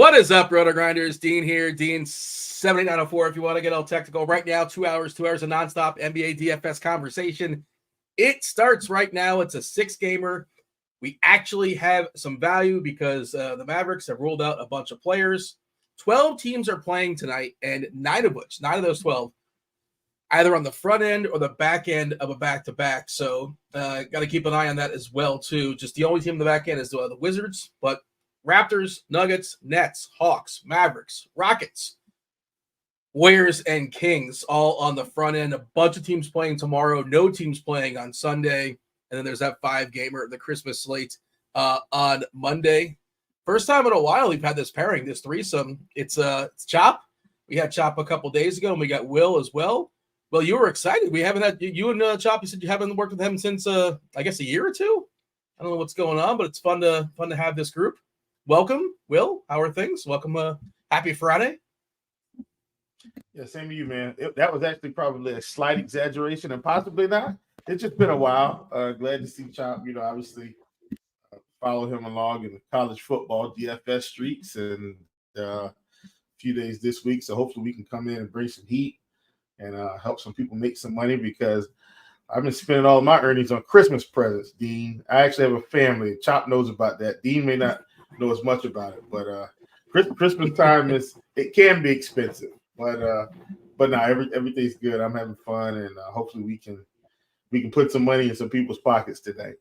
What is up, RotoGrinders? Dean here. Dean 78904 if you want to get all technical. Right now, 2 hours of nonstop NBA DFS conversation. It starts right now. It's a 6-gamer. We actually have some value because the Mavericks have ruled out a bunch of players. 12 teams are playing tonight, and 9 of those 12, either on the front end or the back end of a back-to-back. So got to keep an eye on that as well, too. Just the only team in the back end is the Wizards, but Raptors, Nuggets, Nets, Hawks, Mavericks, Rockets, Warriors, and Kings all on the front end. A bunch of teams playing tomorrow, no teams playing on Sunday. And then there's that 5-gamer, the Christmas slate on Monday. First time in a while we've had this pairing, this threesome. It's Chop. We had Chop a couple days ago, and we got Will as well. Well, you were excited. We haven't had you and Chop. You said you haven't worked with him since I guess a year or two. I don't know what's going on, but it's fun to have this group. Welcome, Will. How are things? Welcome. Happy Friday. Yeah, same to you, man. That was actually probably a slight exaggeration, and possibly not. It's just been a while. Glad to see Chop. Obviously follow him along in the college football DFS streets, and a few days this week. So hopefully we can come in and bring some heat and help some people make some money, because I've been spending all of my earnings on Christmas presents, Dean. I actually have a family. Chop knows about that. Dean may not know as much about it, but Christmas time it can be expensive, but no, everything's good. I'm having fun, and hopefully we can put some money in some people's pockets today.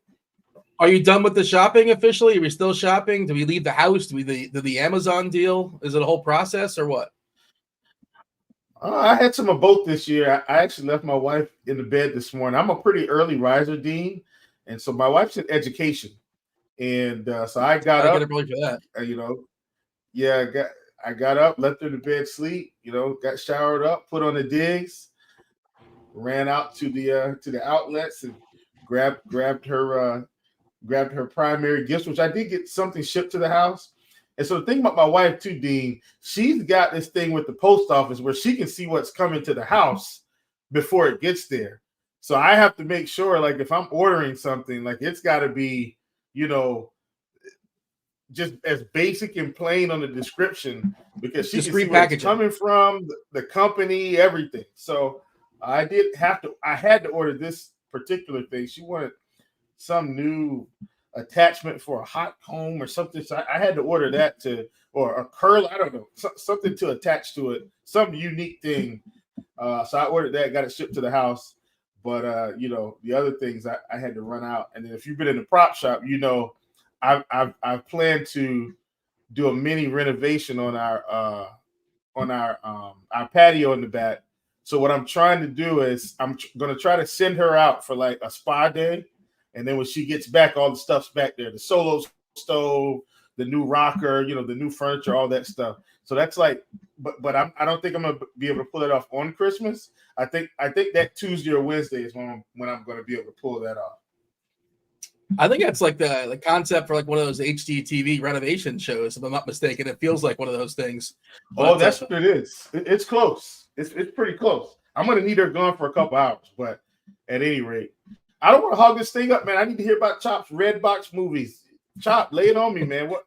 Are you done with the shopping officially? Are we still shopping? Do we leave the house? Do we the Amazon deal? Is it a whole process or what? I had some of both this year. I actually left my wife in the bed this morning. I'm a pretty early riser, Dean, and so my wife's in education. And so I got up. Get early for that. I got up, left her in the bed, sleep. Got showered up, put on the digs, ran out to the outlets and grabbed her primary gifts, which I did get something shipped to the house. And so the thing about my wife too, Dean, she's got this thing with the post office where she can see what's coming to the house before it gets there. So I have to make sure, like, if I'm ordering something, like, it's got to be, just as basic and plain on the description, because she can see where it's coming from, the company, everything. So I had to order this particular thing. She wanted some new attachment for a hot comb or something. So I had to order that or a curl. I don't know, something to attach to it, some unique thing. So I ordered that, got it shipped to the house. But, the other things I had to run out. And then if you've been in the prop shop, I've planned to do a mini renovation on our patio in the back. So what I'm trying to do is I'm going to try to send her out for like a spa day. And then when she gets back, all the stuff's back there, the solo stove, the new rocker, the new furniture, all that stuff. So that's like, but I don't think I'm going to be able to pull it off on Christmas. I think that Tuesday or Wednesday is when I'm going to be able to pull that off. I think that's like the concept for like one of those HGTV renovation shows, if I'm not mistaken. It feels like one of those things. But, that's what it is. It's close. It's pretty close. I'm going to need her gone for a couple hours, but at any rate, I don't want to hog this thing up, man. I need to hear about Chop's Red Box movies. Chop, lay it on me, man. What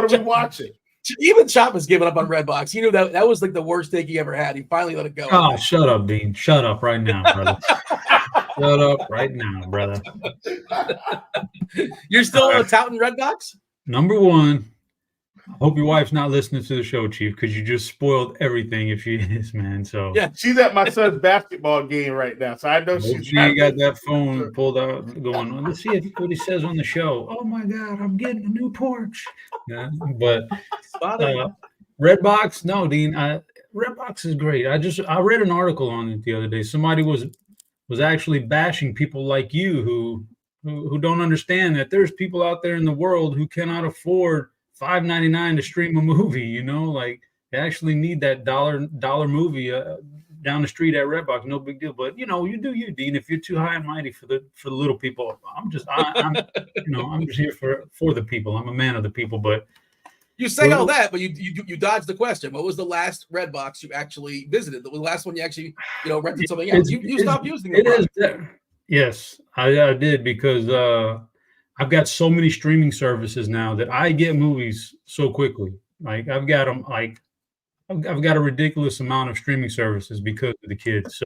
are we watching? Even Chop has given up on Redbox. You knew that was like the worst take he ever had. He finally let it go. Oh, shut up, Dean. Shut up right now, brother. Shut up right now, brother. You're still touting Redbox? Number one, I hope your wife's not listening to the show, Chief, because you just spoiled everything if she is, man. So yeah, she's at my son's basketball game right now, so I know she got that phone pulled out going on. Let's see what he says on the show. Oh my God, I'm getting a new porch. Yeah, but Redbox, no, Dean. Redbox is great. I read an article on it the other day. Somebody was actually bashing people like you who don't understand that there's people out there in the world who cannot afford $5.99 to stream a movie. Like they actually need that dollar movie down the street at Redbox. No big deal. But you do you, Dean. If you're too high and mighty for the little people, I'm just here for the people. I'm a man of the people. But you say all that, but you dodged the question. What was the last Redbox you actually visited? The last one you actually rented something else. You stopped using it. Yes, I did, because I've got so many streaming services now that I get movies so quickly. Like I've got them. Like I've got a ridiculous amount of streaming services because of the kids. So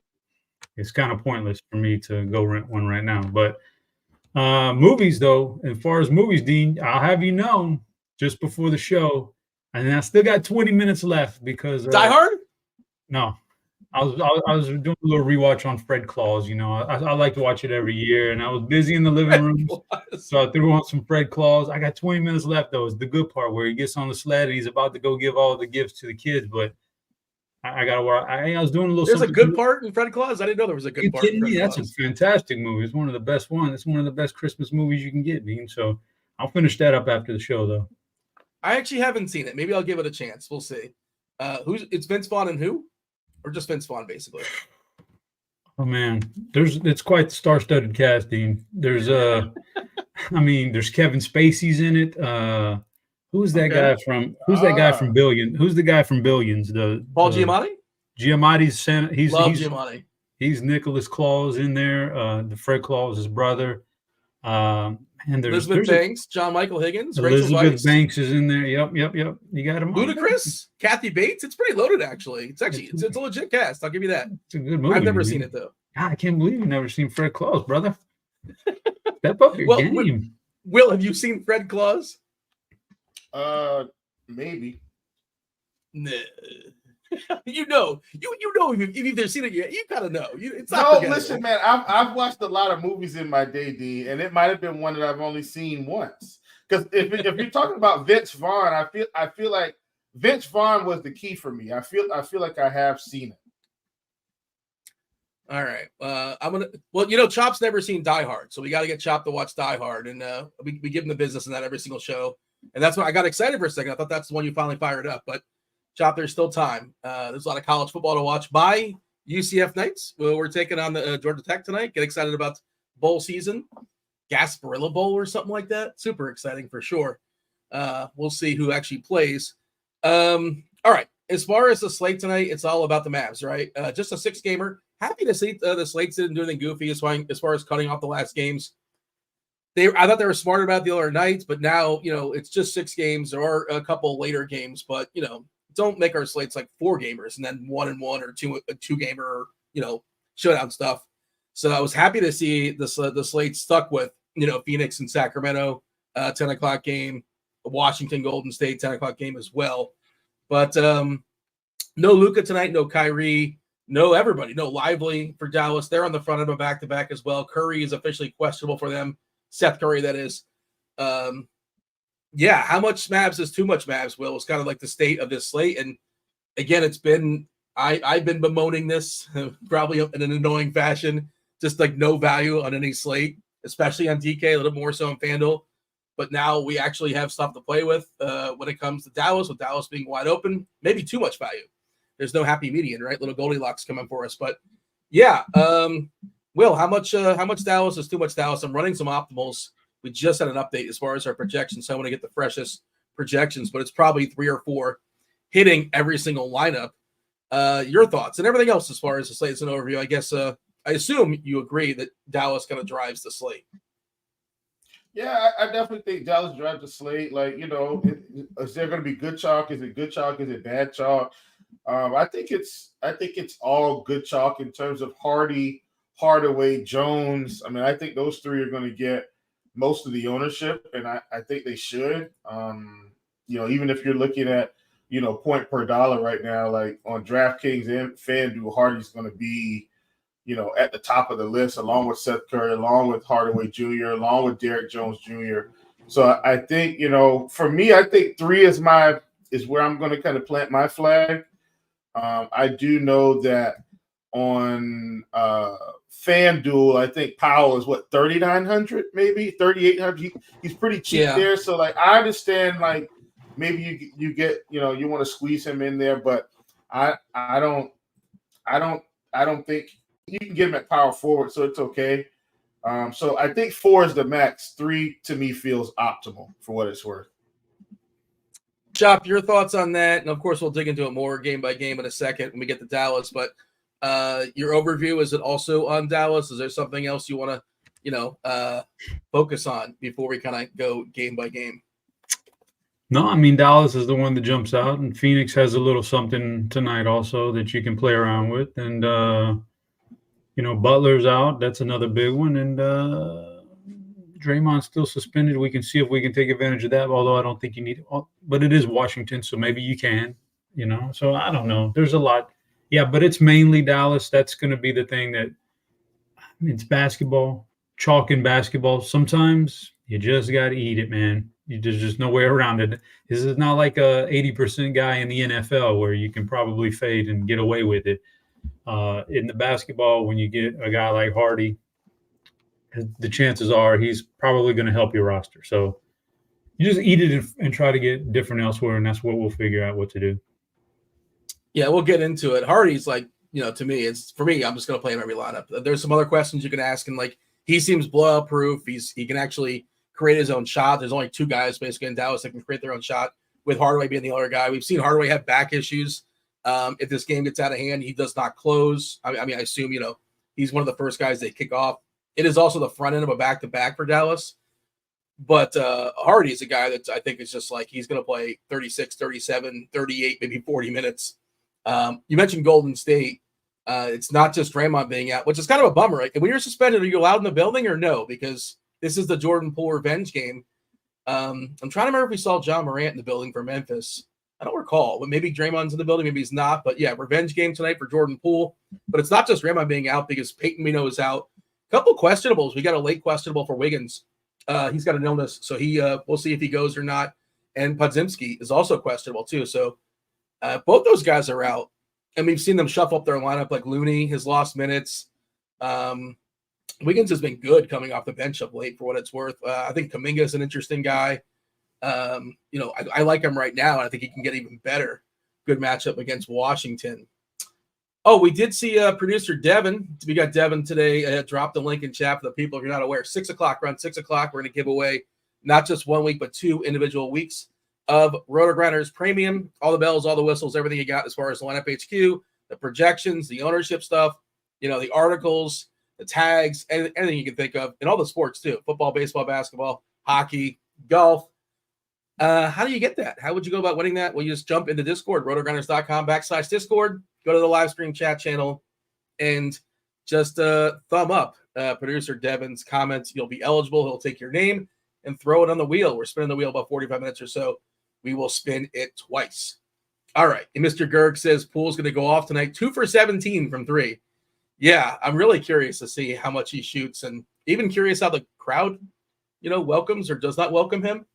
it's kind of pointless for me to go rent one right now. But movies, though, as far as movies, Dean, I'll have you know just before the show, and I still got 20 minutes left because Die Hard? No, I was doing a little rewatch on Fred Claus. You know, I like to watch it every year, and I was busy in the living room, so I threw on some Fred Claus. I got 20 minutes left, though. It's the good part where he gets on the sled and he's about to go give all the gifts to the kids, but I got to work. I was doing a little. There's a good part in Fred Claus. I didn't know there was a good part. Kidding me? That's a fantastic movie. It's one of the best ones. It's one of the best Christmas movies you can get, Dean. So I'll finish that up after the show, though. I actually haven't seen it. Maybe I'll give it a chance. We'll see. It's Vince Vaughn and who? Or just Vince Vaughn, basically? Oh man, it's quite the star-studded cast, Dean. There's there's Kevin Spacey's in it. Who's that guy from Billions? Who's the guy from Billions? Paul Giamatti? Giamatti's Giamatti. He's Nicholas Claus in there. The Fred Claus' brother. And there's Elizabeth Banks, John Michael Higgins, Elizabeth Banks is in there. Yep. You got him. Ludacris, Kathy Bates. It's pretty loaded, actually. It's a legit cast. I'll give you that. It's a good movie. I've never seen it though. God, I can't believe you've never seen Fred Claus, brother. Step up your game. Will, have you seen Fred Claus? Maybe. Nah. You know, if you've either seen it yet, you gotta know. It's not. No, listen, man. I've watched a lot of movies in my day, D, and it might have been one that I've only seen once. Because if you're talking about Vince Vaughn, I feel like Vince Vaughn was the key for me. I feel like I have seen it. All right. Chop's never seen Die Hard, so we got to get Chop to watch Die Hard, and we give him the business in that every single show. And that's why I got excited for a second. I thought that's the one you finally fired up, but Chop, there's still time. There's a lot of college football to watch by UCF Knights. Well, we're taking on the Georgia Tech tonight. Get excited about bowl season, Gasparilla Bowl or something like that. Super exciting for sure. We'll see who actually plays. All right. As far as the slate tonight, it's all about the Mavs, right? Just a 6-gamer. Happy to see the slates didn't do anything goofy as far as cutting off the last games. I thought they were smart about the other nights, but now, it's just 6 games. There are a couple later games, but, don't make our slates like 4 gamers and then 1-1 or 2-gamer, showdown stuff. So I was happy to see the slate stuck with, Phoenix and Sacramento, 10 o'clock game, Washington, Golden State, 10 o'clock game as well. But no Luka tonight, no Kyrie, no everybody, no Lively for Dallas. They're on the front of a back-to-back as well. Curry is officially questionable for them. Seth Curry, that is. How much Mavs is too much Mavs, Will? It's kind of like the state of this slate. And again, I've been bemoaning this probably in an annoying fashion, just like no value on any slate, especially on DK, a little more so on FanDuel. But now we actually have stuff to play with when it comes to Dallas, with Dallas being wide open, maybe too much value. There's no happy median, right? Little Goldilocks coming for us. But Will, how much Dallas is too much Dallas? I'm running some optimals. We just had an update as far as our projections. So I want to get the freshest projections, but it's probably 3 or 4 hitting every single lineup. Your thoughts and everything else as far as the slate is an overview. I guess I assume you agree that Dallas kind of drives the slate. Yeah, I definitely think Dallas drives the slate. Like, is there going to be good chalk? Is it good chalk? Is it bad chalk? I think it's all good chalk in terms of Hardy, Hardaway, Jones. I mean, I think those 3 are going to get most of the ownership, and I think they should. Even if you're looking at, point per dollar right now, like on DraftKings and FanDuel, Hardy's going to be, at the top of the list, along with Seth Curry, along with Hardaway Jr., along with Derrick Jones Jr. So I think, for me, I think 3 is where I'm going to kind of plant my flag. I do know that on FanDuel, I think Powell is 3,900, maybe 3,800. He's pretty cheap there. So I understand maybe you get you want to squeeze him in there, but I don't think you can get him at power forward, so it's okay. So I think 4 is the max. 3 to me feels optimal for what it's worth. Chop, your thoughts on that, and of course we'll dig into it more game by game in a second when we get to Dallas. But your overview, is it also on Dallas? Is there something else you want to, focus on before we kind of go game by game? No, I mean, Dallas is the one that jumps out, and Phoenix has a little something tonight also that you can play around with. And, Butler's out. That's another big one. And Draymond's still suspended. We can see if we can take advantage of that, although I don't think you need it. But it is Washington, so maybe you can, So I don't know. There's a lot. Yeah, but it's mainly Dallas. That's going to be the thing it's basketball, chalk in basketball. Sometimes you just got to eat it, man. There's just no way around it. This is not like a 80% guy in the NFL where you can probably fade and get away with it. In the basketball, when you get a guy like Hardy, the chances are he's probably going to help your roster. So you just eat it and try to get different elsewhere, and that's what we'll figure out what to do. Yeah, we'll get into it. Hardy's like, to me, for me, I'm just going to play him every lineup. There's some other questions you can ask, and like he seems blowout proof. He can actually create his own shot. There's only two guys basically in Dallas that can create their own shot, with Hardaway being the other guy. We've seen Hardaway have back issues. If this game gets out of hand, he does not close. I assume, he's one of the first guys they kick off. It is also the front end of a back-to-back for Dallas. But Hardy is a guy that I think is just like he's going to play 36, 37, 38, maybe 40 minutes. You mentioned Golden State. It's not just Draymond being out, which is kind of a bummer. Right? When you're suspended, are you allowed in the building or no? Because this is the Jordan Poole revenge game. I'm trying to remember if we saw John Morant in the building for Memphis. I don't recall, but maybe Draymond's in the building, maybe he's not. But yeah, revenge game tonight for Jordan Poole. But it's not just Draymond being out because Peyton we is out. A couple questionables. We got a late questionable for Wiggins. He's got an illness, so we'll see if he goes or not. And Podziemski is also questionable too. So both those guys are out. And we've seen them shuffle up their lineup, like Looney has lost minutes. Wiggins has been good coming off the bench of late for what it's worth. I think Kuminga is an interesting guy. I like him right now, and I think he can get even better. Good matchup against Washington. Oh, we did see producer Devin. We got Devin today. Drop the link in chat for the people if you're not aware. 6 o'clock, around 6 o'clock, we're going to give away not just 1 week, but 2 individual weeks of RotoGrinders Premium. All the bells, all the whistles, everything you got as far as the lineup HQ, the projections, the ownership stuff, the articles, the tags, anything you can think of, and all the sports too. Football, baseball, basketball, hockey, golf. How do you get that? How would you go about winning that? Well, you just jump into Discord, rotogrinders.com/Discord, go to the live stream chat channel, and just thumb up producer Devin's comments. You'll be eligible. He'll take your name and throw it on the wheel. We're spinning the wheel about 45 minutes or so. We will spin it twice. All right. And Mr. Gerg says Poole's going to go off tonight. 2 for 17 from 3. Yeah, I'm really curious to see how much he shoots, and even curious how the crowd, welcomes or does not welcome him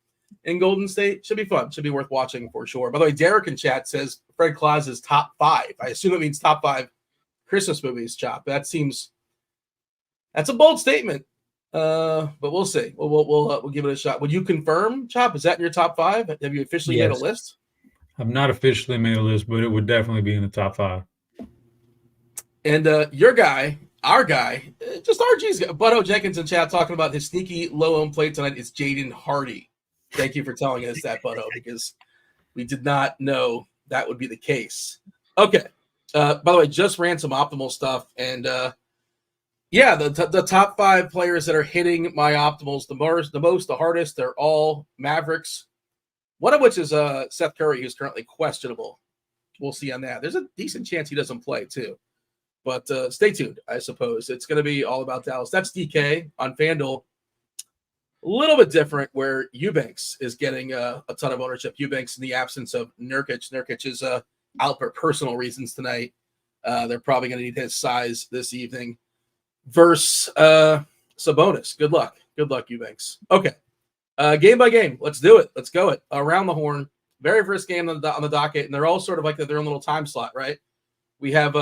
in Golden State. Should be fun. Should be worth watching for sure. By the way, Derek in chat says Fred Claus is top 5. I assume it means top 5 Christmas movies, Chop. That's a bold statement. But we'll see. We'll give it a shot. Would you confirm, Chop? Is that in your top 5? Have you officially made a list? I've not officially made a list, but it would definitely be in the top 5. And your guy, our guy, just RG's guy, Butto Jenkins in chat talking about his sneaky low-owned play tonight is Jaden Hardy. Thank you for telling us that, Butto, because we did not know that would be the case. Okay. By the way, just ran some optimal stuff, and the top 5 players that are hitting my optimals the hardest, they're all Mavericks. One of which is Seth Curry, who's currently questionable. We'll see on that. There's a decent chance he doesn't play too. But stay tuned, I suppose. It's going to be all about Dallas. That's DK on FanDuel. A little bit different where Eubanks is getting a ton of ownership. Eubanks in the absence of Nurkic. Nurkic is out for personal reasons tonight. They're probably going to need his size this evening. Versus Sabonis. Good luck. Good luck, Eubanks. Okay. Game by game. Let's do it. Let's go it. Around the horn. Very first game on the docket, and they're all sort of like their own little time slot, right? We have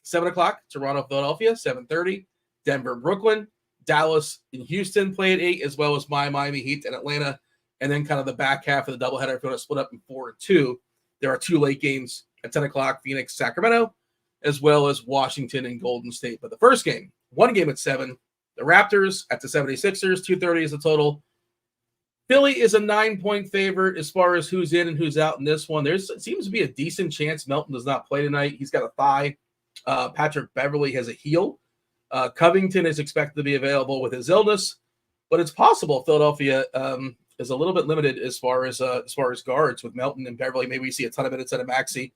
7 o'clock, Toronto, Philadelphia, 7:30, Denver, Brooklyn, Dallas and Houston play at 8, as well as Miami Heat and Atlanta. And then kind of the back half of the doubleheader, if you want to split up in 4 and 2, there are 2 late games at 10 o'clock, Phoenix, Sacramento, as well as Washington and Golden State. But the first game, 1 game at 7, the Raptors at the 76ers, 230 is the total. Philly is a 9-point favorite as far as who's in and who's out in this one. It seems to be a decent chance Melton does not play tonight. He's got a thigh. Patrick Beverly has a heel. Covington is expected to be available with his illness, but it's possible Philadelphia is a little bit limited as far as guards with Melton and Beverly. Maybe we see a ton of minutes out of Maxey.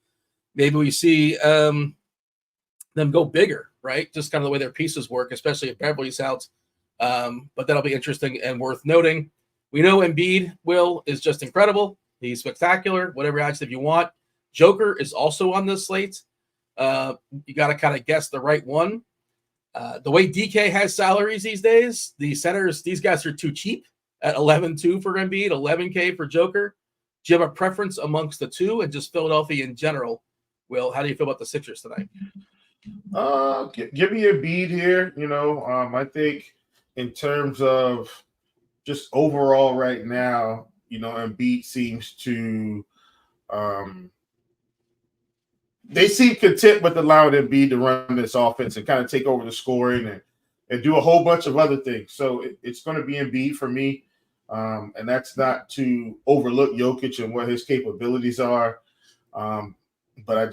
Maybe we see them go bigger, right? Just kind of the way their pieces work, especially if Beverly's out. But that'll be interesting and worth noting. We know Embiid is just incredible. He's spectacular. Whatever adjective you want. Joker is also on this slate. You got to kind of guess the right one. The way DK has salaries these days, the centers, these guys are too cheap at 11.2 for Embiid, 11K for Joker. Do you have a preference amongst the two and just Philadelphia in general? Will, how do you feel about the Sixers tonight? Give me Embiid here. I think in terms of just overall right now, Embiid seems to they seem content with allowing Embiid to run this offense and kind of take over the scoring and do a whole bunch of other things. So it's going to be Embiid for me. And that's not to overlook Jokic and what his capabilities are. But I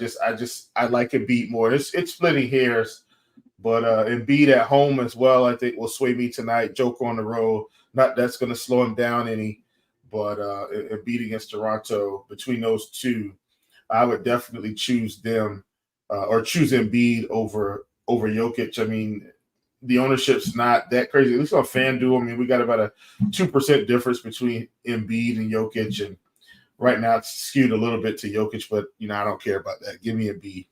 like Embiid more. It's splitting hairs, but Embiid at home as well, I think will sway me tonight. Joker on the road, not that's going to slow him down any, but Embiid against Toronto, between those two, I would definitely choose them or choose Embiid over Jokic. I mean, the ownership's not that crazy. At least on FanDuel, I mean, we got about a 2% difference between Embiid and Jokic, and right now it's skewed a little bit to Jokic, but I don't care about that. Give me Embiid.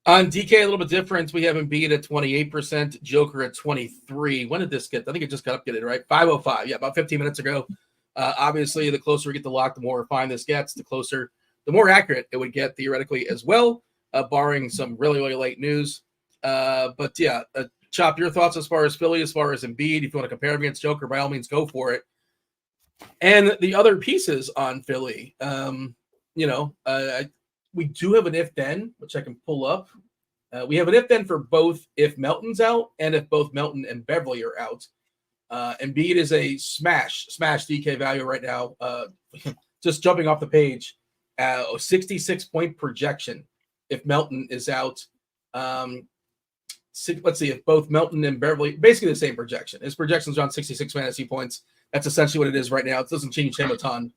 On DK, a little bit different. We have Embiid at 28%, Joker at 23%. When did this get? I think it just got updated, right? 5:05. Yeah, about 15 minutes ago. Obviously, the closer we get to lock, the more refined this gets. The more accurate it would get theoretically as well, barring some really, really late news. But yeah, Chop, your thoughts as far as Philly, as far as Embiid. If you want to compare him against Joker, by all means, go for it. And the other pieces on Philly, we do have an if-then, which I can pull up. We have an if-then for both if Melton's out and if both Melton and Beverly are out. Embiid is a smash DK value right now. Just jumping off the page, 66-point projection if Melton is out. Let's see, if both Melton and Beverly, basically the same projection. His projection's around 66 fantasy points. That's essentially what it is right now. It doesn't change him a ton.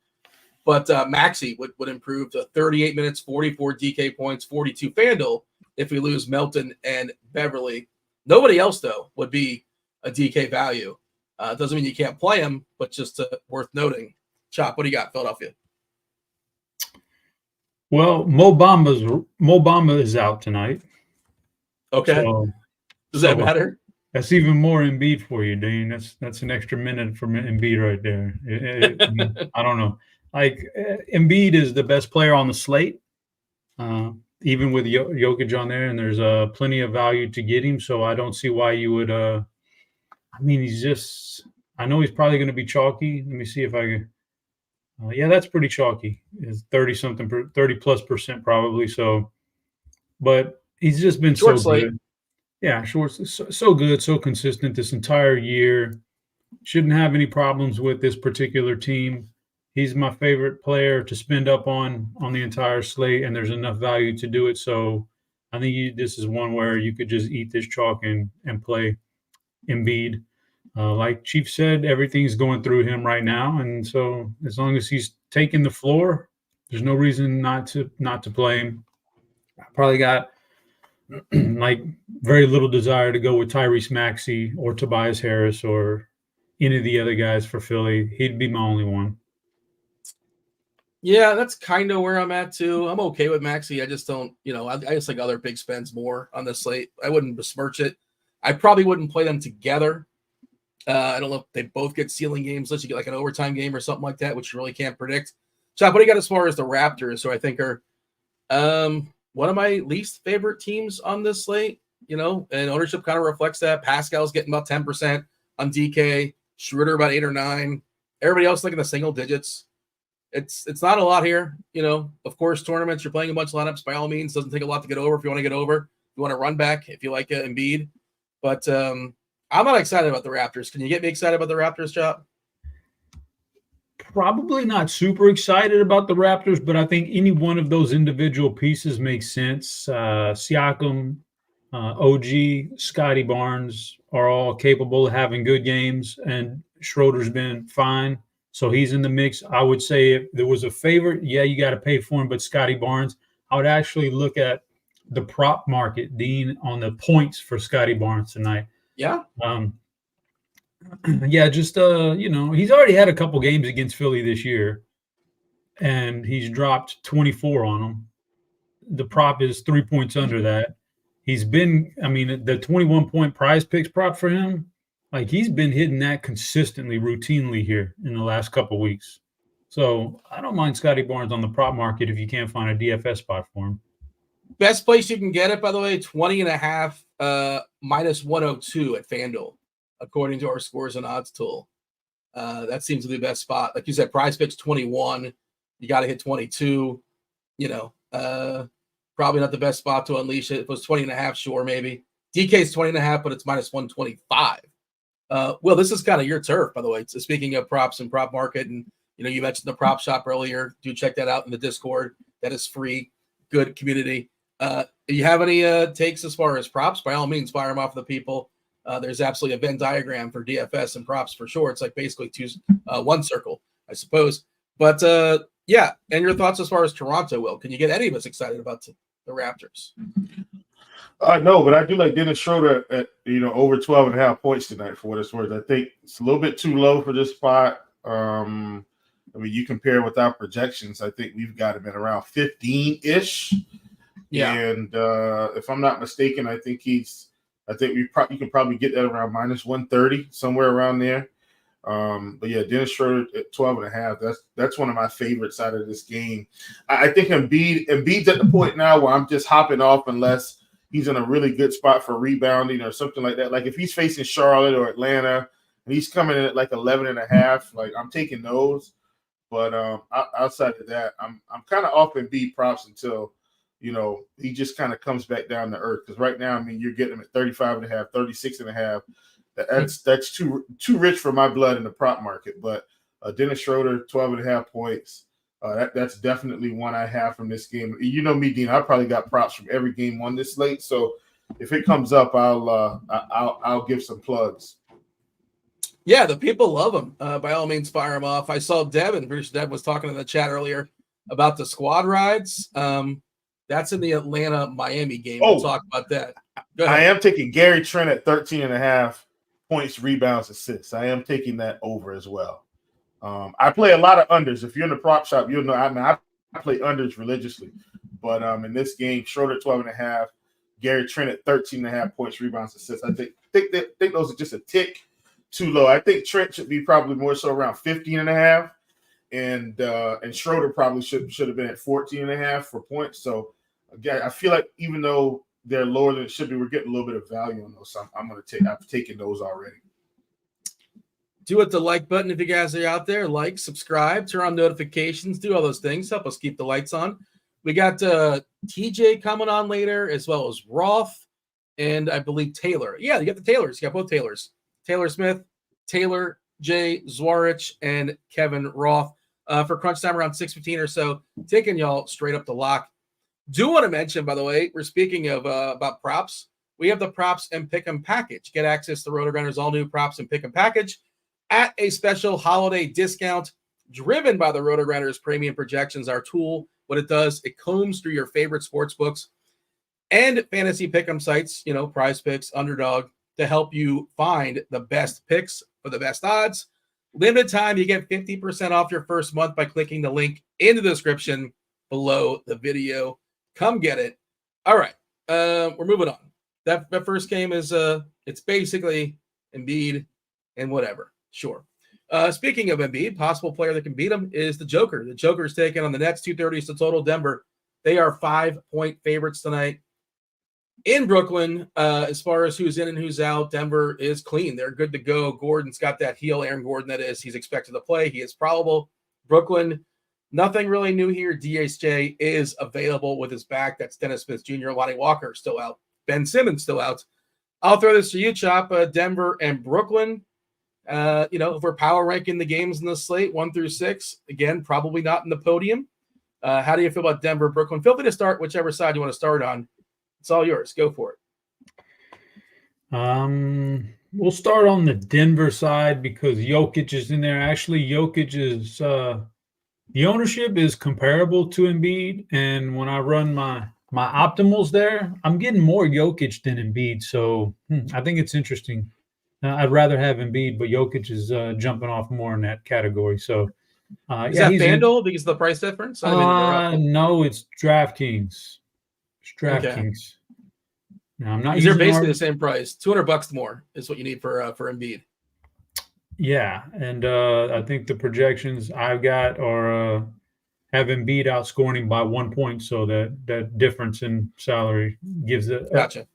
But Maxey would improve to 38 minutes, 44 DK points, 42 FanDuel if we lose Melton and Beverly. Nobody else, though, would be a DK value. Doesn't mean you can't play him, but just worth noting. Chop, what do you got, Philadelphia? Well, Mo Bamba is out tonight. Okay. So, does that matter? That's even more Embiid for you, Dean. That's an extra minute from Embiid right there. I don't know. Like Embiid is the best player on the slate, even with Jokic on there, and there's plenty of value to get him. So I don't see why you would. I know he's probably going to be chalky. Let me see if I can. Yeah, that's pretty chalky. It's 30+% probably. So, but he's just been short so slate. Good. Yeah, short, so good, so consistent this entire year. Shouldn't have any problems with this particular team. He's my favorite player to spend up on the entire slate, and there's enough value to do it. So I think this is one where you could just eat this chalk and play Embiid. Like Chief said, everything's going through him right now, and so as long as he's taking the floor, there's no reason not to play him. I probably got like very little desire to go with Tyrese Maxey or Tobias Harris or any of the other guys for Philly. He'd be my only one. Yeah, that's kind of where I'm at too. I'm okay with Maxey. I just don't, I just like other big spends more on the slate. I wouldn't besmirch it. I probably wouldn't play them together. I don't know if they both get ceiling games unless you get like an overtime game or something like that, which you really can't predict. Chop, what do you got as far as the Raptors, who I think are one of my least favorite teams on this slate, and ownership kind of reflects that. Pascal's getting about 10% on DK, Schroeder about 8 or 9. Everybody else like in the single digits. It's not a lot here, Of course, tournaments, you're playing a bunch of lineups by all means. Doesn't take a lot to get over if you want to get over. You want to run back if you like Embiid. But I'm not excited about the Raptors. Can you get me excited about the Raptors, Chop? Probably not super excited about the Raptors, but I think any one of those individual pieces makes sense. Siakam, OG, Scotty Barnes are all capable of having good games, and Schroeder's been fine. So he's in the mix. I would say if there was a favorite, yeah, you got to pay for him, but Scotty Barnes, I would actually look at the prop market, Dean, on the points for Scotty Barnes tonight. Yeah. Yeah, just he's already had a couple games against Philly this year, and he's dropped 24 on them. The prop is 3 points under that. He's been, the 21-point prize picks prop for him, like he's been hitting that consistently, routinely here in the last couple weeks. So I don't mind Scotty Barnes on the prop market if you can't find a DFS spot for him. Best place you can get it, by the way, 20.5 minus 102 at FanDuel, according to our scores and odds tool. That seems to be the best spot. Like you said, prize picks 21. You got to hit 22. Probably not the best spot to unleash it. If it was 20.5, sure, maybe. DK's 20.5, but it's minus 125. Well, this is kind of your turf, by the way. So speaking of props and prop market, and you mentioned the prop shop earlier. Do check that out in the Discord. That is free. Good community. Do you have any takes as far as props? By all means, fire them off the people. There's absolutely a Venn diagram for DFS and props for sure. It's like basically one circle, I suppose. But yeah, and your thoughts as far as Toronto, Will? Can you get any of us excited about the Raptors? No, but I do like Dennis Schroeder at over 12.5 points tonight for what it's worth. I think it's a little bit too low for this spot. You compare with our projections, I think we've got him at around 15-ish. Yeah. And if I'm not mistaken, I think you can probably get that around minus 130, somewhere around there. But yeah, Dennis Schroeder at 12.5. That's one of my favorites out of this game. I think Embiid's at the point now where I'm just hopping off unless he's in a really good spot for rebounding or something like that. Like if he's facing Charlotte or Atlanta and he's coming in at like 11.5, like I'm taking those. But outside of that, I'm kind of off Embiid props until he just kind of comes back down to earth. Because right now, you're getting him at 35.5, 36.5. That's too rich for my blood in the prop market. But Dennis Schroeder, 12.5 points. That's definitely one I have from this game. You know me, Dean. I probably got props from every game on this slate. So if it comes up, I'll give some plugs. Yeah, the people love him. By all means, fire him off. I saw Devin. British Dev was talking in the chat earlier about the squad rides. That's in the Atlanta-Miami game. We'll talk about that. I am taking Gary Trent at 13.5 points, rebounds, assists. I am taking that over as well. I play a lot of unders. If you're in the prop shop, you'll know I play unders religiously. But in this game, Schroeder 12.5, Gary Trent at 13.5 points, rebounds, assists. I think those are just a tick too low. I think Trent should be probably more so around 15.5, and Schroeder probably should have been at 14.5 for points. So again, I feel like even though they're lower than it should be, we're getting a little bit of value on those. So I've taken those already. Do hit the like button if you guys are out there. Like, subscribe, turn on notifications, do all those things. Help us keep the lights on. We got TJ coming on later, as well as Roth, and I believe Taylor. Yeah, you got the Taylors. You got both Taylors. Taylor Smith, Taylor J. Zwarych, and Kevin Roth for crunch time around 6:15 or so. Taking y'all straight up the lock. Do want to mention, by the way, we're speaking of about props. We have the props and pick'em package. Get access to RotoGrinders all new props and pick'em package at a special holiday discount driven by the RotoGrinders premium projections. Our tool, what it does, it combs through your favorite sports books and fantasy pick'em sites, Prize Picks, Underdog, to help you find the best picks for the best odds. Limited time, you get 50% off your first month by clicking the link in the description below the video. Come get it. All right, we're moving on. That first game is it's basically Embiid and whatever. Sure. Speaking of Embiid, possible player that can beat him is the Joker. The Joker's taking on the Nets, 230 to total. Denver, they are 5-point favorites tonight. In Brooklyn, as far as who's in and who's out, Denver is clean. They're good to go. Gordon's got that heel. Aaron Gordon, that is. He's expected to play. He is probable. Brooklyn, nothing really new here. DHJ is available with his back. That's Dennis Smith Jr. Lonnie Walker still out. Ben Simmons still out. I'll throw this to you, Chop. Denver and Brooklyn. If we're power ranking the games in the slate 1 through 6, again, probably not in the podium. How do you feel about Denver, Brooklyn? Feel free to start whichever side you want to start on. It's all yours. Go for it. We'll start on the Denver side because Jokic is in there. Actually, Jokic is the ownership is comparable to Embiid, and when I run my optimals there, I'm getting more Jokic than Embiid. So I think it's interesting. I'd rather have Embiid, but Jokic is jumping off more in that category. So Is yeah, that he's FanDuel because of the price difference? I mean, they're up. no, it's DraftKings. It's Okay. DraftKings. Now, I'm not Because they're using basically the same price. $200 more is what you need for Embiid. Yeah, and I think the projections I've got are have Embiid outscoring him by 1 point, so that difference in salary gives Gotcha.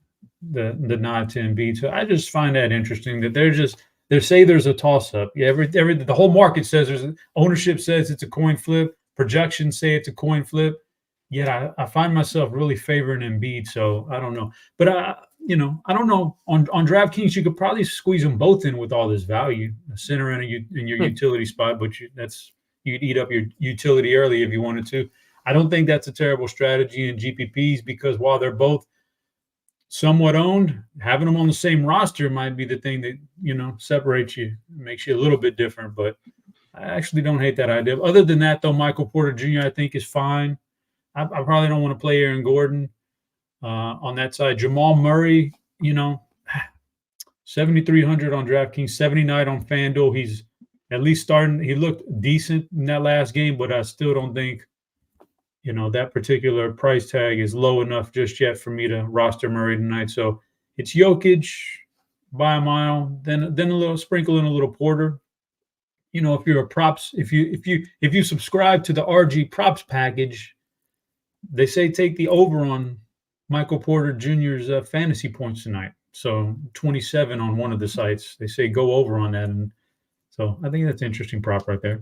the nod to Embiid. So I just find that interesting that they say there's a toss up. Yeah, the whole market says ownership says it's a coin flip. Projections say it's a coin flip. Yet I find myself really favoring Embiid. So I don't know, but I don't know. On DraftKings, you could probably squeeze them both in with all this value, a center and in your utility spot. But you'd eat up your utility early if you wanted to. I don't think that's a terrible strategy in GPPs because while they're both somewhat owned, having them on the same roster might be the thing that separates you, makes you a little bit different. But I actually don't hate that idea. Other than that, though, Michael Porter Jr. I think is fine. I probably don't want to play Aaron Gordon on that side. Jamal Murray, 7,300 on DraftKings, 79 on FanDuel. He's at least starting. He looked decent in that last game, but I still don't think that particular price tag is low enough just yet for me to roster Murray tonight. So it's Jokic by a mile, then a little sprinkle in a little Porter. If you're a props, if you subscribe to the RG props package, they say take the over on Michael Porter Jr.'s fantasy points tonight. So 27 on one of the sites. They say go over on that, and so I think that's an interesting prop right there.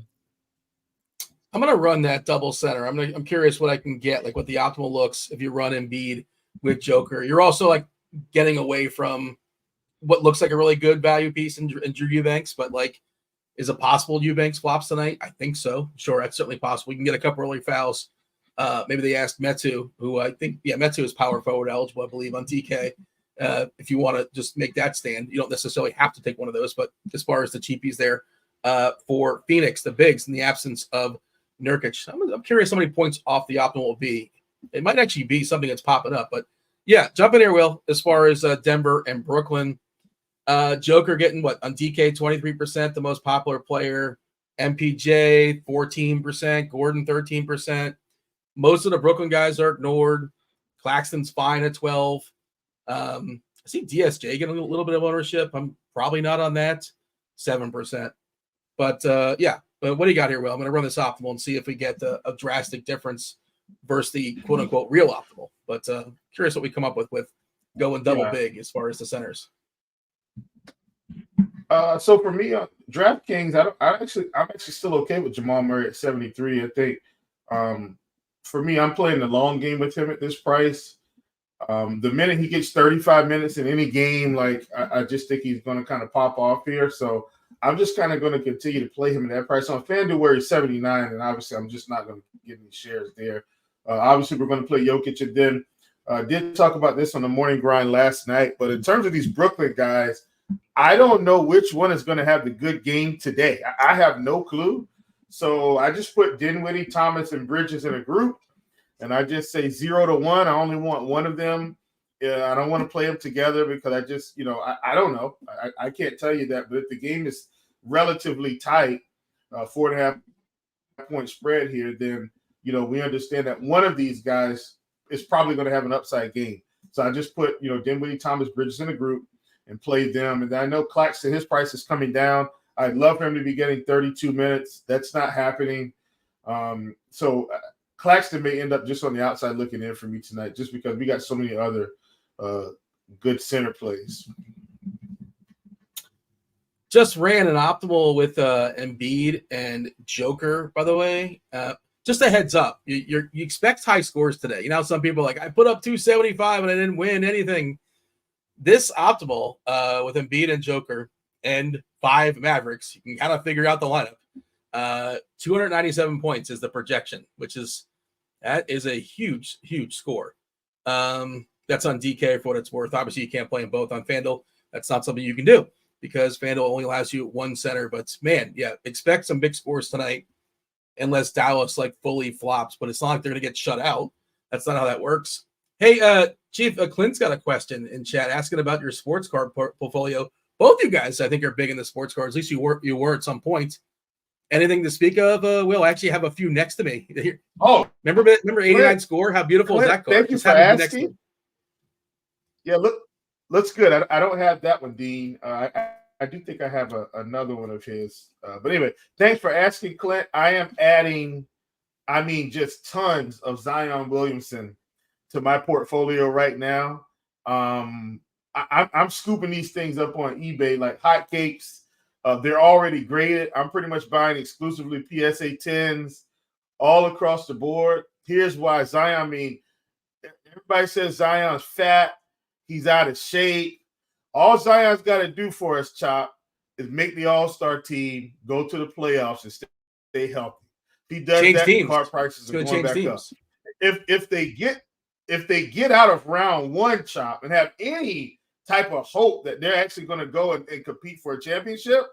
I'm gonna run that double center. I'm curious what I can get, like what the optimal looks if you run Embiid with Joker. You're also like getting away from what looks like a really good value piece in Drew Eubanks, but like, is it possible Eubanks flops tonight? I think so. Sure, that's certainly possible. You can get a couple early fouls. Maybe they asked Metu, who I think, Metu is power forward eligible, I believe, on DK. If you want to just make that stand, you don't necessarily have to take one of those. But as far as the cheapies there for Phoenix, the bigs, in the absence of Nurkic, I'm curious how many points off the optimal will be. It might actually be something that's popping up. But yeah, jump in here, Will, as far as Denver and Brooklyn. Joker getting what on DK 23%, the most popular player. MPJ 14%, Gordon 13%. Most of the Brooklyn guys are ignored. Claxton's fine at 12. I see DSJ getting a little bit of ownership. I'm probably not on that, 7%. But yeah, but what do you got here, Will? I'm going to run this optimal and see if we get a drastic difference versus the quote unquote real optimal. But curious what we come up with going double big as far as the centers. So for me, DraftKings, I'm actually still okay with Jamal Murray at 73. I think for me, I'm playing the long game with him at this price. The minute he gets 35 minutes in any game, like I just think he's going to kind of pop off here. So I'm just kind of going to continue to play him at that price. On FanDuel, where he's 79, and obviously I'm just not going to get any shares there. Obviously, we're going to play Jokic, and then did talk about this on the morning grind last night. But in terms of these Brooklyn guys, I don't know which one is going to have the good game today. I have no clue. So I just put Dinwiddie, Thomas, and Bridges in a group, and I just say 0 to 1. I only want one of them. I don't want to play them together because I just, I don't know. I can't tell you that. But if the game is relatively tight, 4.5 point spread here, then, we understand that one of these guys is probably going to have an upside game. So I just put, Dinwiddie, Thomas, Bridges in a group and play them. And I know Claxton, his price is coming down. I'd love for him to be getting 32 minutes. That's not happening. So Claxton may end up just on the outside looking in for me tonight just because we got so many other good center plays. Just ran an optimal with Embiid and Joker, by the way. Just a heads up, you expect high scores today. Some people are like, I put up 275 and I didn't win anything. This optimal with Embiid and Joker and 5 Mavericks, you can kind of figure out the lineup. 297 points is the projection, that is a huge, huge score. That's on DK for what it's worth. Obviously, you can't play them both on FanDuel. That's not something you can do. because FanDuel only allows you one center. But man, yeah, expect some big scores tonight unless Dallas like fully flops. But it's not like they're going to get shut out. That's not how that works. Hey, Chief, Clint's got a question in chat asking about your sports card portfolio. Both you guys, I think, are big in the sports cards. At least you were at some point. Anything to speak of? Will, I actually have a few next to me. Oh, remember 89 Clint, Score? How beautiful Clint, is that card? thank you Just for asking. Yeah, looks good. I don't have that one, Dean. I do think I have another one of his. But anyway, thanks for asking, Clint. I am adding, just tons of Zion Williamson to my portfolio right now. I'm scooping these things up on eBay like hotcakes. They're already graded. I'm pretty much buying exclusively PSA 10s all across the board. Here's why Zion, everybody says Zion's fat. He's out of shape. All Zion's got to do for us, Chop, is make the All-Star team, go to the playoffs, and stay healthy. If he does that, the card prices are going back up. If they get out of round one, Chop, and have any type of hope that they're actually going to go and compete for a championship,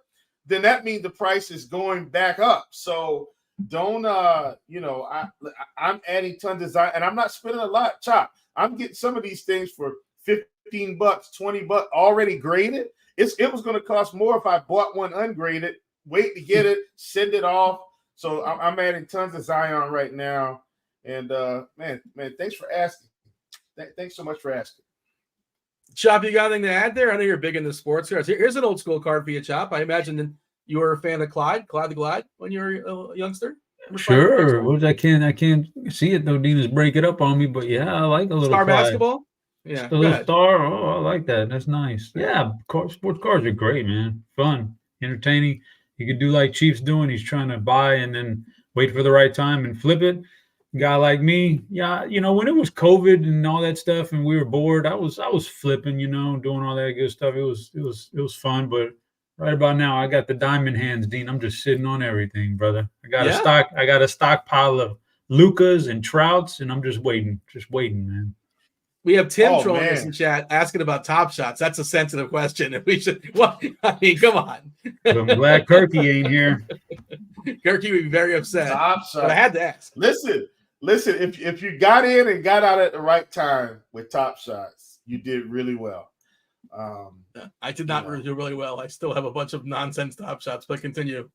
then that means the price is going back up. So don't, I'm adding tons of Zion, and I'm not spending a lot, Chop. I'm getting some of these things for $15, $20 already graded. It was going to cost more if I bought one ungraded, wait to get it, send it off. So I'm adding tons of Zion right now. And man, thanks for asking. Thanks so much for asking. Chop, you got anything to add there? I know you're big into sports cards. Here's an old school card for you, Chop. I imagine you were a fan of Clyde the Glide when you were a youngster. Sure. Well, I can't see it though. Dina's break it up on me, but yeah, I like a little Star Clyde. Basketball. Yeah, a little Star. Oh, I like that. That's nice. Yeah, sports cards are great, man. Fun, entertaining. You could do like Chief's doing. He's trying to buy and then wait for the right time and flip it. A guy like me, yeah, when it was COVID and all that stuff, and we were bored, I was flipping, doing all that good stuff. It was fun, but right about now, I got the diamond hands, Dean. I'm just sitting on everything, brother. I got a stockpile of Lucas and Trouts, and I'm just waiting, man. We have Tim trolling us in chat asking about Top Shots. That's a sensitive question. And we should, come on. I'm glad Kirky ain't here. Kirky would be very upset. Top Shots. But I had to ask. Listen, if you got in and got out at the right time with Top Shots, you did really well. I did not do really well. I still have a bunch of nonsense Top Shots, but continue.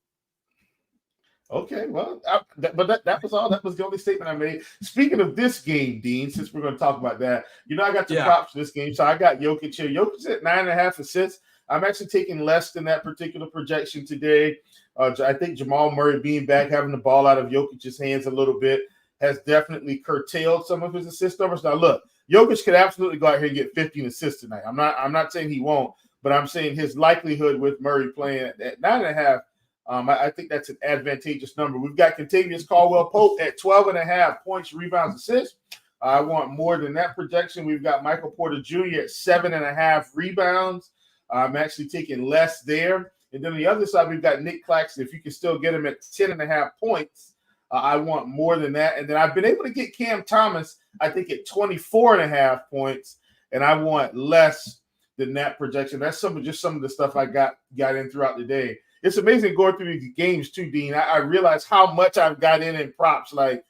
Okay, well, that was all. That was the only statement I made. Speaking of this game, Dean, since we're going to talk about that, I got the props for this game. So I got Jokic here. Jokic at 9.5 assists. I'm actually taking less than that particular projection today. I think Jamal Murray being back, having the ball out of Jokic's hands a little bit, has definitely curtailed some of his assist numbers. Now, look, Jokic could absolutely go out here and get 15 assists tonight. I'm not saying he won't, but I'm saying his likelihood with Murray playing at 9.5. I think that's an advantageous number. We've got Kentavious Caldwell-Pope at 12.5 points, rebounds, assists. I want more than that projection. We've got Michael Porter Jr. at 7.5 rebounds. I'm actually taking less there. And then on the other side, we've got Nick Claxton. If you can still get him at 10.5 points, I want more than that. And then I've been able to get Cam Thomas, I think, at 24.5 points, and I want less than that projection. That's some of the stuff I got in throughout the day. It's amazing going through these games too, Dean. I realize how much I've got in props. Like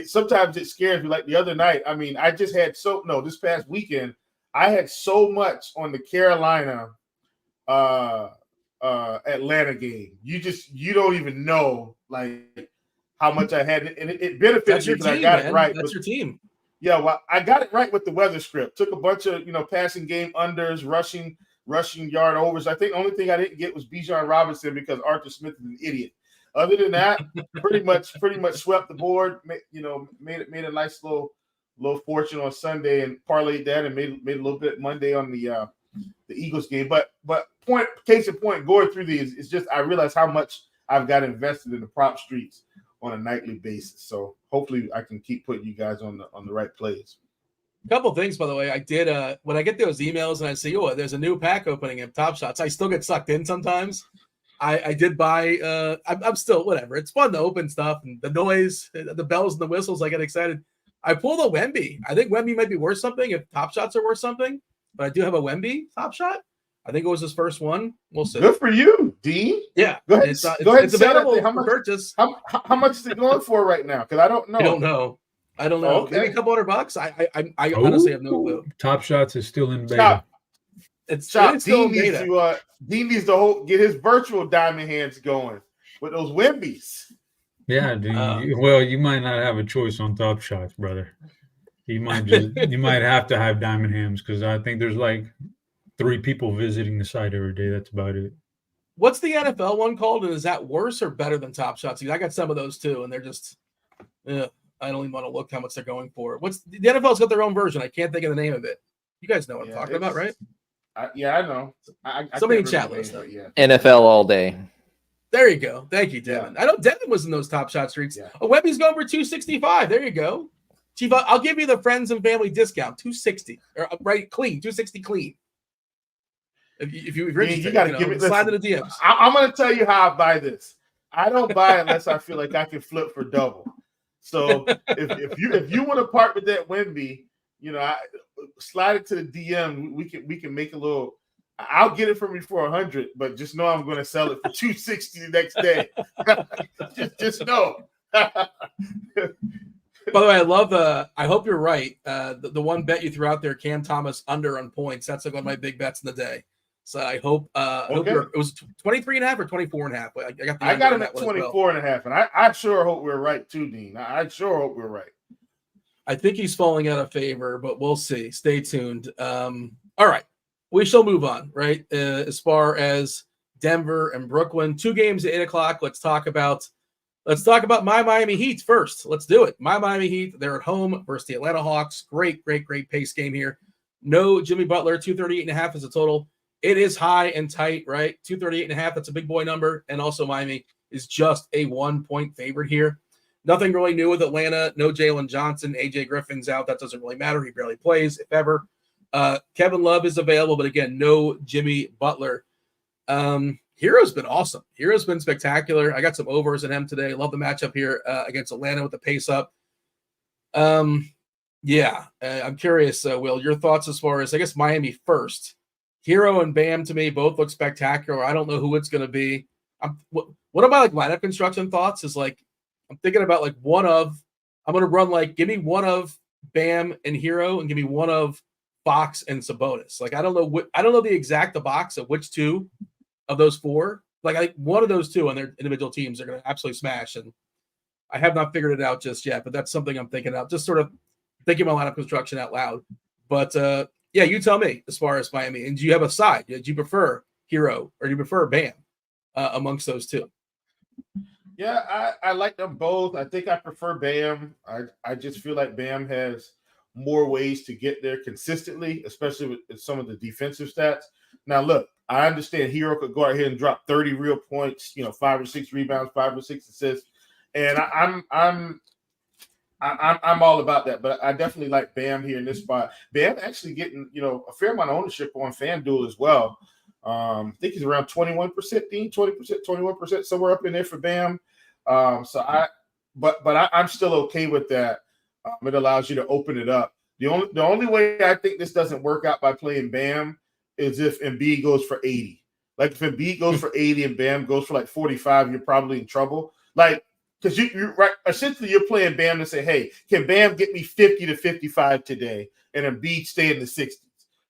sometimes it scares me. Like the other night, I just had this past weekend, I had so much on the Carolina Atlanta game. You don't even know like how much I had, and it benefited me because I got it right. That's your team. Yeah, well, I got it right with the weather script. Took a bunch of passing game unders, rushing yard overs. I think the only thing I didn't get was Bijan Robinson because Arthur Smith is an idiot. Other than that, pretty much swept the board. Made a nice little fortune on Sunday and parlayed that and made a little bit Monday on the Eagles game. But case in point, going through these, it's just I realize how much I've got invested in the prop streets on a nightly basis. So hopefully I can keep putting you guys on the right plays. A couple of things, by the way. I did when I get those emails and I say, there's a new pack opening at Top Shots, I still get sucked in sometimes. I did buy I'm still whatever. It's fun to open stuff and the noise, the bells and the whistles, I get excited. I pulled a Wemby. I think Wemby might be worth something if Top Shots are worth something, but I do have a Wemby Top Shot. I think it was his first one. We'll see. Good for you, Dean. Yeah, Go ahead. it's Go ahead. it's And sell that available thing. for purchase. How much is it going for right now? Because I don't know. I don't know. Okay. Maybe a couple $100. I honestly have no clue. Top Shots is still in beta. Chop. It's Dean still in needs beta. to Dean needs to get his virtual diamond hands going with those Wimbies. Yeah, dude. Well, you might not have a choice on Top Shots, brother. You might have to have diamond hams because I think there's like 3 people visiting the site every day. That's about it. What's the NFL one called? And is that worse or better than Top Shots? I got some of those too, and they're just, I don't even want to look how much they're going for. What's the NFL's got their own version? I can't think of the name of it. You guys know what I'm talking about, right? I know. Somebody in chat list. Yeah. NFL all day. There you go. Thank you, Devin. Yeah. I know Devin was in those Top Shot streaks. Yeah. Oh, Webby's going for $265. There you go. Chief, I'll give you the friends and family discount, $260. Or right, clean, $260 clean. If you're interested, you got to give it. Slide to the DMs. I'm going to tell you how I buy this. I don't buy it unless I feel like I can flip for double. So if you want to part with that Wemby, slide it to the DM. We can make a little. I'll get it from you for $100, but just know I'm going to sell it for $260 the next day. just know. By the way, I love. I hope you're right. The one bet you threw out there, Cam Thomas under on points. That's like one of my big bets in the day. So I hope. Okay. It was 23.5 or 24.5. I got him at 24.5, and I sure hope we're right too, Dean. I sure hope we're right. I think he's falling out of favor, but we'll see. Stay tuned. All right, we shall move on. Right, as far as Denver and Brooklyn, 2 games at 8:00. Let's talk about my Miami Heat first. Let's do it. My Miami Heat. They're at home versus the Atlanta Hawks. Great pace game here. No Jimmy Butler. 238.5 is the total. It is high and tight, right? 238.5. That's a big boy number. And also Miami is just a 1-point favorite here. Nothing really new with Atlanta. No Jalen Johnson. AJ Griffin's out. That doesn't really matter. He barely plays, if ever. Kevin Love is available, but again, no Jimmy Butler. Hero's been awesome. Hero's been spectacular. I got some overs in him today. Love the matchup here against Atlanta with the pace up. I'm curious, Will, your thoughts as far as, I guess, Miami first. Hero and Bam, to me, both look spectacular. I don't know who it's going to be. What about like lineup construction thoughts? Is like, I'm thinking about like I'm going to run like, give me one of Bam and Hero and give me one of Fox and Sabonis. Like, I don't know the exact box of which 2 of those 4. Like one of those 2 on their individual teams are going to absolutely smash. And I have not figured it out just yet, but that's something I'm thinking of. Just sort of thinking about lineup construction out loud. But yeah, you tell me as far as Miami. And do you have a side? Do you prefer Hero or do you prefer Bam amongst those 2? Yeah, I like them both. I think I prefer Bam. I just feel like Bam has more ways to get there consistently, especially with some of the defensive stats. Now, look, I understand Hero could go out here and drop 30 real points, 5 or 6 rebounds, 5 or 6 assists, and I'm all about that. But I definitely like Bam here in this spot. Bam actually getting a fair amount of ownership on FanDuel as well. I think he's around 21%, 20%, 21%, somewhere up in there for Bam. I'm still okay with that. It allows you to open it up. The only way I think this doesn't work out by playing Bam is if Embiid goes for 80. Like if Embiid goes for 80 and Bam goes for like 45, you're probably in trouble. Like, because you're right, essentially you're playing Bam to say, hey, can Bam get me 50 to 55 today and Embiid stay in the 60s?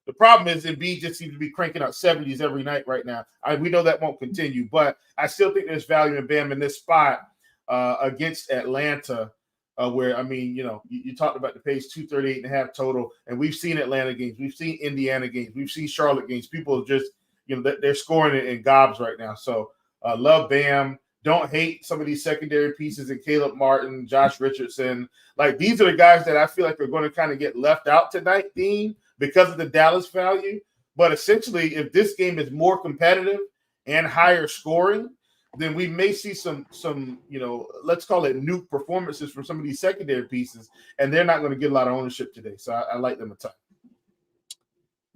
The problem is Embiid just seems to be cranking out 70s every night right now. We know that won't continue, but I still think there's value in Bam in this spot against Atlanta, where, I mean, you talked about the pace, 238.5 total, and we've seen Atlanta games. We've seen Indiana games. We've seen Charlotte games. People just, they're scoring in gobs right now. So love Bam. Don't hate some of these secondary pieces in Caleb Martin, Josh Richardson. Like, these are the guys that I feel like are going to kind of get left out tonight, Dean, because of the Dallas value. But essentially, if this game is more competitive and higher scoring, then we may see some let's call it nuke performances from some of these secondary pieces, and they're not going to get a lot of ownership today. So I like them a ton.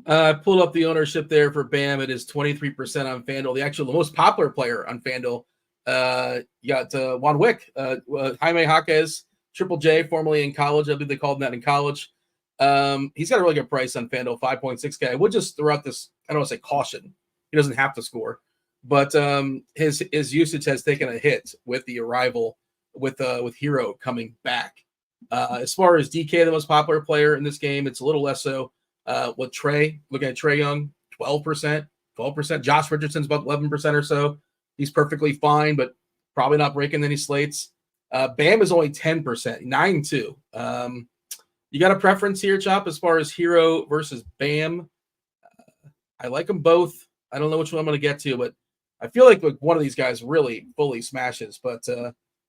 I pulled up the ownership there for Bam. It is 23% on FanDuel. The most popular player on FanDuel. You got Juan Wick, Jaime Jaquez, Triple J, formerly in college. I believe they called him that in college. He's got a really good price on FanDuel, 5.6K. I would just throw out this, I don't want to say caution. He doesn't have to score, but his usage has taken a hit with the arrival with Hero coming back. As far as DK, the most popular player in this game, it's a little less so. With Trey, looking at Trey Young, 12%. Josh Richardson's about 11% or so. He's perfectly fine, but probably not breaking any slates. Bam is only 10%, 9-2. You got a preference here, Chop, as far as Hero versus Bam? I like them both. I don't know which one I'm going to get to, but I feel like one of these guys really fully smashes. But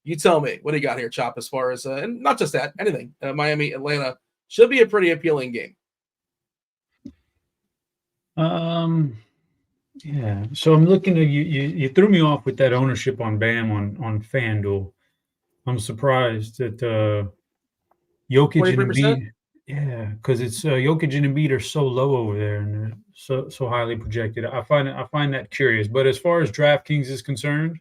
you tell me, what do you got here, Chop, as far as, and not just that, anything. Miami, Atlanta should be a pretty appealing game. Yeah. So I'm looking at you threw me off with that ownership on Bam on FanDuel. I'm surprised that Jokic and 23%? Embiid. Yeah, because it's Jokic and Embiid are so low over there and they're so highly projected. I find that curious. But as far as DraftKings is concerned,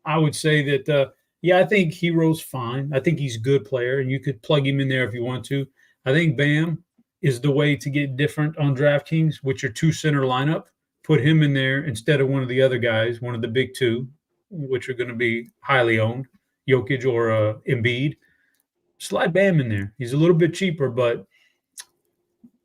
I would say that I think Hero's fine. I think he's a good player, and you could plug him in there if you want to. I think Bam is the way to get different on DraftKings with your 2-center lineup. Put him in there instead of one of the other guys, one of the big two, which are going to be highly owned, Jokic or Embiid. Slide Bam in there. He's a little bit cheaper, but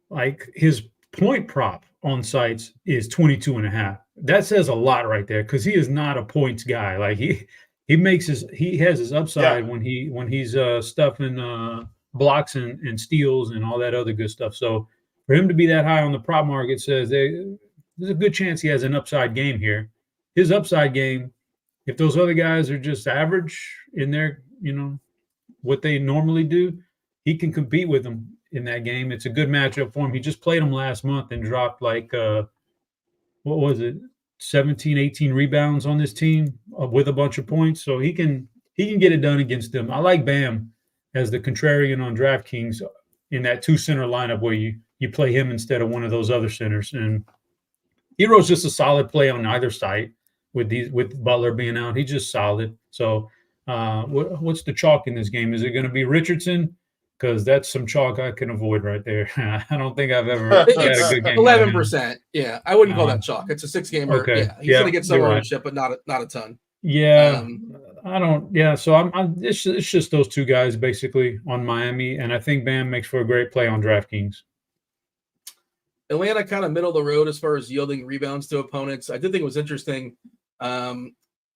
like his point prop on sites is 22.5. That says a lot right there because he is not a points guy. Like he has his upside when he's stuffing blocks and steals and all that other good stuff. So for him to be that high on the prop market says there's a good chance he has an upside game here. His upside game, if those other guys are just average in their, what they normally do, he can compete with them in that game. It's a good matchup for him. He just played them last month and dropped 17, 18 rebounds on this team with a bunch of points. So he can get it done against them. I like Bam as the contrarian on DraftKings in that 2-center lineup where you play him instead of one of those other centers. And Hero's just a solid play on either side with Butler being out. He's just solid. So what's the chalk in this game? Is it going to be Richardson? Because that's some chalk I can avoid right there. I don't think I've ever had a good game. 11%. Yeah, I wouldn't call that chalk. It's a 6-gamer. Okay. Yeah, he's going to get some ownership, but not a ton. Yeah, I don't. Yeah, so it's just those two guys basically on Miami, and I think Bam makes for a great play on DraftKings. Atlanta kind of middle of the road as far as yielding rebounds to opponents. I did think it was interesting. The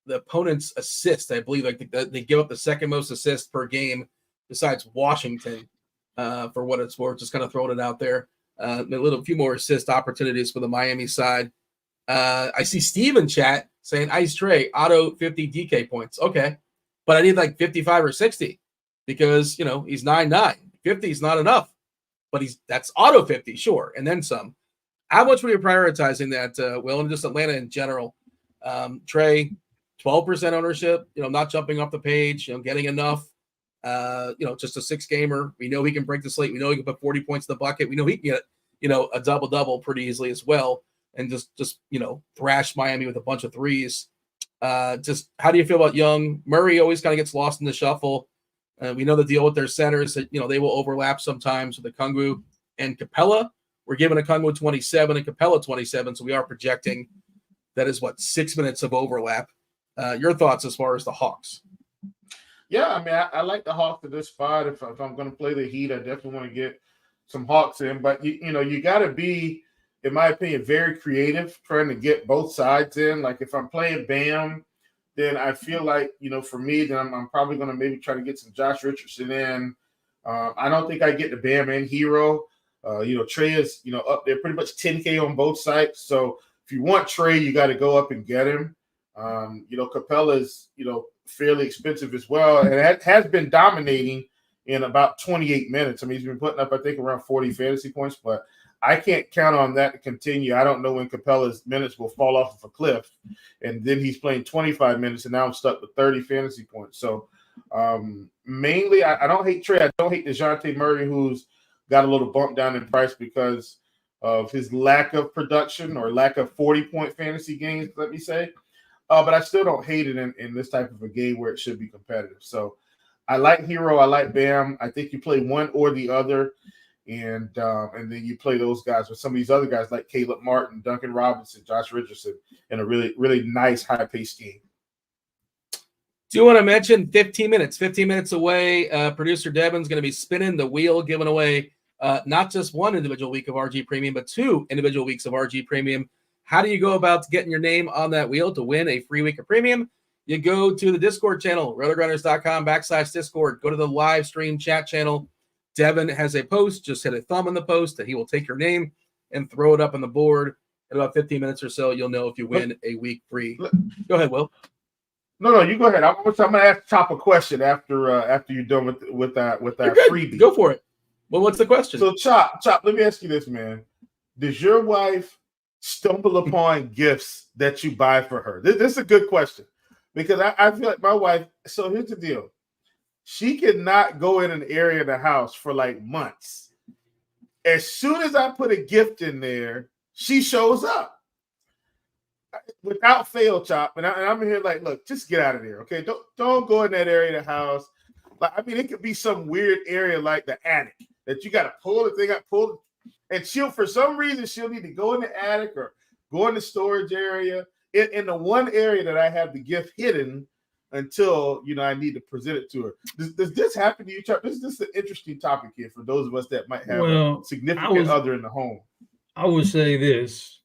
opponent's assist, I believe, they give up the second most assists per game besides Washington, for what it's worth. Just kind of throwing it out there. A few more assist opportunities for the Miami side. I see Steve in chat saying, Ice Trey, auto 50 DK points. Okay, but I need like 55 or 60 because, he's 9-9. 50 is not enough, but that's auto 50, sure, and then some. How much were you prioritizing that, Will, and just Atlanta in general? Trey, 12% ownership, not jumping off the page, getting enough. Just a 6-gamer. We know he can break the slate. We know he can put 40 points in the bucket. We know he can get, a double-double pretty easily as well. And just thrash Miami with a bunch of threes. Just how do you feel about Young? Murray always kind of gets lost in the shuffle. We know the deal with their centers that, they will overlap sometimes with Okongwu and Capella. We're giving Okongwu 27 and Capella 27. So we are projecting that is 6 minutes of overlap. Your thoughts as far as the Hawks? Yeah, I mean, I like the Hawks at this spot. If I'm going to play the Heat, I definitely want to get some Hawks in. But, you got to be, in my opinion, very creative trying to get both sides in. Like if I'm playing Bam, then I feel like, for me, then I'm probably going to maybe try to get some Josh Richardson in. I don't think I get the Bam and Hero. Trey is, up there pretty much 10K on both sides. So if you want Trey, you got to go up and get him. Capella is, fairly expensive as well. And it has been dominating in about 28 minutes. I mean, he's been putting up, I think, around 40 fantasy points, but I can't count on that to continue. I don't know when Capella's minutes will fall off of a cliff. And then he's playing 25 minutes, and now I'm stuck with 30 fantasy points. So mainly, I don't hate Trey. I don't hate DeJounte Murray, who's got a little bump down in price because of his lack of production or lack of 40-point fantasy games, let me say. But I still don't hate it in this type of a game where it should be competitive. So I like Hero. I like Bam. I think you play one or the other. and then you play those guys with some of these other guys like Caleb Martin, Duncan Robinson, Josh Richardson in a really, really nice high-paced game. Do you want to mention 15 minutes away? Producer Devin's going to be spinning the wheel, giving away not just one individual week of RG Premium, but 2 individual weeks of RG Premium. How do you go about getting your name on that wheel to win a free week of premium? You go to the Discord channel, RotoGrinders.com/Discord. Go to the live stream chat channel. Devin has a post. Just hit a thumb on the post that he will take your name and throw it up on the board. In about 15 minutes or so, you'll know if you win a week free. Go ahead, Will. No, you go ahead. I'm going to ask Chop a question after you're done with that freebie. Go for it. Well, what's the question? So, Chop, let me ask you this, man. Does your wife stumble upon gifts that you buy for her? This is a good question because I feel like my wife. So here's the deal: she cannot go in an area of the house for like months. As soon as I put a gift in there, she shows up. Without fail, Chop, and I'm here like, look, just get out of there, okay? Don't go in that area of the house. Like, I mean, it could be some weird area like the attic that you got to pull the thing up, and she'll for some reason she'll need to go in the attic or go in the storage area in the one area that I have the gift hidden until I need to present it to her. Does this happen to you, Chop? This is an interesting topic here for those of us that might have a significant other in the home. I would say this.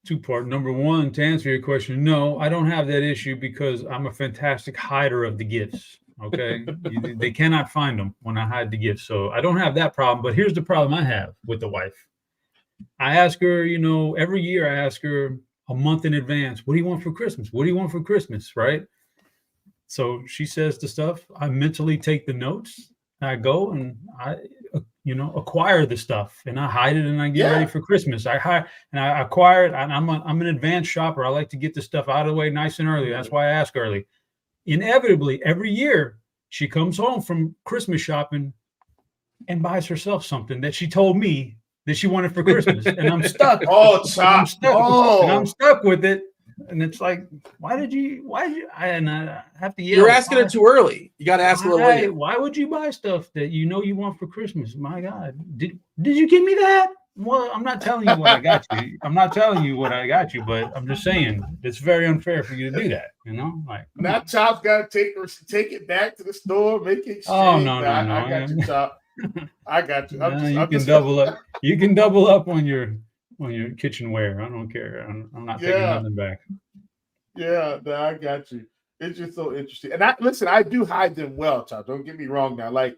2-part. Number one, to answer your question, no, I don't have that issue because I'm a fantastic hider of the gifts. Okay. They cannot find them when I hide the gifts. So I don't have that problem. But here's the problem I have with the wife. I ask her, every year I ask her a month in advance, what do you want for Christmas? What do you want for Christmas? Right. So she says the stuff. I mentally take the notes. I go and I acquire the stuff and I hide it and I get ready for Christmas. I acquire it. And I'm an advanced shopper. I like to get the stuff out of the way nice and early. That's why I ask early. Inevitably, every year she comes home from Christmas shopping and buys herself something that she told me that she wanted for Christmas. And I'm stuck. I'm stuck with it. And it's like, why did you? And I have to yell. You're asking it too early. You got to ask a little later. Why would you buy stuff that you want for Christmas? My God, did you give me that? Well, I'm not telling you what I got you. I'm not telling you what I got you, but I'm just saying it's very unfair for you to do that. Like now, Chop's got to take it back to the store, make it. Oh no! I got you, Chop. I got you. You can double up. You can double up on your kitchenware. I don't care. I'm not taking nothing back. Yeah, no, I got you. It's just so interesting. And I do hide them well, Chop. Don't get me wrong now. Like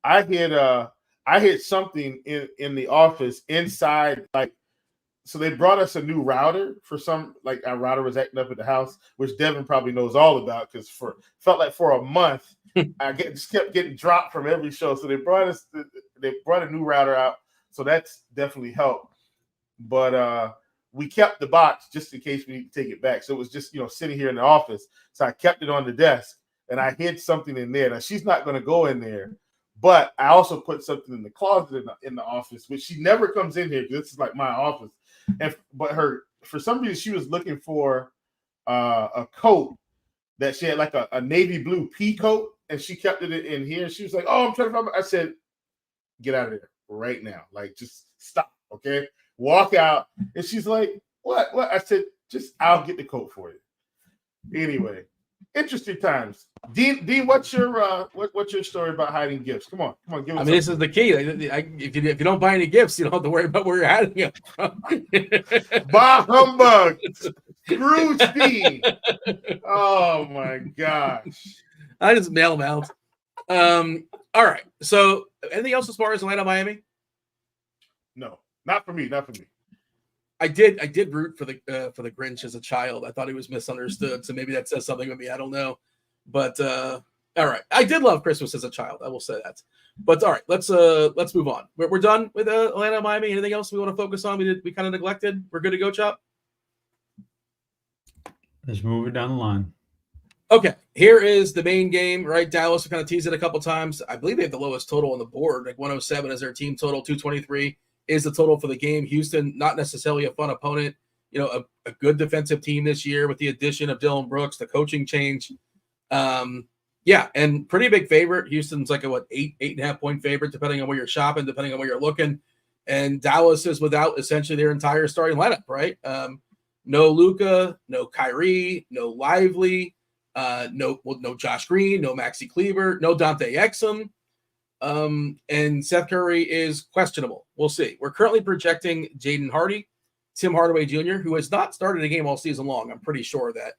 I hid something in the office inside, so they brought us a new router for our router was acting up at the house, which Devin probably knows all about because felt like for a month just kept getting dropped from every show. So they brought a new router out. So that's definitely helped. But we kept the box just in case we need to take it back. So it was just, sitting here in the office. So I kept it on the desk and I hid something in there. Now she's not going to go in there, but I also put something in the closet in the office, which she never comes in here because this is like my office. But for some reason, she was looking for a coat that she had like a navy blue pea coat and she kept it in here. She was like, "Oh, I'm trying to find it." I said, "Get out of there right now. Like, just stop. Okay. Walk out." And she's like, what? I said, I'll get the coat for you. Anyway, interesting times. Dean, what's your story about hiding gifts? Come on, give us. This is the key. If you don't buy any gifts, you don't have to worry about where you're hiding them from. Bah humbug, Scrooge Dean. Oh my gosh! I just mail them out. All right. So, anything else as far as Atlanta, Miami? No. Not for me. I did root for the Grinch as a child. I thought he was misunderstood, so maybe that says something with me. I don't know, but all right. I did love Christmas as a child. I will say that. But all right, let's move on. We're done with Atlanta, Miami. Anything else we want to focus on? We kind of neglected. We're good to go, Chop. Let's move it down the line. Okay, here is the main game, right? Dallas, we kind of teased it a couple times. I believe they have the lowest total on the board. Like 107 is their team total. 223 is the total for the game. Houston, not necessarily a fun opponent. A good defensive team this year with the addition of Dylan Brooks, the coaching change. Yeah, and pretty big favorite. Houston's like a 8.5 point favorite, depending on where you're shopping, depending on where you're looking. And Dallas is without essentially their entire starting lineup, right? No Luka, no Kyrie, no Lively, no Josh Green, no Maxi Kleber, no Dante Exum. And Seth Curry is questionable. We'll see. We're currently projecting Jaden Hardy, Tim Hardaway Jr., who has not started a game all season long. I'm pretty sure that.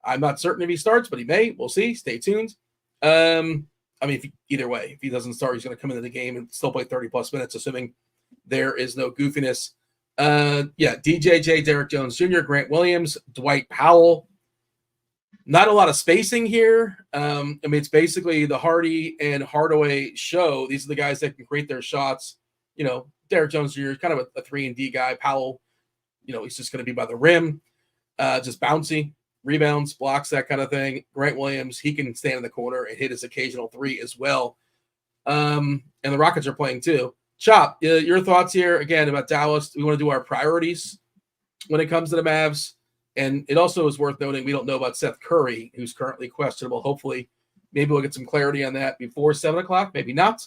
I'm not certain if he starts, but he may. We'll see. Stay tuned. Either way, if he doesn't start, he's going to come into the game and still play 30-plus minutes, assuming there is no goofiness. DJJ, Derek Jones Jr., Grant Williams, Dwight Powell. Not a lot of spacing here. It's basically the Hardy and Hardaway show. These are the guys that can create their shots. Derek Jones Jr. is kind of a 3-and-D guy. Powell, he's just going to be by the rim, just bouncy, rebounds, blocks, that kind of thing. Grant Williams, he can stand in the corner and hit his occasional three as well. And the Rockets are playing too. Chop, your thoughts here again about Dallas. We want to do our priorities when it comes to the Mavs. And it also is worth noting we don't know about Seth Curry, who's currently questionable. Hopefully, maybe we'll get some clarity on that before 7 o'clock. Maybe not.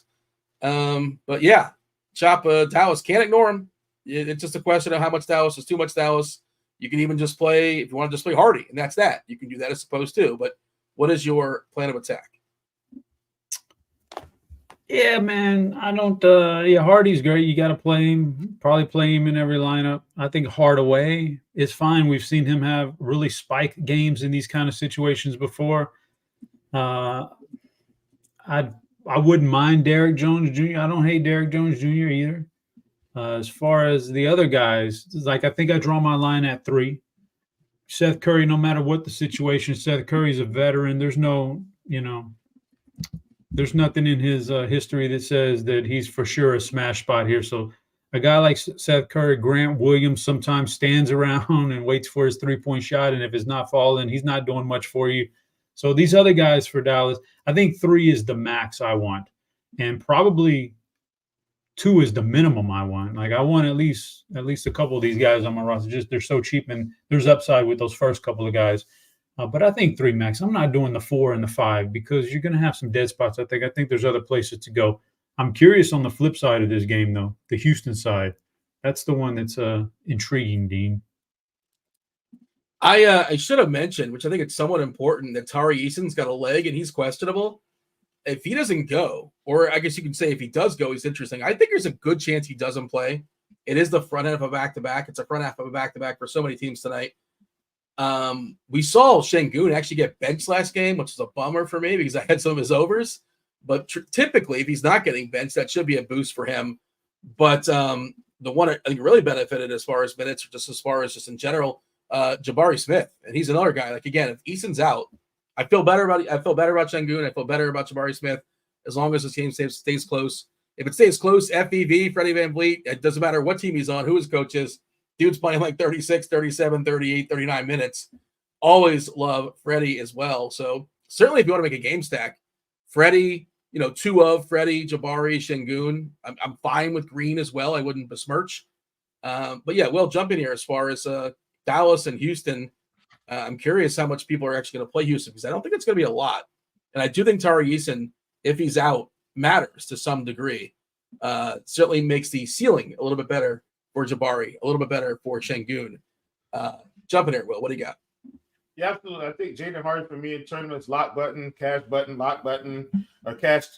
But yeah, Chop, Dallas, can't ignore him. It's just a question of how much Dallas is too much Dallas. You can even just play, if you want to just play Hardy, and that's that. You can do that as opposed to. But what is your plan of attack? Yeah, man, I don't. Hardy's great. You got to play him. Probably play him in every lineup. I think Hardaway is fine. We've seen him have really spike games in these kind of situations before. I wouldn't mind Derek Jones Jr. I don't hate Derek Jones Jr. either. As far as the other guys, I think I draw my line at 3. Seth Curry, no matter what the situation, Seth Curry's a veteran. There's no, there's nothing in his history that says that he's for sure a smash spot here. So a guy like Seth Curry, Grant Williams sometimes stands around and waits for his 3-point shot. And if it's not falling, he's not doing much for you. So these other guys for Dallas, I think 3 is the max I want. And probably 2 is the minimum I want. Like I want at least a couple of these guys on my roster. Just they're so cheap and there's upside with those first couple of guys. But I think 3 max. I'm not doing the 4 and the 5 because you're going to have some dead spots. I think there's other places to go. I'm curious on the flip side of this game, though, the Houston side. That's the one that's intriguing, Dean. I should have mentioned, which I think it's somewhat important, that Tari Eason's got a leg and he's questionable. If he doesn't go, or I guess you can say if he does go, he's interesting. I think there's a good chance he doesn't play. It is the front end of a back-to-back. It's a front half of a back-to-back for so many teams tonight. We saw Şengün actually get benched last game, which is a bummer for me because I had some of his overs. But typically, if he's not getting benched, that should be a boost for him. But the one I think really benefited as far as minutes, or just as far as just in general, Jabari Smith, and he's another guy. Like again, if Eason's out, I feel better about Şengün. I feel better about Jabari Smith as long as this game stays close. If it stays close, FEV, Freddie VanVleet, it doesn't matter what team he's on, who his coach is. Dude's playing like 36, 37, 38, 39 minutes. Always love Freddie as well. So certainly if you want to make a game stack, Freddie, 2 of Freddie, Jabari, Şengün. I'm fine with Green as well. I wouldn't besmirch. But yeah, we'll jump in here as far as Dallas and Houston. I'm curious how much people are actually going to play Houston because I don't think it's going to be a lot. And I do think Tari Eason, if he's out, matters to some degree. Certainly makes the ceiling a little bit better for Jabari, a little bit better for Şengün. Jump in here, Will. What do you got? Yeah, absolutely. I think Jaden Hardy for me in tournaments, lock button, cash button, lock button, or cash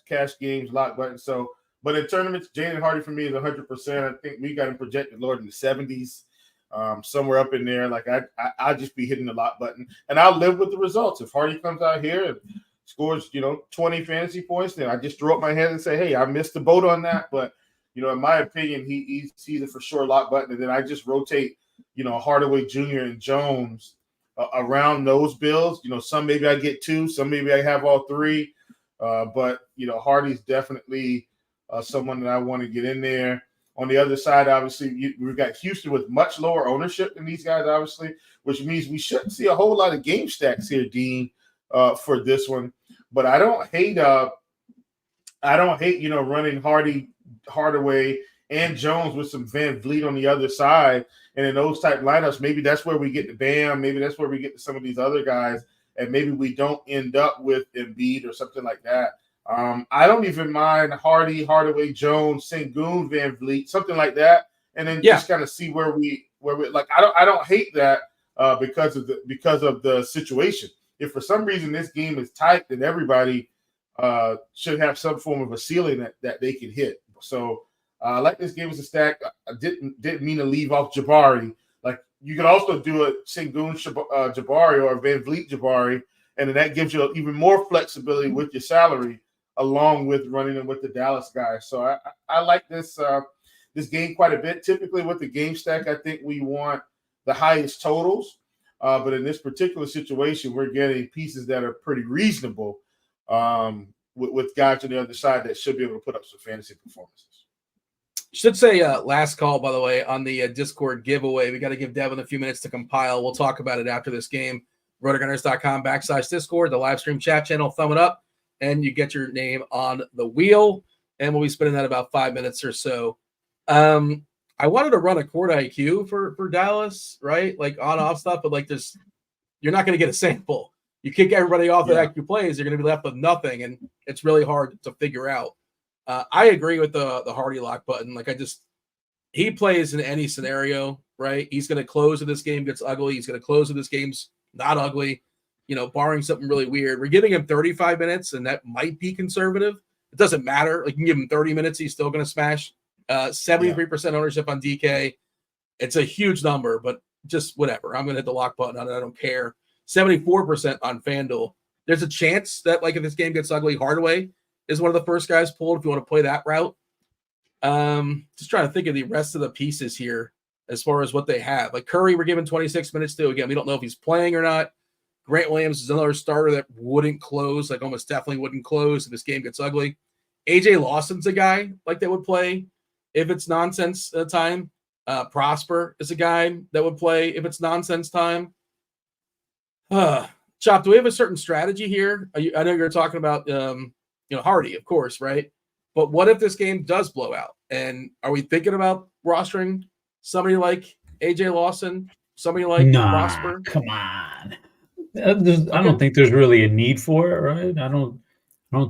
games, lock button. So, but in tournaments, Jaden Hardy for me is 100%. I think we got him projected lower in the 70s, somewhere up in there. Like I'll just be hitting the lock button, and I'll live with the results. If Hardy comes out here and scores, 20 fantasy points, then I just throw up my hands and say, hey, I missed the boat on that. But in my opinion, he's a for sure lock button, and then I just rotate, Hardaway Jr. and Jones around those bills. Some maybe I get 2, some maybe I have all 3. But Hardy's definitely someone that I want to get in there. On the other side, obviously, we've got Houston with much lower ownership than these guys, obviously, which means we shouldn't see a whole lot of game stacks here, Dean, for this one. But I don't hate running Hardaway and Jones with some Van Vliet on the other side. And in those type lineups, maybe that's where we get the Bam. Maybe that's where we get to some of these other guys and maybe we don't end up with Embiid or something like that. I don't even mind Hardy, Hardaway, Jones, Sengun, Van Vliet, something like that, and then just kind of see where we like. I don't hate that because of the situation. If for some reason this game is tight, then everybody should have some form of a ceiling that they can hit. So I like this game as a stack. I didn't mean to leave off Jabari. Like you can also do a Sengun Jabari or a Van Vliet Jabari, and then that gives you even more flexibility with your salary, along with running them with the Dallas guys. So I like this this game quite a bit. Typically with the game stack, I think we want the highest totals. But in this particular situation, we're getting pieces that are pretty reasonable with guys on the other side that should be able to put up some fantasy performances. Should say last call, by the way, on the Discord giveaway. We got to give Devin a few minutes to compile. We'll talk about it after this game. RotoGrinders.com/Discord, the live stream chat channel. Thumb it up, and you get your name on the wheel. And we'll be spending that about 5 minutes or so. I wanted to run a court IQ for Dallas, right? Like on-off stuff, but like you're not going to get a sample. You kick everybody off the IQ plays, you're going to be left with nothing, and it's really hard to figure out. I agree with the Hardy lock button. Like he plays in any scenario, right? He's going to close if this game gets ugly. He's going to close if this game's not ugly, barring something really weird. We're giving him 35 minutes, and that might be conservative. It doesn't matter. Like you can give him 30 minutes, he's still going to smash. 73% ownership on DK. It's a huge number, but just whatever. I'm going to hit the lock button on it. I don't care. 74% on FanDuel. There's a chance that, like, if this game gets ugly, Hardaway is one of the first guys pulled if you want to play that route. Just trying to think of the rest of the pieces here as far as what they have. Like Curry, we're giving 26 minutes to. Again, we don't know if he's playing or not. Grant Williams is another starter that wouldn't close, like almost definitely wouldn't close if this game gets ugly. AJ Lawson's a guy like that would play if it's nonsense time. Prosper is a guy that would play if it's nonsense time. Chop, do we have a certain strategy here? I know you're talking about Hardy, of course, right? But what if this game does blow out? And are we thinking about rostering somebody like AJ Lawson, somebody like Prosper? Come on. I don't think there's really a need for it, right? I don't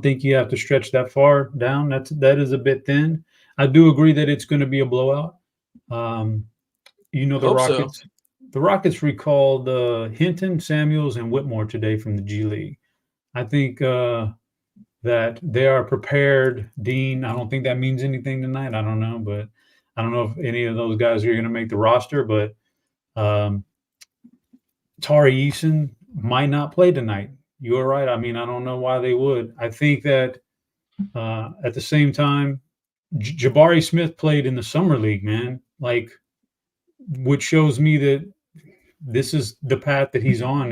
think you have to stretch that far down. That is a bit thin. I do agree that it's going to be a blowout. The Rockets. So. The Rockets recalled Hinton, Samuels, and Whitmore today from the G League. I think that they are prepared. Dean, I don't think that means anything tonight. I don't know, but I don't know if any of those guys are going to make the roster. But Tari Eason might not play tonight. You are right. I mean, I don't know why they would. I think that at the same time, Jabari Smith played in the summer league, man. Like, which shows me that this is the path that he's on.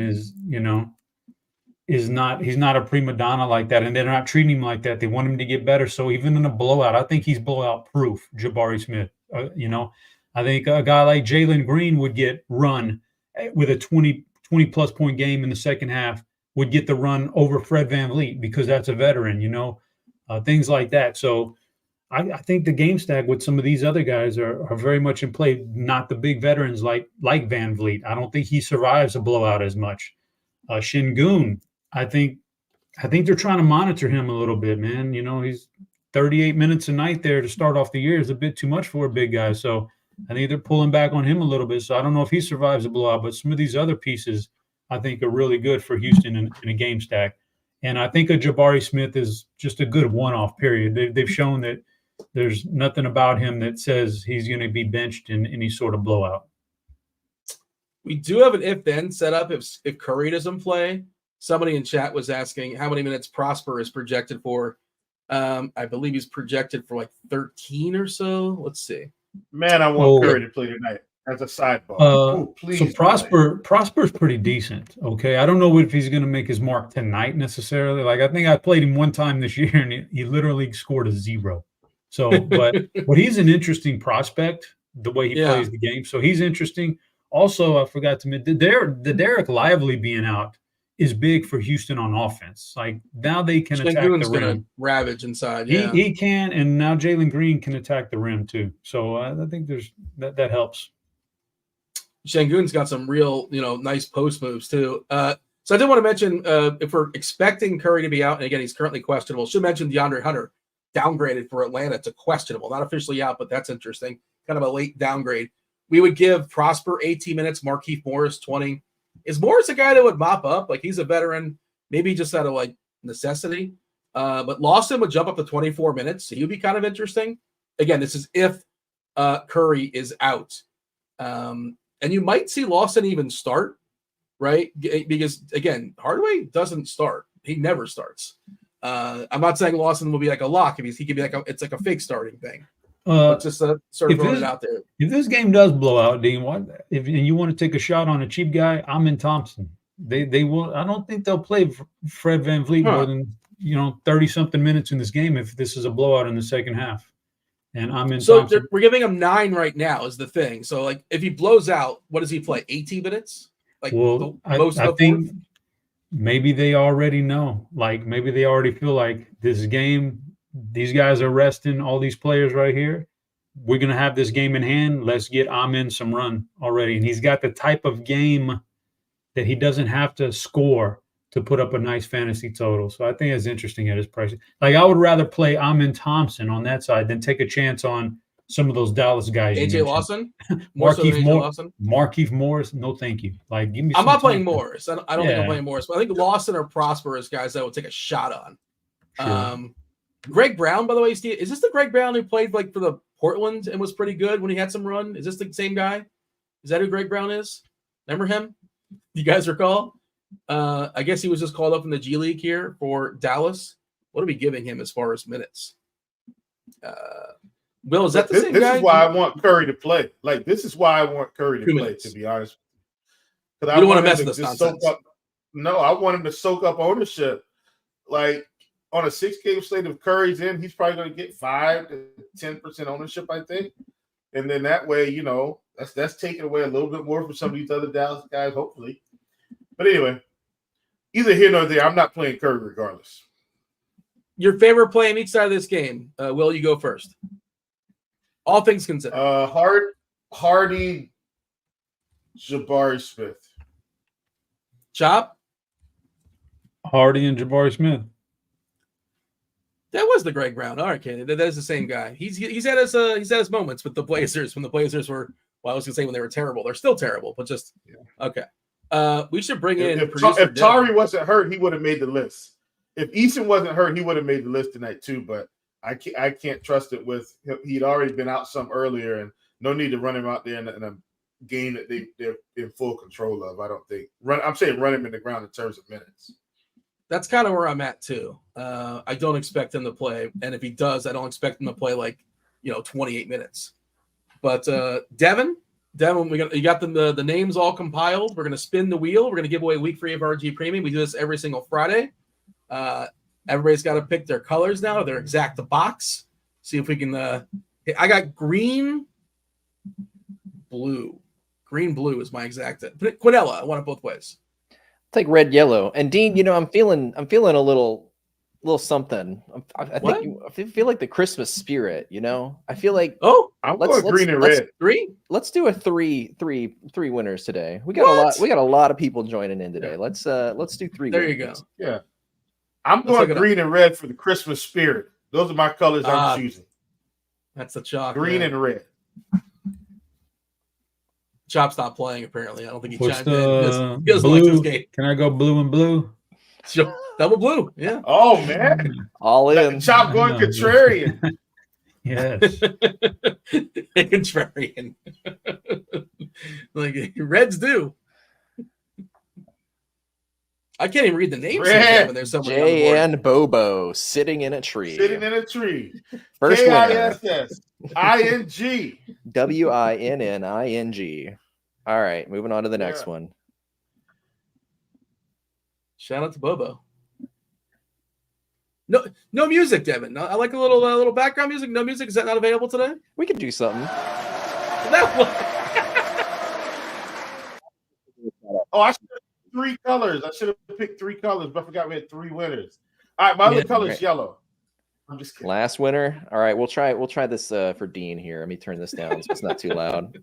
He's not a prima donna like that, and they're not treating him like that. They want him to get better. So even in a blowout, I think he's blowout proof. Jabari Smith. I think a guy like Jalen Green would get run with a 20 plus point game in the second half. Would get the run over Fred VanVleet because that's a veteran. Things like that. So. I think the game stack with some of these other guys are very much in play. Not the big veterans like Van Vliet. I don't think he survives a blowout as much. Sengun, I think they're trying to monitor him a little bit, man. He's 38 minutes a night there to start off the year is a bit too much for a big guy. So I think they're pulling back on him a little bit. So I don't know if he survives a blowout, but some of these other pieces I think are really good for Houston in a game stack. And I think a Jabari Smith is just a good one-off period. They've shown that there's nothing about him that says he's going to be benched in any sort of blowout. We do have an if-then set up if Curry doesn't play. Somebody in chat was asking how many minutes Prosper is projected for. I believe he's projected for like 13 or so. Let's see. Man, I want Curry to play tonight. As a sidebar. Please. So Prosper's pretty decent. Okay. I don't know if he's going to make his mark tonight necessarily. Like, I think I played him one time this year and he literally scored a 0. So, but he's an interesting prospect, the way he plays the game. So he's interesting. Also, I forgot to mention the Derek Lively being out is big for Houston on offense. Like, now they can attack the rim. Ravage inside. He can, and now Jalen Green can attack the rim too. So I think there's that helps. Sengun's got some real, nice post moves too. So I did want to mention, if we're expecting Curry to be out, and again, he's currently questionable, should mention DeAndre Hunter downgraded for Atlanta to questionable. Not officially out, but that's interesting. Kind of a late downgrade. We would give Prosper 18 minutes, Markieff Morris 20. Is Morris a guy that would mop up? Like, he's a veteran, maybe just out of, like, necessity. But Lawson would jump up to 24 minutes. So he would be kind of interesting. Again, this is if Curry is out. And you might see Lawson even start. Right? Because, again, Hardaway doesn't start. He never starts. I'm not saying Lawson will be like a lock. If he could be like it's like a fake starting thing. Just sort of throwing it out there. If this game does blow out, Dean, if you want to take a shot on a cheap guy, I'm in Thompson. They will. I don't think they'll play Fred VanVleet more than 30-something minutes in this game if this is a blowout in the second half. And I'm in Thompson. We're giving him 9 right now is the thing. So, like, if he blows out, what does he play? 18 minutes? Like, well, I think maybe they already know. Like, maybe they already feel like this game, these guys are resting all these players right here. We're going to have this game in hand. Let's get Amin some run already. And he's got the type of game that he doesn't have to score to put up a nice fantasy total. So I think it's interesting at his price. Like, I would rather play Amin Thompson on that side than take a chance on some of those Dallas guys. AJ Lawson? Markieff Morris? No, thank you. Like, give me. I'm not playing Morris. I don't think I'm playing Morris, but I think Lawson or Prosper is guys that would take a shot on. Sure. Greg Brown, by the way, Steve, is this the Greg Brown who played like for the Portland and was pretty good when he had some run? Is this the same guy? Is that who Greg Brown is? Remember him? You guys recall? I guess he was just called up in the G League here for Dallas. What are we giving him as far as minutes? Will, is that the same guy? This is why I want Curry to play. Like, this is why I want Curry to play, to be honest. You don't want to mess with this nonsense. No, I want him to soak up ownership. Like, on a 6-game slate of Curry's in, he's probably going to get 5 to 10% ownership, I think. And then that way, that's taking away a little bit more from some of these other Dallas guys, hopefully. But anyway, either here nor there, I'm not playing Curry regardless. Your favorite play in each side of this game? Will, you go first? All things considered. Hardy, Jabari Smith. Chop? Hardy and Jabari Smith. That was the Greg Brown. All right, Kenny. That is the same guy. He's had his moments with the Blazers when the Blazers were, well, I was gonna say when they were terrible. They're still terrible, but just okay. We should bring in if Tari wasn't hurt, he would have made the list. If Eason wasn't hurt, he would have made the list tonight too, but I can't trust it with him. He'd already been out some earlier, and no need to run him out there in a game that they're in full control of. I don't think. I'm saying run him in the ground in terms of minutes. That's kind of where I'm at too. I don't expect him to play, and if he does, I don't expect him to play 28 minutes. But Devin, you got the names all compiled. We're gonna spin the wheel. We're gonna give away a week free of RG Premium. We do this every single Friday. Everybody's got to pick their colors now, their exact box. See if we can. I got green, blue. Green, blue is my exact. Quinella, I want it both ways. Take red, yellow, and Dean. I'm feeling a little something. I feel like the Christmas spirit. I feel like I'm going green and red. Let's do a three winners today. We got a lot of people joining in today. Let's do 3. There winners. You go. Yeah. I'm going green and red for the Christmas spirit. Those are my colors I'm choosing. That's the chalk. Green and red. Chop's not playing, apparently. I don't think he What's chimed in. He doesn't like this game. Can I go blue and blue? Sure. Double blue. Yeah. Oh, man. All in. Chop going contrarian. Yes. Contrarian. Like Reds do. I can't even read the names. There's someone Jay and Bobo sitting in a tree. First KISS ING WINNING. All right, moving on to the next one. Shout out to Bobo. No music, Devin. No, I like a little background music. No music. Is that not available today? We could do something. I should have 3 colors. I should have picked 3 colors, but I forgot we had 3 winners. All right, my other color is yellow. I'm just kidding. Last winner. All right, we'll try this for Dean here. Let me turn this down so it's not too loud.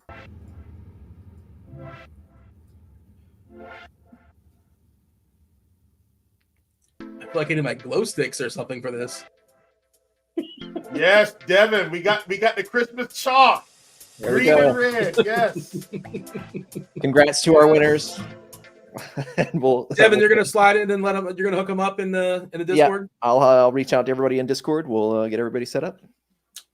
like I need my glow sticks or something for this. Yes, Devin, we got the Christmas chalk. There we Green go. and red, yes. Congrats to our winners. And Devin, you're gonna slide in and you're gonna hook them up in the Discord. Yeah, I'll reach out to everybody in Discord. We'll get everybody set up.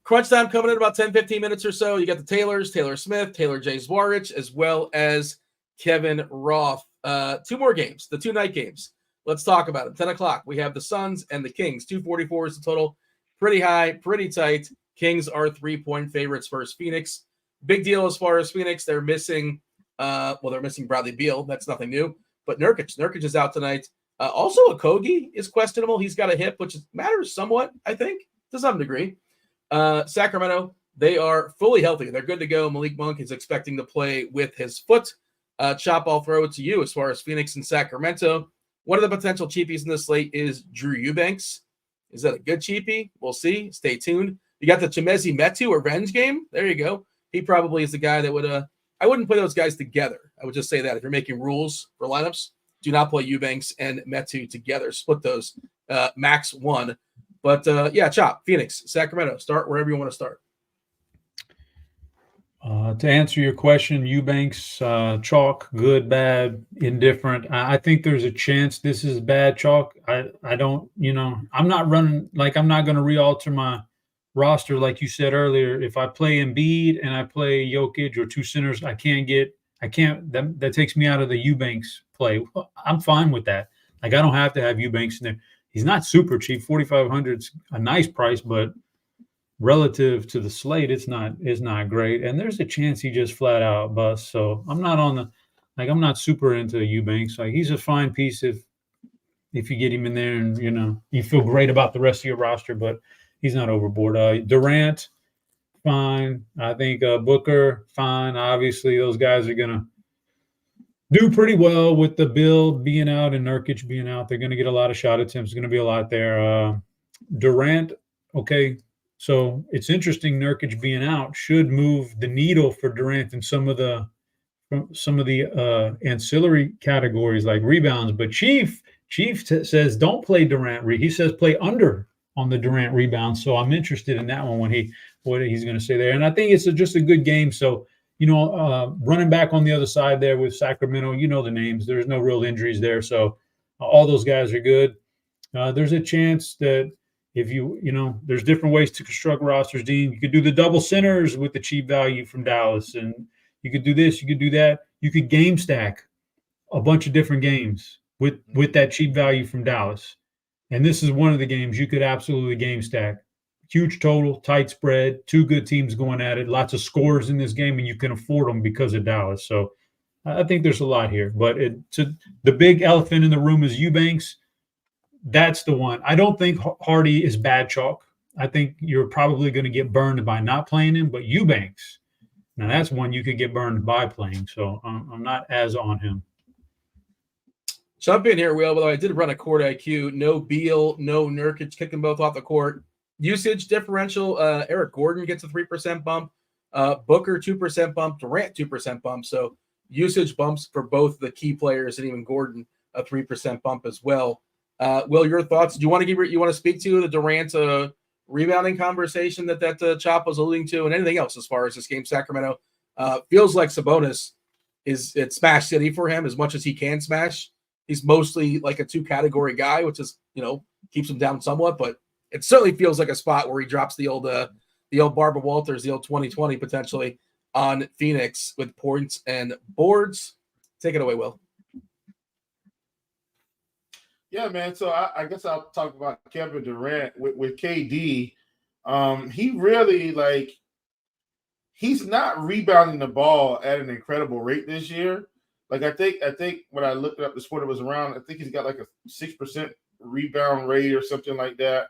Crunch time coming in about 10-15 minutes or so. You got the Taylors, Taylor Smith, Taylor J. Zwarych, as well as Kevin Roth. 2 more games, the 2 night games. Let's talk about it. 10 o'clock, we have the Suns and the Kings. 244 is the total. Pretty high, pretty tight. Kings are 3-point favorites versus Phoenix. Big deal as far as Phoenix. They're missing, they're missing Bradley Beal. That's nothing new. But Nurkic is out tonight. Also, Okogie is questionable. He's got a hip, which matters somewhat, I think, to some degree. Sacramento, they are fully healthy. They're good to go. Malik Monk is expecting to play with his foot. Chop, I'll throw it to you as far as Phoenix and Sacramento. One of the potential cheapies in this slate is Drew Eubanks. Is that a good cheapie? We'll see. Stay tuned. You got the Chimezi Metu revenge game. There you go. He probably is the guy that would I wouldn't play those guys together. I would just say that if you're making rules for lineups, do not play Eubanks and Metu together. Split those max 1. But Chop, Phoenix, Sacramento, start wherever you want to start. To answer your question, Eubanks, chalk, good, bad, indifferent. I think there's a chance this is bad chalk. I don't, I'm not running, I'm not going to re-alter my roster like you said earlier. If I play Embiid and I play Jokic or 2 centers, that takes me out of the Eubanks play. I'm fine with that. I don't have to have Eubanks in there. He's not super cheap. 4,500 is a nice price, but relative to the slate, it's not great. And there's a chance he just flat out busts. So I'm not I'm not super into Eubanks. He's a fine piece if you get him in there and you feel great about the rest of your roster, but he's not overboard. Durant, fine. I think Booker, fine. Obviously, those guys are gonna do pretty well with the build being out and Nurkic being out. They're going to get a lot of shot attempts. There's going to be a lot there. Durant, okay. So it's interesting. Nurkic being out should move the needle for Durant in some of the ancillary categories like rebounds. But Chief says don't play Durant. He says play under on the Durant rebound. So I'm interested in that one what he's going to say there. And I think it's just a good game. So. Running back on the other side there with Sacramento, the names. There's no real injuries there, so all those guys are good. There's a chance that if there's different ways to construct rosters, Dean. You could do the double centers with the cheap value from Dallas, and you could do this, you could do that. You could game stack a bunch of different games with that cheap value from Dallas. And this is one of the games you could absolutely game stack. Huge total, tight spread, 2 good teams going at it, lots of scores in this game, and you can afford them because of Dallas. So I think there's a lot here. But the big elephant in the room is Eubanks. That's the one. I don't think Hardy is bad chalk. I think you're probably going to get burned by not playing him. But Eubanks, now that's one you could get burned by playing. So I'm not as on him. Jump in here, Will. Although I did run a court IQ. No Beal, no Nurkic, kick them both off the court. Usage differential, Eric Gordon gets a 3% bump. Booker, 2% bump. Durant, 2% bump. So usage bumps for both the key players and even Gordon, a 3% bump as well. Will, your thoughts? Do you want to speak to the Durant rebounding conversation that Chop was alluding to, and anything else as far as this game? Sacramento feels like Sabonis it's smash city for him as much as he can smash. He's mostly like a 2-category guy, which is keeps him down somewhat, but it certainly feels like a spot where he drops the old Barbara Walters, the old 2020 potentially on Phoenix with points and boards. Take it away, Will. Yeah, man. So I guess I'll talk about Kevin Durant with KD. He really he's not rebounding the ball at an incredible rate this year. I think when I looked up the sport, it was around. I think he's got a 6% rebound rate or something like that.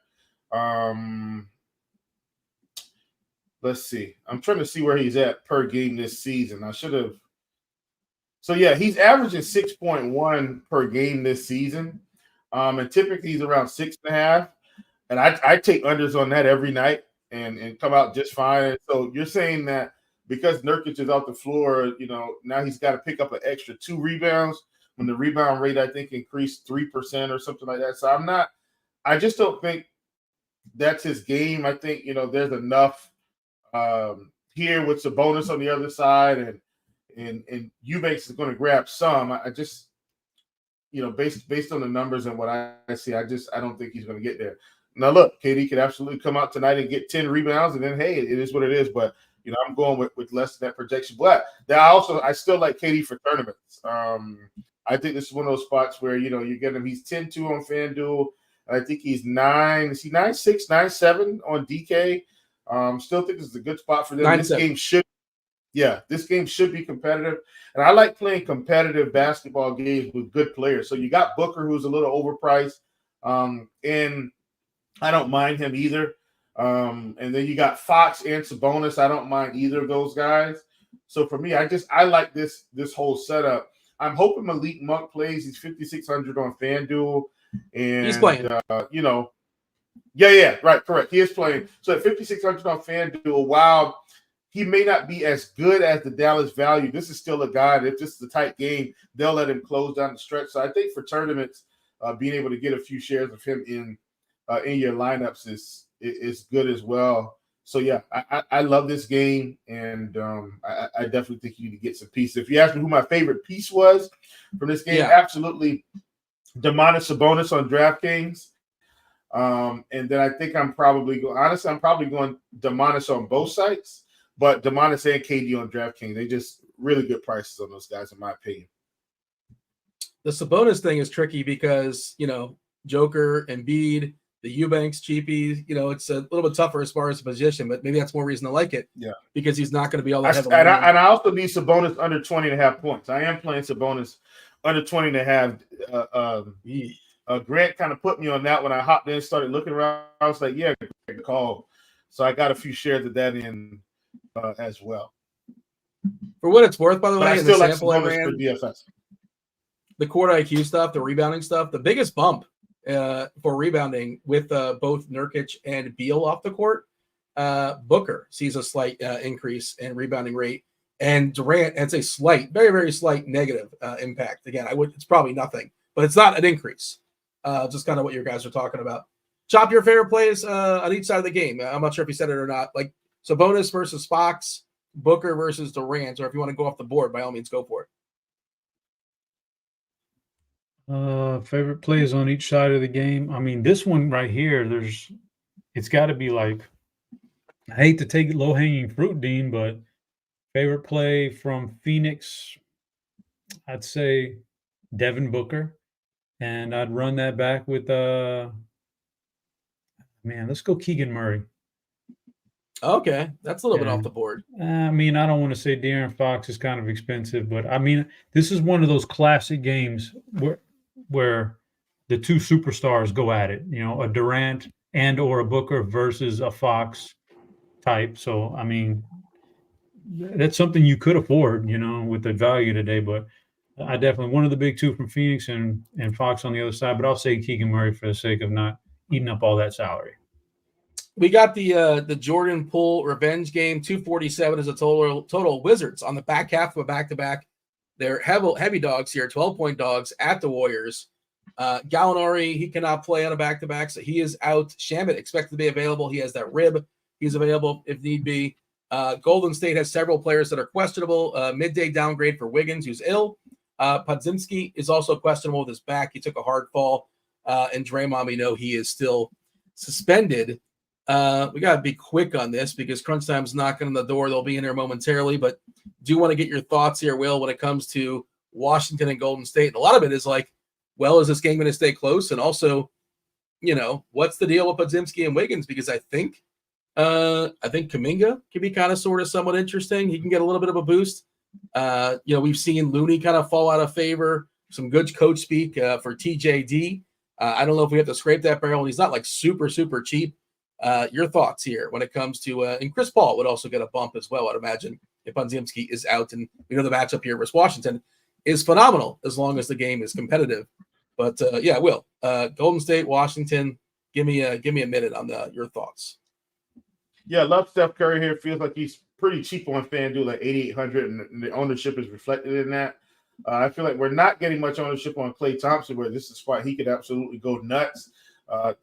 Let's see. I'm trying to see where he's at per game this season. I should have. So yeah, he's averaging 6.1 per game this season. And typically he's around 6.5. And I take unders on that every night and come out just fine. So you're saying that because Nurkic is off the floor, now he's got to pick up an extra 2 rebounds when the rebound rate, I think, increased 3% or something like that. So I'm not I just don't think that's his game. I think, there's enough here with Sabonis on the other side, and Eubanks is going to grab some. I just, based on the numbers and what I see, I don't think he's going to get there. Now, look, KD could absolutely come out tonight and get 10 rebounds, and then, hey, it is what it is. But, I'm going with less than that projection. But I still like KD for tournaments. I think this is one of those spots where, you get him. He's 10-2 on FanDuel. I think he's 9. Is he 9-6, 9-7 on DK? Still think this is a good spot for them. 9-7. This game should be competitive. And I like playing competitive basketball games with good players. So you got Booker, who's a little overpriced. And I don't mind him either. And then you got Fox and Sabonis. I don't mind either of those guys. So for me, I like this whole setup. I'm hoping Malik Monk plays. He's 5,600 on FanDuel. And he's playing. Right, correct. He is playing. So at 5,600 on FanDuel, while he may not be as good as the Dallas value, this is still a guy that if this is a tight game, they'll let him close down the stretch. So I think for tournaments, being able to get a few shares of him in your lineups is good as well. So yeah, I love this game, and I definitely think you need to get some pieces. If you ask me who my favorite piece was from this game, absolutely Domantas Sabonis on DraftKings. And then I think I'm probably going Domantas on both sites, but Domantas and KD on DraftKings. They just really good prices on those guys, in my opinion. The Sabonis thing is tricky because, Joker, Embiid, the Eubanks cheapies, it's a little bit tougher as far as the position, but maybe that's more reason to like it. Yeah. Because he's not going to be all that heavily. And I also need Sabonis under 20.5 points. I am playing Sabonis under 20.5. Grant kind of put me on that when I hopped in, started looking around. I was like, yeah, great call. So I got a few shares of that in as well. For what it's worth, by the way, I in still the like sample I Sabonis ran, for DFS. the court IQ stuff, the rebounding stuff, the biggest bump for rebounding with both Nurkic and Beal off the court, Booker sees a slight increase in rebounding rate, and Durant has a slight, very, very slight negative impact. Again, it's probably nothing, but it's not an increase. Just kind of what you guys are talking about. Chop your favorite plays on each side of the game. I'm not sure if you said it or not. Like Sabonis versus Fox, Booker versus Durant, or if you want to go off the board, by all means, go for it. Favorite plays on each side of the game. I mean, this one right here, it's got to be like, I hate to take low-hanging fruit, Dean, but favorite play from Phoenix, I'd say Devin Booker. And I'd run that back with, let's go Keegan Murray. Okay, that's a little bit off the board. I mean, I don't want to say De'Aaron Fox is kind of expensive, but I mean, this is one of those classic games where the two superstars go at it. A Durant and or a Booker versus a Fox type. So, I mean, that's something you could afford, with the value today. But I definitely one of the big two from Phoenix and Fox on the other side. But I'll say Keegan Murray for the sake of not eating up all that salary. We got the Jordan Poole revenge game. 247 is a total. Wizards on the back half of a back-to-back. They're heavy dogs here, 12-point dogs at the Warriors. Gallinari, he cannot play on a back-to-back, so he is out. Shamet expected to be available. He has that rib. He's available if need be. Golden State has several players that are questionable. Midday downgrade for Wiggins, who's ill. Podziemski is also questionable with his back. He took a hard fall. And Draymond, we know he is still suspended. We got to be quick on this because crunch time's knocking on the door. They'll be in there momentarily, but do want to get your thoughts here, Will, when it comes to Washington and Golden State. And a lot of it is like, well, is this game going to stay close? And also, what's the deal with Podziemski and Wiggins? Because I think Kuminga can be kind of sort of somewhat interesting. He can get a little bit of a boost. We've seen Looney kind of fall out of favor. Some good coach speak for TJD. I don't know if we have to scrape that barrel. He's not like super, super cheap. Your thoughts here when it comes to and Chris Paul would also get a bump as well, I'd imagine, if Podziemski is out. And we know the matchup here versus Washington is phenomenal as long as the game is competitive. But Will, Golden State, Washington, give me a minute on your thoughts. Yeah, love Steph Curry here. Feels like he's pretty cheap on FanDuel, like 8,800, and the ownership is reflected in that. I feel like we're not getting much ownership on Klay Thompson, where this is a spot he could absolutely go nuts. I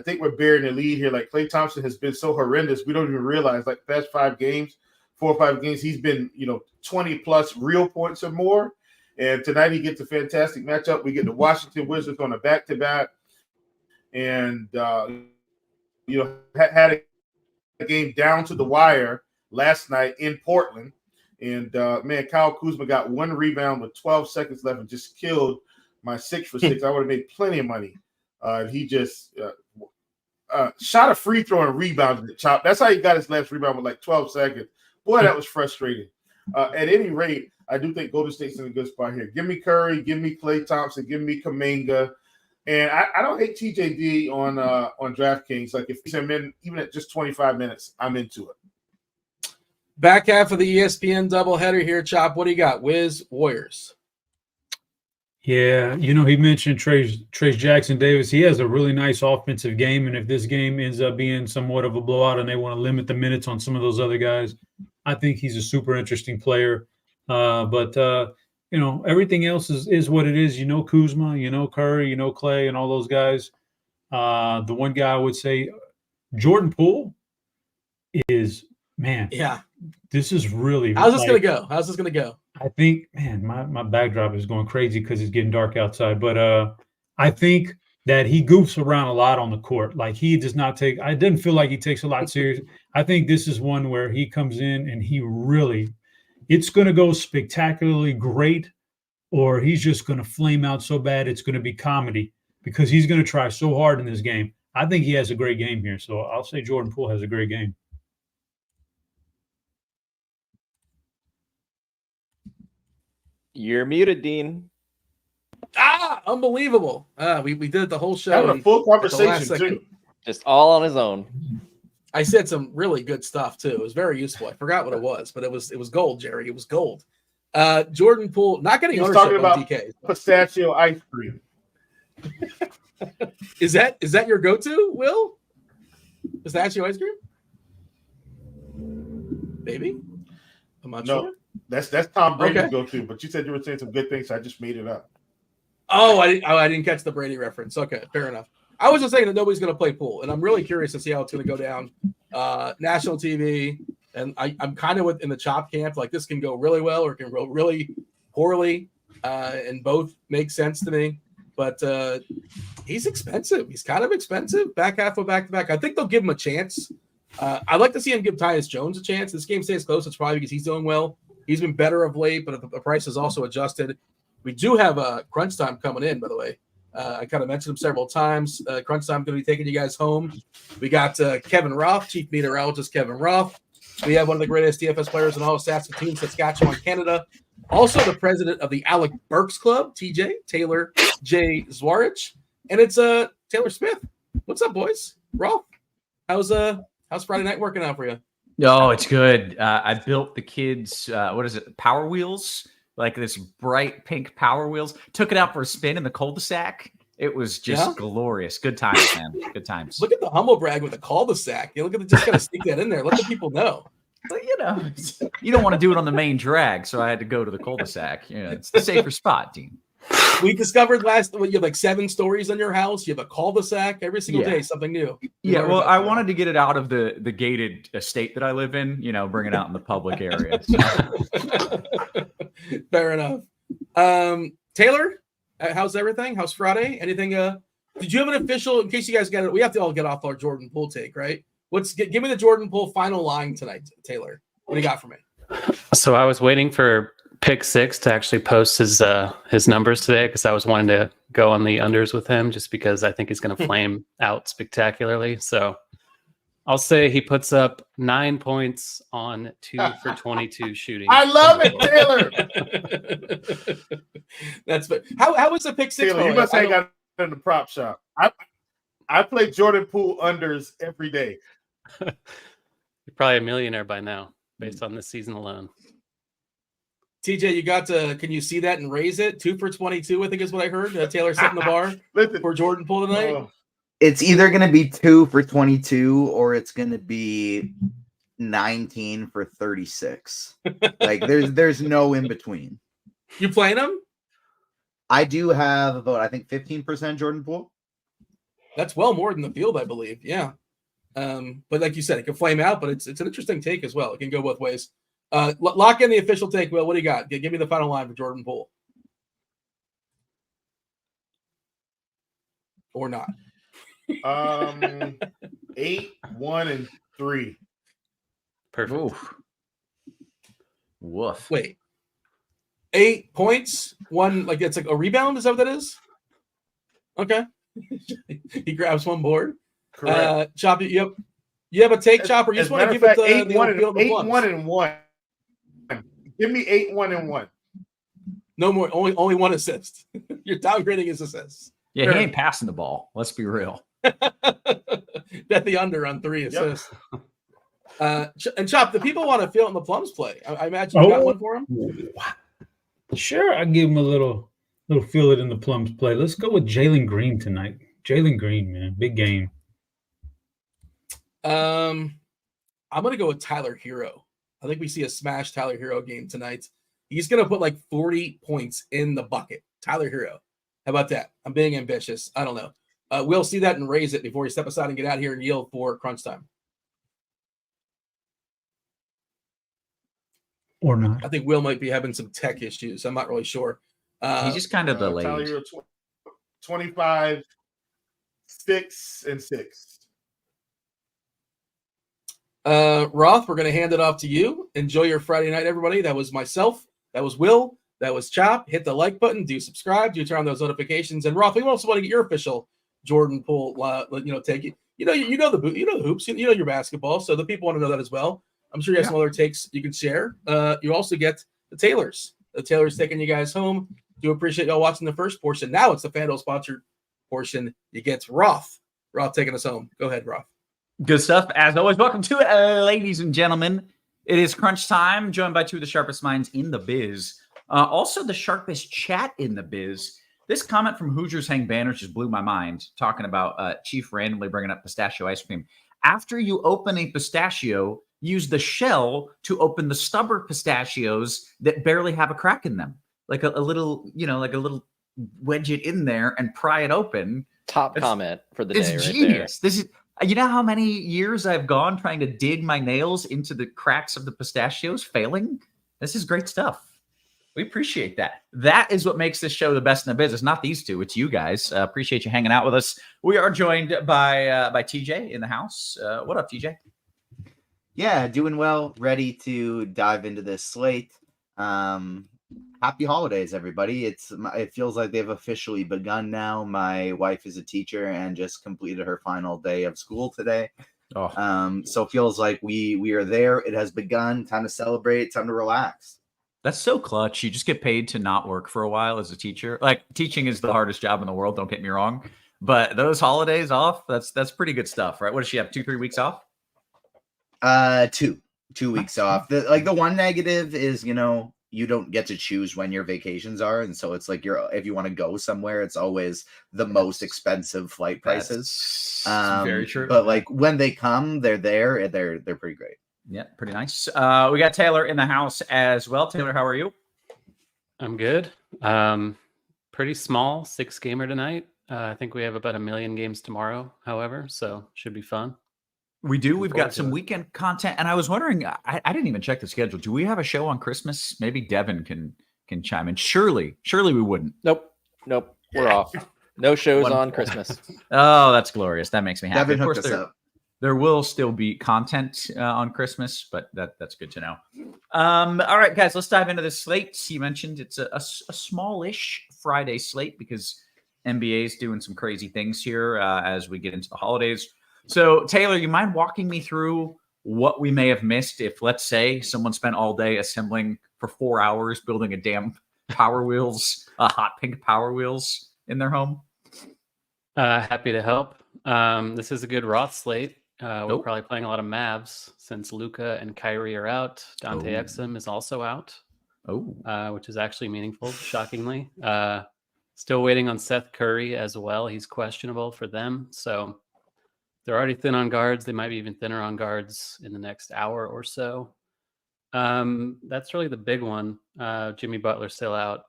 think we're bearing the lead here. Like Klay Thompson has been so horrendous, we don't even realize. Like the past 4 or 5 games, he's been 20 plus real points or more. And tonight he gets a fantastic matchup. We get the Washington Wizards on a back-to-back, and had a game down to the wire last night in Portland. And Kyle Kuzma got 1 rebound with 12 seconds left and just killed my 6 for 6. I would have made plenty of money. He just shot a free throw and rebounded it. Chop. That's how he got his last rebound with like 12 seconds. Boy, that was frustrating. At any rate, I do think Golden State's in a good spot here. Give me Curry, give me Klay Thompson, give me Kuminga. And I don't hate TJD on DraftKings. Like if he's in even at just 25 minutes, I'm into it. Back half of the ESPN doubleheader here, Chop. What do you got? Wiz, Warriors. Yeah, he mentioned Trace Jackson Davis. He has a really nice offensive game, and if this game ends up being somewhat of a blowout and they want to limit the minutes on some of those other guys, I think he's a super interesting player. But everything else is what it is. Kuzma, Curry, Klay, and all those guys. The one guy I would say, Jordan Poole, is man. Yeah, this is really. How's this gonna go? I think, man, my backdrop is going crazy because it's getting dark outside. But I think that he goofs around a lot on the court. Like he does not take. I didn't feel like he takes a lot serious. I think this is one where he comes in and he really. It's going to go spectacularly great, or he's just going to flame out so bad it's going to be comedy because he's going to try so hard in this game. I think he has a great game here, so I'll say Jordan Poole has a great game. You're muted, Dean. Unbelievable. We did it the whole show. Having a full conversation, too. Just all on his own. I said some really good stuff too. It was very useful. I forgot what it was, but it was gold, Jerry. It was gold. Jordan Poole not getting ownership talking about on DK. Pistachio ice cream. Is that your go-to, Will? Pistachio ice cream? Maybe. I'm not sure. That's Tom Brady's go-to. But you said you were saying some good things, so I just made it up. Oh, I didn't catch the Brady reference. Okay, fair enough. I was just saying that nobody's going to play Poole, and I'm really curious to see how it's going to go down. National TV, and I'm kind of in the Chop camp. Like this can go really well or it can go really poorly, and both make sense to me. But he's expensive. He's kind of expensive. Back half of back-to-back. I think they'll give him a chance. I'd like to see him give Tyus Jones a chance. This game stays close. It's probably because he's doing well. He's been better of late, but the price is also adjusted. We do have a crunch time coming in, by the way. I kind of mentioned him several times. Crunch time going to be taking you guys home. We got Kevin Roth, chief meteorologist Kevin Roth. We have one of the greatest DFS players in all of Saskatoon, Saskatchewan, Canada. Also the president of the Alec Burks Club, TJ, Taylor J. Zwarych. And it's Taylor Smith. What's up, boys? Roth, how's Friday night working out for you? Oh, it's good. I built the kids, Power Wheels. Like this bright pink Power Wheels. Took it out for a spin in the cul-de-sac. It was just glorious. Good times, man. Good times. Look at the humble brag with the cul-de-sac. You look at just gotta sneak that in there. Let the people know. But, you don't want to do it on the main drag, so I had to go to the cul-de-sac. It's the safer spot, Dean. We discovered you have like 7 stories on your house. You have a cul-de-sac every single day, something new. Well, I wanted to get it out of the gated estate that I live in, bring it out in the public area. So. Fair enough. Taylor, how's everything? How's Friday? Anything? Did you have an official, in case you guys got it? We have to all get off our Jordan Poole take, right? Give me the Jordan Poole final line tonight, Taylor. What do you got for me? So I was waiting for Pick 6 to actually post his numbers today because I was wanting to go on the unders with him just because I think he's going to flame out spectacularly. So I'll say he puts up 9 points on 2 for 22 shooting. I love it, Taylor. That's how was the Pick 6? Taylor, you must hang out in the prop shop. I play Jordan Poole unders every day. You're probably a millionaire by now, based on this season alone. TJ, you got to, can you see that and raise it? 2 for 22, I think is what I heard. Taylor setting the bar for Jordan Poole tonight. It's either going to be 2 for 22 or it's going to be 19 for 36. Like there's no in between. You playing him? I do have about, I think, 15% Jordan Poole. That's well more than the field, I believe. Yeah. But like you said, it can flame out, but it's an interesting take as well. It can go both ways. Lock in the official take, Will. What do you got? Give me the final line for Jordan Poole. Or not. 8, 1, and 3. Perfect. Oof. Woof. Wait. 8 points, 1, like it's like a rebound. Is that what that is? Okay. He grabs one board. Correct. Chop, you have a take, Chopper. You just want to give it the 8, 1, old and, field 8 1, and 1. Give me 8, 1, and 1. No more. Only one assist. You're downgrading his assists. Yeah, Fair. he ain't passing the ball. Let's be real. Bet the under on 3 assists. And Chop, the people want to feel it in the Plums play. I imagine you got one for him. Sure, I give him a little feel it in the Plums play. Let's go with Jalen Green tonight. Jalen Green, man, big game. I'm gonna go with Tyler Hero. I think we see a smash Tyler Hero game tonight. He's gonna put like 40 points in the bucket. Tyler Hero. How about that? I'm being ambitious. I don't know. We'll see that and raise it before we step aside and get out here and yield for crunch time. Or not. I think Will might be having some tech issues. I'm not really sure. He's just kind of delayed. Tyler Hero, 25, 6, and 6. Roth, we're going to hand it off to you. Enjoy your Friday night, everybody. That was myself. That was Will. That was Chop. Hit the like button. Do subscribe. Do turn on those notifications. And Roth, we also want to get your official Jordan Poole. Take it. You know the hoops. You know your basketball. So the people want to know that as well. I'm sure you have some other takes you can share. You also get the Taylors. The Taylors taking you guys home. Do appreciate y'all watching the first portion. Now it's the FanDuel sponsored portion. You get Roth. Roth taking us home. Go ahead, Roth. Good stuff. As always, welcome to it, ladies and gentlemen. It is crunch time, joined by 2 of the sharpest minds in the biz. Also, the sharpest chat in the biz. This comment from Hoosiers Hang Banners just blew my mind, talking about Chief randomly bringing up pistachio ice cream. After you open a pistachio, use the shell to open the stubborn pistachios that barely have a crack in them. Like a little, like a little wedge it in there and pry it open. Top comment for the day. It's right genius. This is, you know how many years I've gone trying to dig my nails into the cracks of the pistachios, failing? This is great stuff. We appreciate that. That is what makes this show the best in the business. Not these two. It's you guys. Appreciate you hanging out with us. We are joined by TJ in the house. What up, TJ? Yeah, doing well. Ready to dive into this slate. Happy holidays, everybody. It feels like they've officially begun now. My wife is a teacher and just completed her final day of school today. So it feels like we are there. It has begun. Time to celebrate. Time to relax. That's so clutch. You just get paid to not work for a while as a teacher. Like, teaching is the hardest job in the world. Don't get me wrong, but those holidays off, that's pretty good stuff, right? What does she have? 2-3 weeks off? 2 weeks off. The one negative is, you don't get to choose when your vacations are, and so it's like if you want to go somewhere, it's always the most expensive flight prices. Very true. But like when they come, they're there. They're pretty great. Yeah, pretty nice. We got Taylor in the house as well. Taylor, how are you? I'm good. Pretty small 6-gamer tonight. I think we have about 1 million games tomorrow, however, so should be fun. We do. We've got some weekend content, and I was wondering. I didn't even check the schedule. Do we have a show on Christmas? Maybe Devin can chime in. Surely we wouldn't. Nope. We're off. No shows on Christmas. Oh, that's glorious. That makes me happy. Devin hooked us up. There will still be content on Christmas, but that's good to know. All right, guys, let's dive into this slate. You mentioned it's a smallish Friday slate because NBA is doing some crazy things here as we get into the holidays. So, Taylor, you mind walking me through what we may have missed if, let's say, someone spent all day assembling for 4 hours building a damn Power Wheels, hot pink Power Wheels in their home? Happy to help. This is a good Roth slate. We're probably playing a lot of Mavs since Luka and Kyrie are out. Dante Exum is also out, which is actually meaningful, shockingly. Still waiting on Seth Curry as well. He's questionable for them. So they're already thin on guards. They might be even thinner on guards in the next hour or so. That's really the big one. Jimmy Butler still out.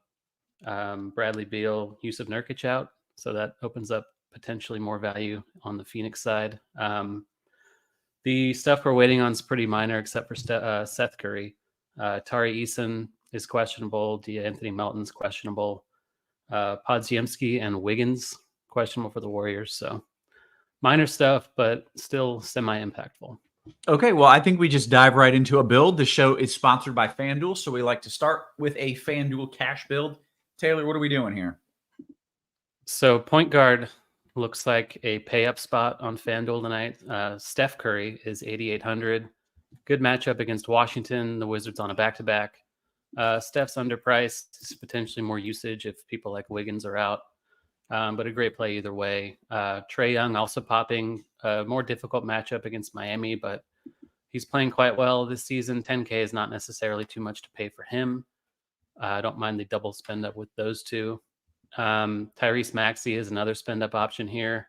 Bradley Beal, Yusuf Nurkic out. So that opens up potentially more value on the Phoenix side. The stuff we're waiting on is pretty minor, except for Seth Curry. Tari Eason is questionable. D'Anthony Melton's questionable. Podziemski and Wiggins questionable for the Warriors. So minor stuff, but still semi-impactful. Okay, well, I think we just dive right into a build. The show is sponsored by FanDuel, so we like to start with a FanDuel cash build. Taylor, what are we doing here? So point guard looks like a pay-up spot on FanDuel tonight. Steph Curry is 8,800. Good matchup against Washington. The Wizards on a back-to-back. Steph's underpriced. Potentially more usage if people like Wiggins are out. But a great play either way. Trae Young also popping. More difficult matchup against Miami, but he's playing quite well this season. 10K is not necessarily too much to pay for him. I don't mind the double spend up with those two. Tyrese Maxey is another spend up option here.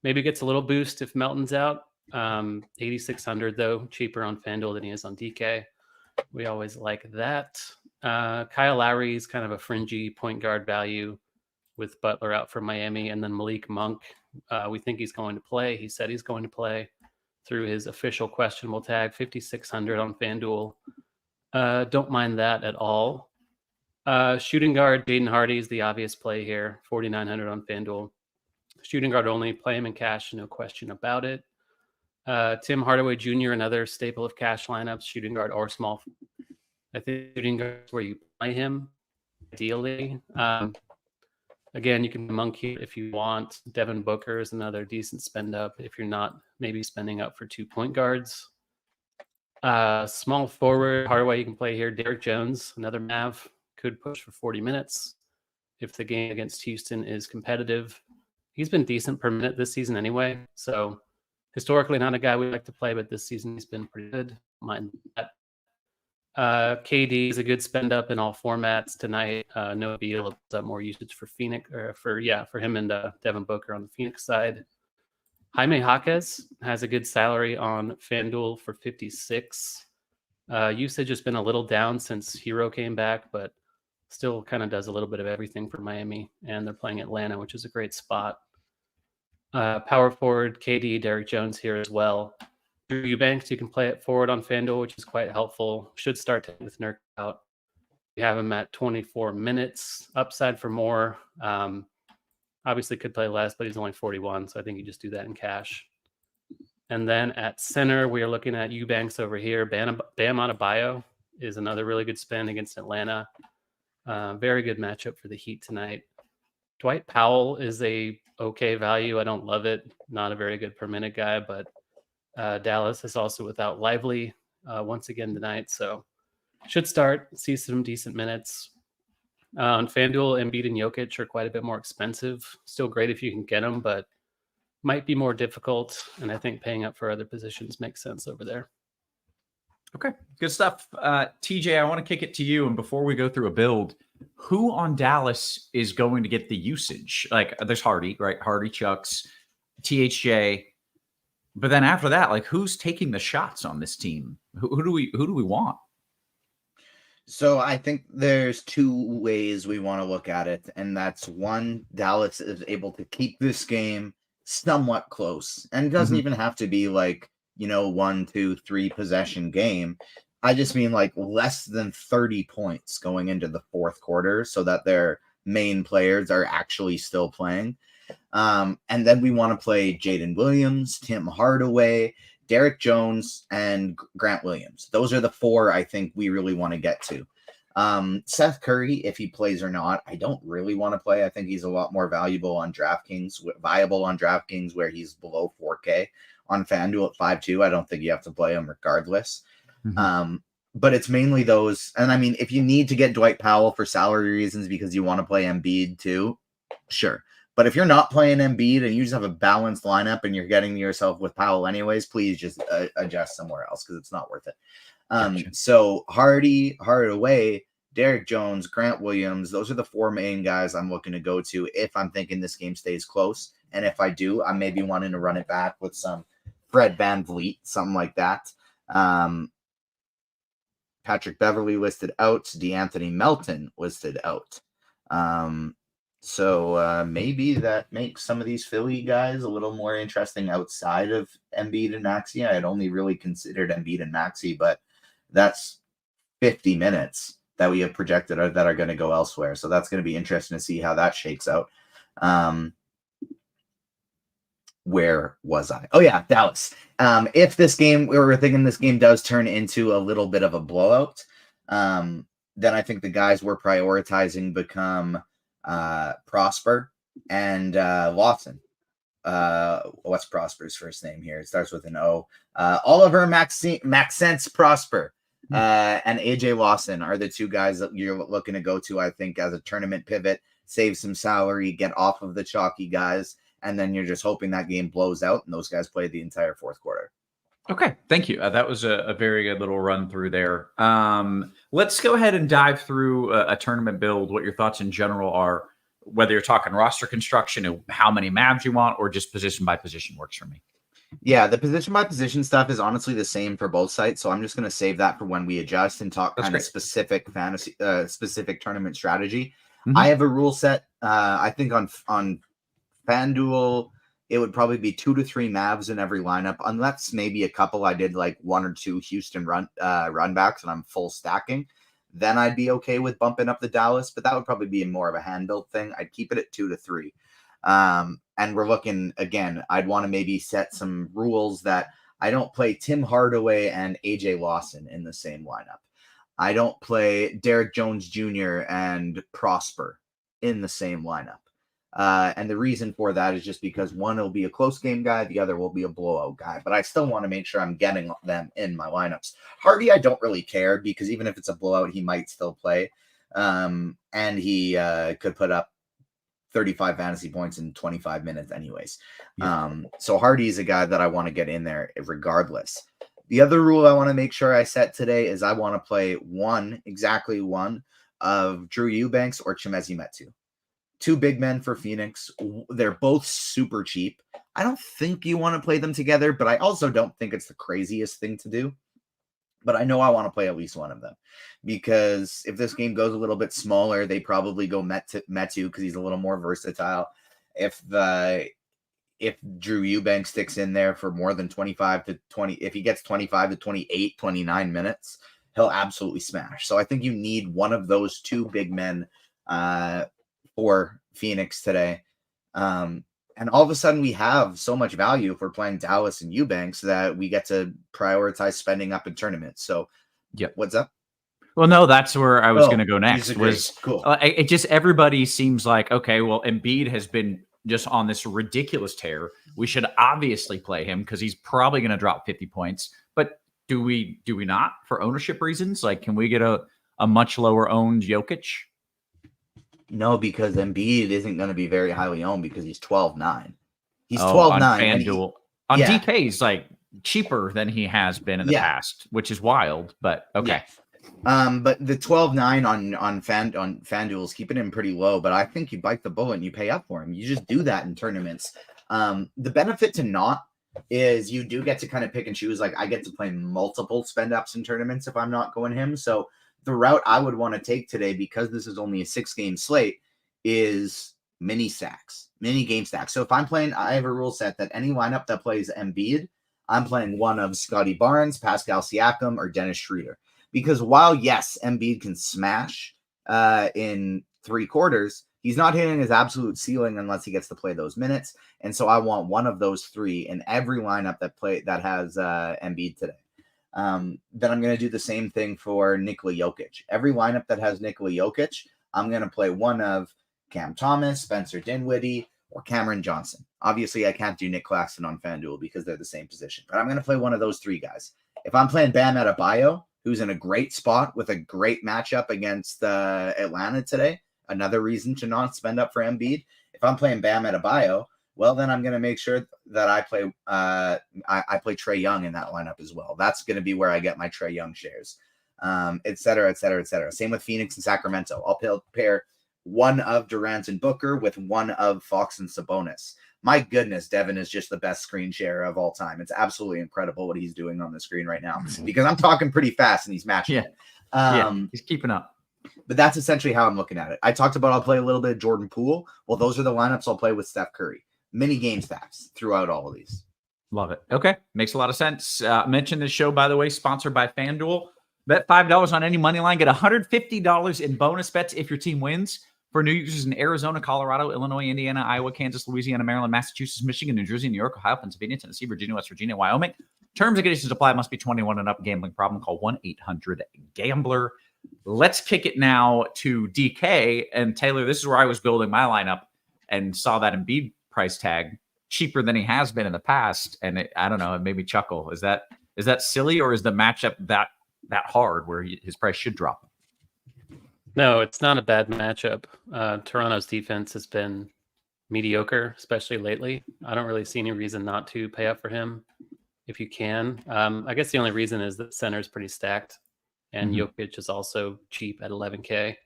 Maybe gets a little boost if Melton's out. 8,600 though, cheaper on FanDuel than he is on DK. We always like that. Kyle Lowry is kind of a fringy point guard value with Butler out for Miami, and then Malik Monk. We think he's going to play. He said he's going to play through his official questionable tag, 5,600 on FanDuel. Don't mind that at all. Shooting guard, Jaden Hardy is the obvious play here, 4,900 on FanDuel. Shooting guard only, play him in cash, no question about it. Tim Hardaway Jr., another staple of cash lineups, shooting guard or small. I think shooting guard is where you play him, ideally. Again, you can monkey if you want. Devin Booker is another decent spend up if you're not maybe spending up for 2 point guards. Small forward, Hardaway you can play here. Derek Jones, another Mav, could push for 40 minutes if the game against Houston is competitive. He's been decent per minute this season anyway, so historically not a guy we like to play, but this season he's been pretty good. Mind that. KD is a good spend up in all formats tonight. No deal, more usage for Phoenix or for him and Devin Booker on the Phoenix side. Jaime Jaquez has a good salary on FanDuel for 56. Usage has been a little down since Hero came back, but still kind of does a little bit of everything for Miami, and they're playing Atlanta, which is a great spot. Power forward, KD, Derek Jones here as well. Drew Eubanks, you can play it forward on FanDuel, which is quite helpful. Should start with Nurk out. You have him at 24 minutes. Upside for more. Obviously could play less, but he's only 41, so I think you just do that in cash. And then at center, we are looking at Eubanks over here. Bam Adebayo is another really good spend against Atlanta. Very good matchup for the Heat tonight. Dwight Powell is a okay value. I don't love it. Not a very good per minute guy, but Dallas is also without Lively once again tonight, so should start, see some decent minutes. On FanDuel, Embiid and Jokic are quite a bit more expensive. Still great if you can get them, but might be more difficult, and I think paying up for other positions makes sense over there. Okay, good stuff. TJ, I want to kick it to you, and before we go through a build, who on Dallas is going to get the usage? Like, there's Hardy, right? Hardy, Chucks, THJ. But then after that, like, who's taking the shots on this team? Who do we want? So I think there's two ways we want to look at it, and that's one, Dallas is able to keep this game somewhat close, and it doesn't even have to be like, 1, 2, 3 possession game. I just mean like less than 30 points going into the fourth quarter, so that their main players are actually still playing. And then we want to play Jaden Williams, Tim Hardaway, Derek Jones, and Grant Williams. Those are the 4 I think we really want to get to. Seth Curry, if he plays or not, I don't really want to play. I think he's a lot more viable on DraftKings where he's below 4K. On FanDuel at 5.2, I don't think you have to play him regardless. But it's mainly those. And I mean, if you need to get Dwight Powell for salary reasons because you want to play Embiid too, sure. But if you're not playing Embiid and you just have a balanced lineup and you're getting yourself with Powell anyways, please just adjust somewhere else because it's not worth it. Gotcha. So Hardy, Hardaway, Derek Jones, Grant Williams, those are the 4 main guys I'm looking to go to if I'm thinking this game stays close. And if I do, I'm maybe wanting to run it back with some Fred VanVleet, something like that. Patrick Beverley listed out. D'Anthony Melton listed out. So maybe that makes some of these Philly guys a little more interesting outside of Embiid and Maxey. I had only really considered Embiid and Maxey, but that's 50 minutes that we have projected that are going to go elsewhere. So that's going to be interesting to see how that shakes out. Where was I? Oh yeah, Dallas. If this game, we were thinking this game does turn into a little bit of a blowout, then I think the guys we're prioritizing become Prosper and Lawson. What's Prosper's first name here? It starts with an O. Oliver Maxence Prosper and AJ Lawson are the two guys that you're looking to go to, I think, as a tournament pivot, save some salary, get off of the chalky guys, and then you're just hoping that game blows out and those guys play the entire fourth quarter. Okay, thank you. That was a very good little run through there. Let's go ahead and dive through a tournament build, what your thoughts in general are, whether you're talking roster construction and how many Mavs you want, or just position by position works for me. Yeah, the position by position stuff is honestly the same for both sites. So I'm just going to save that for when we adjust and talk kind of specific fantasy, specific tournament strategy. Mm-hmm. I have a rule set. I think on FanDuel, it would probably be 2 to 3 Mavs in every lineup, unless maybe a couple I did like 1 or 2 Houston runbacks and I'm full stacking. Then I'd be okay with bumping up the Dallas, but that would probably be more of a hand build thing. I'd keep it at 2 to 3. And we're looking, again, I'd want to maybe set some rules that I don't play Tim Hardaway and AJ Lawson in the same lineup. I don't play Derek Jones Jr. and Prosper in the same lineup. And the reason for that is just because one will be a close game guy, the other will be a blowout guy. But I still want to make sure I'm getting them in my lineups. Hardy, I don't really care because even if it's a blowout, he might still play. And he could put up 35 fantasy points in 25 minutes anyways. Yeah. So Hardy is a guy that I want to get in there regardless. The other rule I want to make sure I set today is I want to play exactly one of Drew Eubanks or Chimezie Metu. 2 big men for Phoenix. They're both super cheap. I don't think you want to play them together, but I also don't think it's the craziest thing to do. But I know I want to play at least one of them because if this game goes a little bit smaller, they probably go Metu because he's a little more versatile. If Drew Eubanks sticks in there for more than 25 to 20, if he gets 25 to 28, 29 minutes, he'll absolutely smash. So I think you need one of those 2 big men for Phoenix today. And all of a sudden we have so much value if we're playing Dallas and Eubanks that we get to prioritize spending up in tournaments. So yeah, what's up? Well, no, that's where I was going to go next. Was cool. It just everybody seems like, okay, well, Embiid has been just on this ridiculous tear. We should obviously play him because he's probably going to drop 50 points. But do we not for ownership reasons? Like, can we get a much lower owned Jokic? No, because Embiid isn't going to be very highly owned because he's 12-9. He's 12-9. On FanDuel. On DK, he's like cheaper than he has been in the past, which is wild, but okay. Yeah. But the 12-9 on FanDuel is keeping him pretty low, but I think you bite the bullet and you pay up for him. You just do that in tournaments. The benefit to not is you do get to kind of pick and choose. Like I get to play multiple spend ups in tournaments if I'm not going him. So the route I would want to take today, because this is only a 6-game slate, is mini game stacks. So if I'm playing, I have a rule set that any lineup that plays Embiid, I'm playing one of Scotty Barnes, Pascal Siakam, or Dennis Schroeder. Because while, yes, Embiid can smash in 3 quarters, he's not hitting his absolute ceiling unless he gets to play those minutes. And so I want one of those 3 in every lineup that has Embiid today. Then I'm going to do the same thing for Nikola Jokic. Every lineup that has Nikola Jokic, I'm going to play one of Cam Thomas, Spencer Dinwiddie, or Cameron Johnson. Obviously, I can't do Nick Claxton on FanDuel because they're the same position, but I'm going to play one of those 3 guys. If I'm playing Bam Adebayo, who's in a great spot with a great matchup against Atlanta today, another reason to not spend up for Embiid. If I'm playing Bam Adebayo, well, then I'm going to make sure that I play I play Trae Young in that lineup as well. That's going to be where I get my Trae Young shares, et cetera, et cetera, et cetera. Same with Phoenix and Sacramento. I'll pair one of Durant and Booker with one of Fox and Sabonis. My goodness, Devin is just the best screen share of all time. It's absolutely incredible what he's doing on the screen right now because I'm talking pretty fast and he's matching it. He's keeping up. But that's essentially how I'm looking at it. I talked about I'll play a little bit of Jordan Poole. Well, those are the lineups I'll play with Steph Curry. Mini game stacks throughout all of these. Love it. Okay. Makes a lot of sense. Mention this show, by the way, sponsored by FanDuel. Bet $5 on any money line. Get $150 in bonus bets if your team wins. For new users in Arizona, Colorado, Illinois, Indiana, Iowa, Kansas, Louisiana, Maryland, Massachusetts, Michigan, New Jersey, New York, Ohio, Pennsylvania, Tennessee, Virginia, West Virginia, Wyoming. Terms and conditions apply. Must be 21 and up. Gambling problem? Call 1-800-GAMBLER. Let's kick it now to DK. And Taylor, this is where I was building my lineup and saw that Embiid price tag cheaper than he has been in the past. And I don't know, it made me chuckle. Is that silly, or is the matchup that hard where his price should drop? No, it's not a bad matchup. Toronto's defense has been mediocre, especially lately. I don't really see any reason not to pay up for him if you can. I guess the only reason is that center is pretty stacked, and Jokic is also cheap at 11K.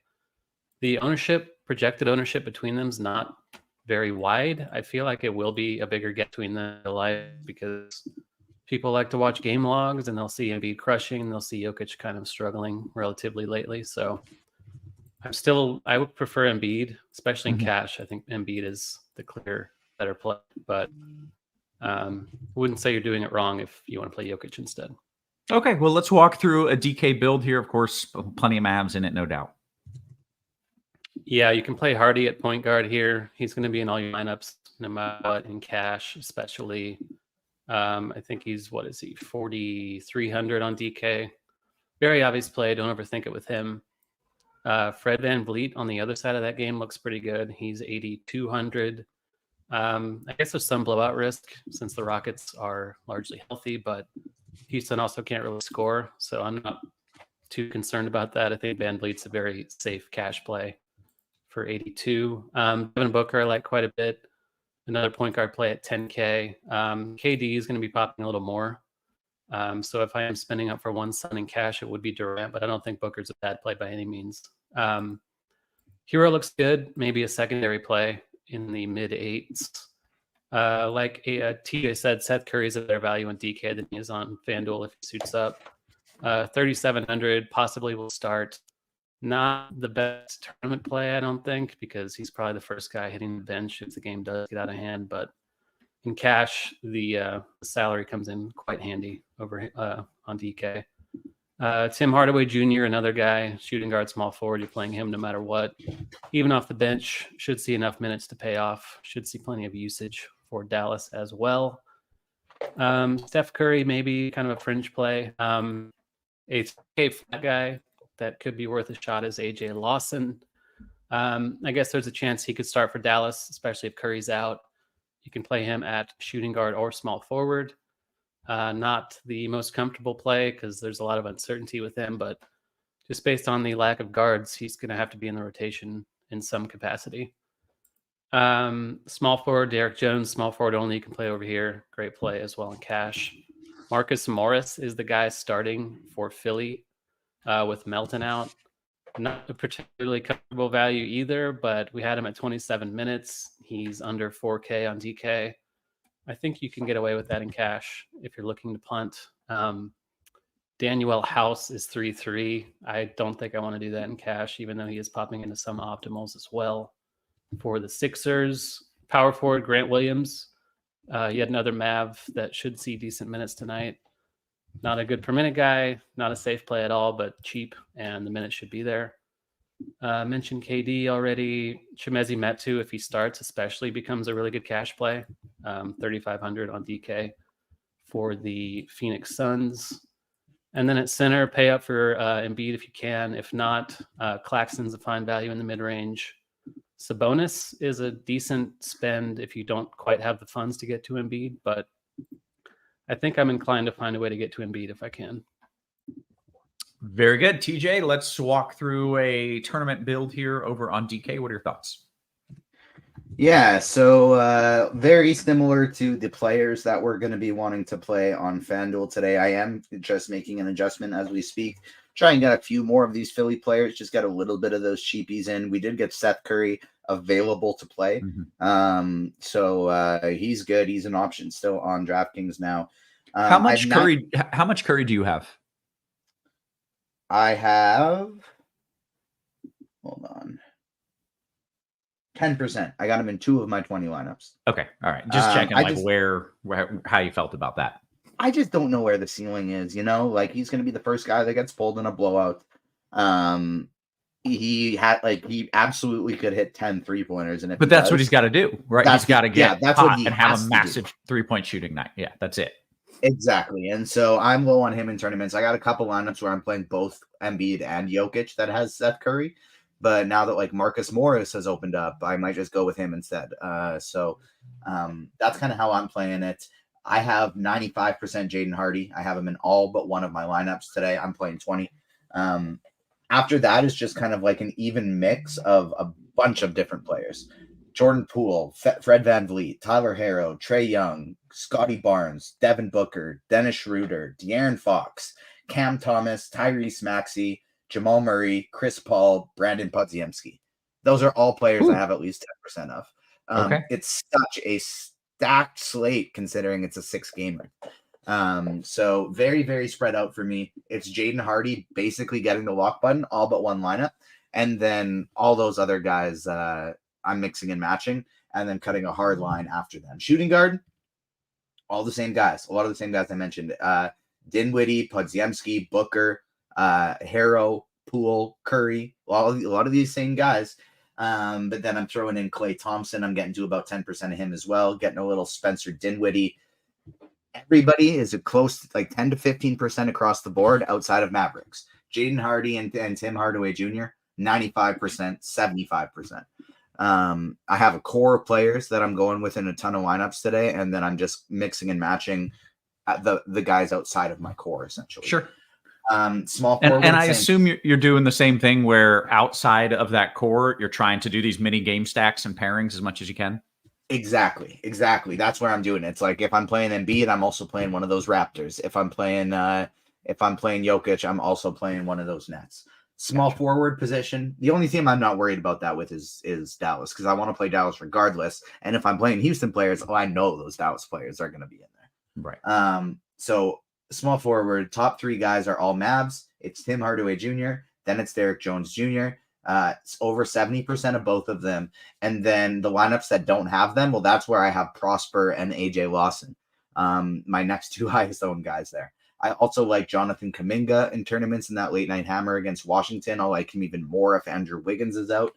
The projected ownership between them is not very wide. I feel like it will be a bigger gap between them because people like to watch game logs and they'll see Embiid crushing and they'll see Jokic kind of struggling relatively lately. So I would prefer Embiid, especially in cash. I think Embiid is the clear better play, but wouldn't say you're doing it wrong if you want to play Jokic instead. Okay, well, let's walk through a DK build here. Of course, plenty of Mavs in it, no doubt. Yeah, you can play Hardy at point guard here. He's going to be in all your lineups, no matter what, in cash, especially. I think he's, 4,300 on DK. Very obvious play. Don't overthink it with him. Fred VanVleet on the other side of that game looks pretty good. He's 8,200. I guess there's some blowout risk since the Rockets are largely healthy, but Houston also can't really score, so I'm not too concerned about that. I think VanVleet's a very safe cash play for 82. Devin Booker I like quite a bit. Another point guard play at 10K. KD is going to be popping a little more. So if I am spending up for one Sun in cash, it would be Durant, but I don't think Booker's a bad play by any means. Hero looks good. Maybe a secondary play in the mid 8s. Like TJ said, Seth Curry's a better value on DK than he is on FanDuel if he suits up. 3,700 possibly will start. Not the best tournament play, I don't think, because he's probably the first guy hitting the bench if the game does get out of hand. But in cash, the salary comes in quite handy over on DK. Tim Hardaway Jr., another guy, shooting guard, small forward. You're playing him no matter what. Even off the bench, should see enough minutes to pay off. Should see plenty of usage for Dallas as well. Steph Curry, maybe kind of a fringe play. A 3K flat guy that could be worth a shot is AJ Lawson. I guess there's a chance he could start for Dallas, especially if Curry's out. You can play him at shooting guard or small forward. Not the most comfortable play because there's a lot of uncertainty with him, but just based on the lack of guards, he's going to have to be in the rotation in some capacity. Small forward, Derek Jones, small forward only. You can play over here. Great play as well in cash. Marcus Morris is the guy starting for Philly with Melton out. Not a particularly comfortable value either, but we had him at 27 minutes. He's under 4K on DK. I think you can get away with that in cash if you're looking to punt. Daniel House is 3-3. I don't think I want to do that in cash, even though he is popping into some optimals as well. For the Sixers, power forward Grant Williams, yet another Mav that should see decent minutes tonight. Not a good per minute guy, not a safe play at all, but cheap, and the minutes should be there. Mentioned KD already. Chimezie Metu, if he starts, especially, becomes a really good cash play. 3,500 on DK for the Phoenix Suns. And then at center, pay up for Embiid if you can. If not, Claxton's a fine value in the mid-range. Sabonis is a decent spend if you don't quite have the funds to get to Embiid, but I think I'm inclined to find a way to get to Embiid if I can. Very good. TJ, let's walk through a tournament build here over on DK. What are your thoughts? Yeah, so very similar to the players that we're going to be wanting to play on FanDuel today. I am just making an adjustment as we speak. Try and get a few more of these Philly players, just get a little bit of those cheapies in. We did get Seth Curry available to play. So he's good. He's an option still on DraftKings now. How much Curry do you have? I have Hold on. 10%. I got him in 2 of my 20 lineups. Okay. All right. Just checking how you felt about that. I just don't know where the ceiling is, like he's going to be the first guy that gets pulled in a blowout. He absolutely could hit 10 3-pointers. But that's what he's got to do, right? He's got to get hot and have a massive 3-point shooting night. Yeah, that's it. Exactly. And so I'm low on him in tournaments. I got a couple lineups where I'm playing both Embiid and Jokic that has Seth Curry. But now that like Marcus Morris has opened up, I might just go with him instead. So that's kind of how I'm playing it. I have 95% Jaden Hardy. I have him in all but one of my lineups today. I'm playing 20. After that is just kind of like an even mix of a bunch of different players. Jordan Poole, Fred VanVleet, Tyler Herro, Trae Young, Scotty Barnes, Devin Booker, Dennis Schroeder, De'Aaron Fox, Cam Thomas, Tyrese Maxey, Jamal Murray, Chris Paul, Brandon Podziemski. Those are all players I have at least 10% of. Okay. It's such a stacked slate considering it's a 6-gamer. So very, very spread out for me. It's Jaden Hardy basically getting the lock button, all but one lineup. And then all those other guys I'm mixing and matching and then cutting a hard line after them. Shooting guard, all the same guys. A lot of the same guys I mentioned. Dinwiddie, Podziemski, Booker, Herro, Poole, Curry, a lot of these same guys. But then I'm throwing in Klay Thompson. I'm getting to about 10% of him as well. Getting a little Spencer Dinwiddie. Everybody is a close to like 10 to 15% across the board outside of Mavericks. Jaden Hardy and Tim Hardaway Jr., 95%, 75%. I have a core of players that I'm going with in a ton of lineups today, and then I'm just mixing and matching the guys outside of my core, essentially. Sure. Small forward. And I assume you're doing the same thing where outside of that core, you're trying to do these mini game stacks and pairings as much as you can. Exactly. That's where I'm doing it. It's like if I'm playing Embiid, I'm also playing one of those Raptors. If I'm playing Jokic, I'm also playing one of those Nets. Small forward position. The only team I'm not worried about that with is Dallas, because I want to play Dallas regardless. And if I'm playing Houston players, I know those Dallas players are going to be in there. Right. So small forward, top 3 guys are all Mavs. It's Tim Hardaway Jr., then it's Derek Jones Jr. It's over 70% of both of them. And then the lineups that don't have them, well, that's where I have Prosper and AJ Lawson. My next 2 highest owned guys there. I also like Jonathan Kuminga in tournaments in that late night hammer against Washington. I'll like him even more if Andrew Wiggins is out.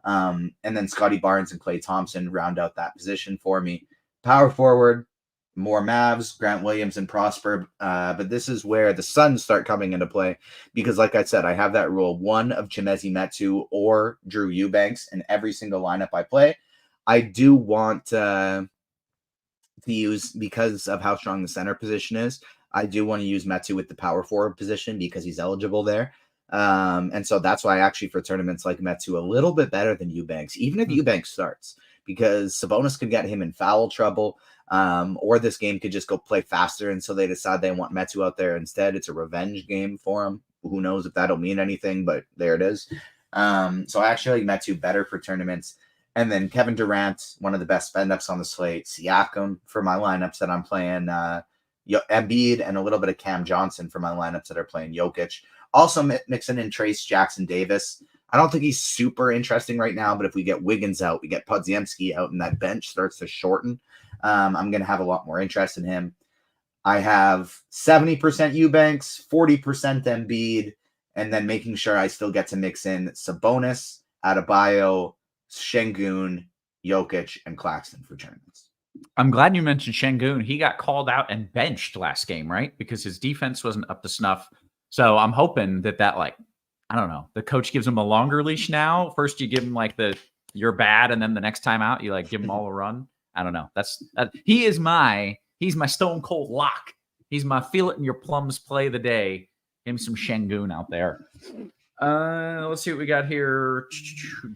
And then Scotty Barnes and Klay Thompson round out that position for me. Power forward, more Mavs, Grant Williams and Prosper. But this is where the Suns start coming into play because, like I said, I have that rule 1 of Chimezie Metu or Drew Eubanks in every single lineup I play. I do want to use, because of how strong the center position is, I do want to use Metu with the power forward position because he's eligible there. And so that's why actually for tournaments like Metu a little bit better than Eubanks, even if Eubanks starts, because Sabonis could get him in foul trouble. Or this game could just go play faster, and so they decide they want Metu out there instead. It's a revenge game for him. Who knows if that'll mean anything, but there it is. So I actually like Metu better for tournaments. And then Kevin Durant, one of the best spend-ups on the slate. Siakam for my lineups that I'm playing. Embiid and a little bit of Cam Johnson for my lineups that are playing Jokic. Also mixing in Trace Jackson Davis. I don't think he's super interesting right now, but if we get Wiggins out, we get Podziemski out, and that bench starts to shorten. I'm going to have a lot more interest in him. I have 70% Eubanks, 40% Embiid, and then making sure I still get to mix in Sabonis, Adebayo, Şengün, Jokic, and Claxton for tournaments. I'm glad you mentioned Şengün. He got called out and benched last game, right? Because his defense wasn't up to snuff. So I'm hoping that like, I don't know, the coach gives him a longer leash now. First you give him like you're bad, and then the next time out you like give him all a run. I don't know. He's my stone cold lock. He's my feel it in your plums play of the day. Give him some Şengün out there. Let's see what we got here.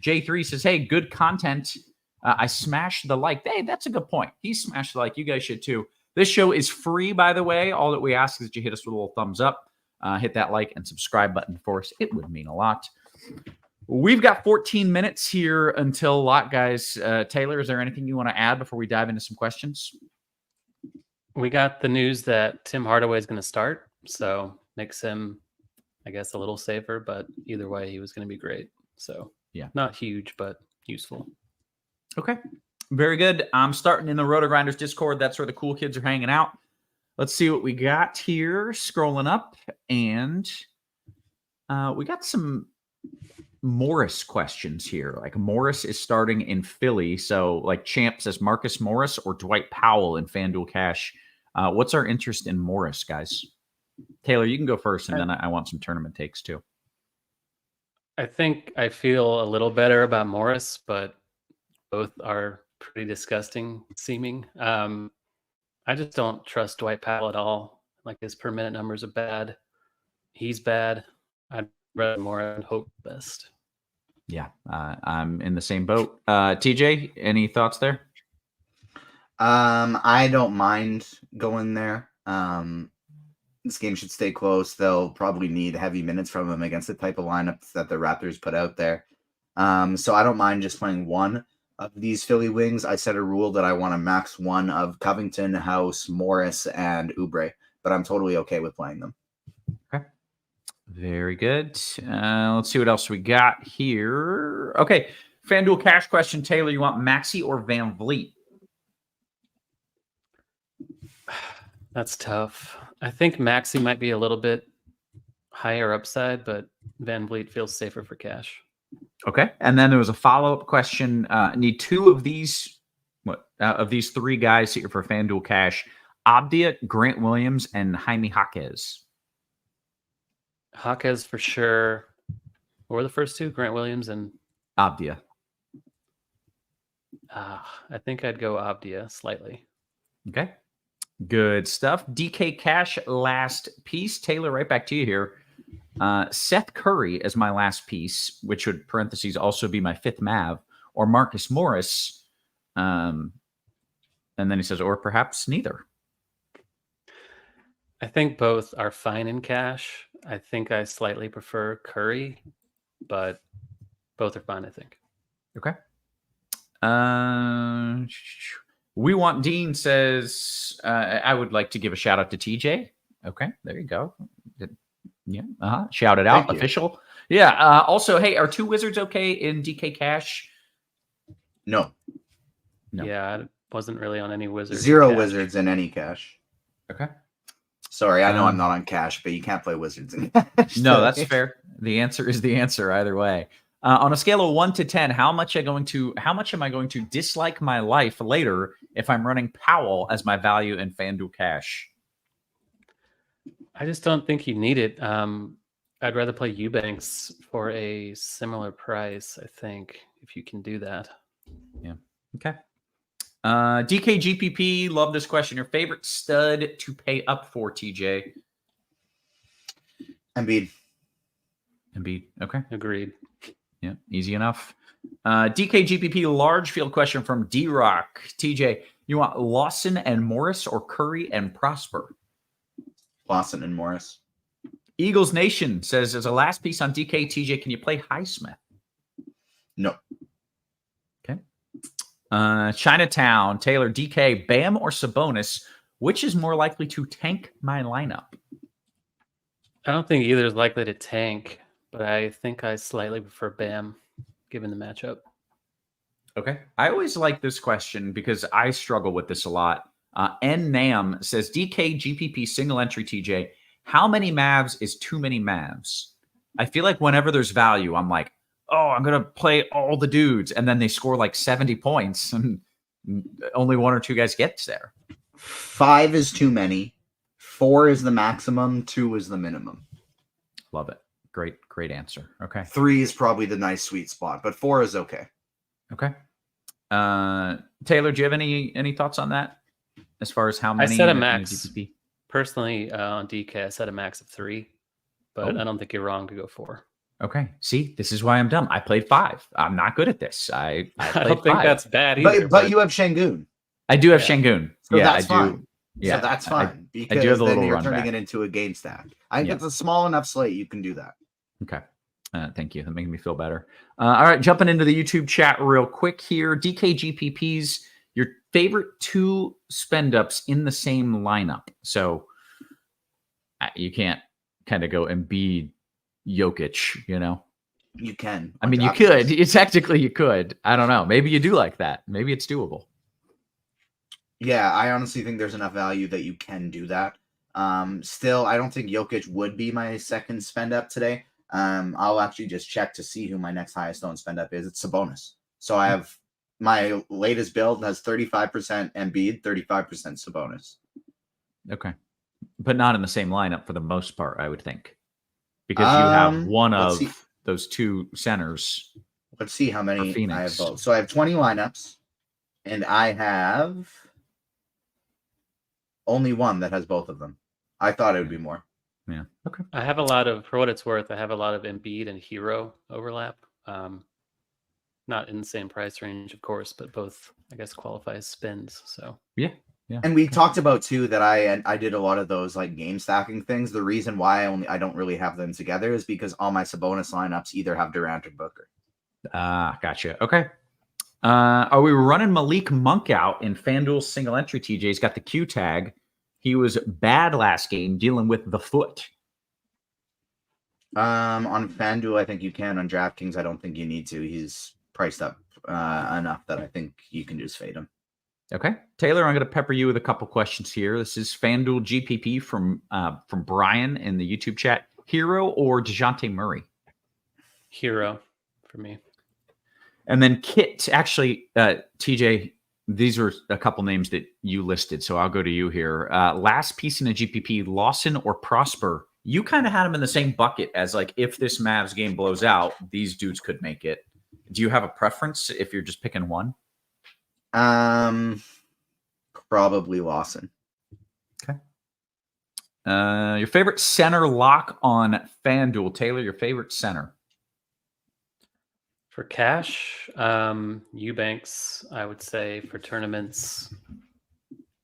J3 says, hey, good content. I smashed the like. Hey, that's a good point. He smashed the like. You guys should too. This show is free, by the way. All that we ask is that you hit us with a little thumbs up. Hit that like and subscribe button for us. It would mean a lot. We've got 14 minutes here until lock, guys. Taylor, is there anything you want to add before we dive into some questions? We got the news that Tim Hardaway is going to start, so makes him, I guess, a little safer. But either way, he was going to be great. So Not huge, but useful. Okay. Very good. I'm starting in the RotoGrinders Discord. That's where the cool kids are hanging out. Let's see what we got here. Scrolling up, and we got some Morris questions here. Like Morris is starting in Philly. So like Champ says Marcus Morris or Dwight Powell in FanDuel Cash. What's our interest in Morris, guys? Taylor, you can go first, and then I want some tournament takes too. I think I feel a little better about Morris, but both are pretty disgusting seeming. I just don't trust Dwight Powell at all. Like his per minute numbers are bad. He's bad. I'd rather Morris and hope best. Yeah, I'm in the same boat. TJ, any thoughts there? I don't mind going there. This game should stay close. They'll probably need heavy minutes from him against the type of lineups that the Raptors put out there. So I don't mind just playing one of these Philly wings. I set a rule that I want to max one of Covington, House, Morris, and Oubre, but I'm totally okay with playing them. Okay. Very good. Let's see what else we got here. Okay. FanDuel Cash question. Taylor, you want Maxey or Van Vliet? That's tough. I think Maxey might be a little bit higher upside, but Van Vliet feels safer for cash. Okay. And then there was a follow-up question. Need two of these of these three guys here for FanDuel Cash. Abdia, Grant Williams, and Jaime Jaquez. Jaquez for sure. What were the first two? Grant Williams and Abdia. I think I'd go Abdia slightly. Okay. Good stuff. DK Cash, last piece. Taylor, right back to you here. Seth Curry as my last piece, which would parentheses also be my fifth Mav, or Marcus Morris. And then he says, or perhaps neither. I think both are fine in cash. I think I slightly prefer Curry, but both are fine, I think. Okay. We Want Dean says, I would like to give a shout out to TJ. Okay, there you go. Yeah, shout it out. Official. Yeah. Also, hey, are two Wizards okay in DK Cash? No. Yeah, I wasn't really on any Wizards. Zero Wizards in any cash. Okay. Sorry, I know I'm not on cash, but you can't play Wizards in cash. No, that's fair. The answer is the answer either way. On a scale of 1 to 10, how much am I going to dislike my life later if I'm running Powell as my value in FanDuel Cash? I just don't think you need it. I'd rather play Eubanks for a similar price, I think, if you can do that. Yeah. Okay. DKGPP, love this question. Your favorite stud to pay up for, TJ? Embiid. Okay. Agreed. Yeah, easy enough. DKGPP, large field question from D-Rock. TJ, you want Lawson and Morris or Curry and Prosper? Lawson and Morris. Eagles Nation says, as a last piece on DK, TJ, can you play Highsmith? No. Okay. Chinatown, Taylor, DK, Bam or Sabonis, which is more likely to tank my lineup? I don't think either is likely to tank, but I think I slightly prefer Bam, given the matchup. Okay. I always like this question because I struggle with this a lot. Nam says, DK GPP single entry TJ, how many Mavs is too many Mavs? I feel like whenever there's value, I'm like, oh, I'm going to play all the dudes. And then they score like 70 points and only one or two guys gets there. 5 is too many. 4 is the maximum. 2 is the minimum. Love it. Great answer. Okay. 3 is probably the nice sweet spot, but 4 is okay. Okay. Taylor, do you have any thoughts on that? As far as how many? I set a max. Personally, on DK, I set a max of 3, but I don't think you're wrong to go 4. Okay. See, this is why I'm dumb. I played 5. I'm not good at this. I don't think that's bad either. But you have Şengün. I do have Şengün. So yeah, that's I do. Fine. Yeah, so that's fine. Because I do have the then little you're run turning back. it into a game stack. I think it's a small enough slate. You can do that. Okay. Thank you. That makes me feel better. All right. Jumping into the YouTube chat real quick here. DKGPPs, your favorite 2 spend ups in the same lineup. So you can't kind of go Embiid, Jokic, you know? You can. I mean, you could. Technically, you could. I don't know. Maybe you do like that. Maybe it's doable. Yeah, I honestly think there's enough value that you can do that. Still, I don't think Jokic would be my second spend up today. I'll actually just check to see who my next highest owned spend up is. It's Sabonis. So I have my latest build has 35% Embiid, 35% Sabonis. Okay. But not in the same lineup for the most part, I would think. Because you have one of those two centers. Let's see how many I have both. So I have 20 lineups, and I have only one that has both of them. I thought it would be more. Yeah. Okay. I have a lot of, for what it's worth, I have a lot of Embiid and Hero overlap. Not in the same price range, of course, but both, I guess, qualify as spins. So yeah. And we talked about too that I did a lot of those like game stacking things. The reason why I don't really have them together is because all my Sabonis lineups either have Durant or Booker. Gotcha. Okay. Are we running Malik Monk out in FanDuel single entry? TJ's got the Q tag. He was bad last game dealing with the foot. On FanDuel, I think you can. On DraftKings, I don't think you need to. He's priced up enough that I think you can just fade him. Okay. Taylor, I'm going to pepper you with a couple questions here. This is FanDuel GPP from Brian in the YouTube chat. Hero or DeJounte Murray? Hero for me. And then Kit, actually, TJ, these are a couple names that you listed, so I'll go to you here. Last piece in the GPP, Lawson or Prosper. You kind of had them in the same bucket as like, if this Mavs game blows out, these dudes could make it. Do you have a preference if you're just picking one? Probably Lawson. Okay. Your favorite center lock on FanDuel, Taylor, your favorite center? For cash, Eubanks, I would say. For tournaments,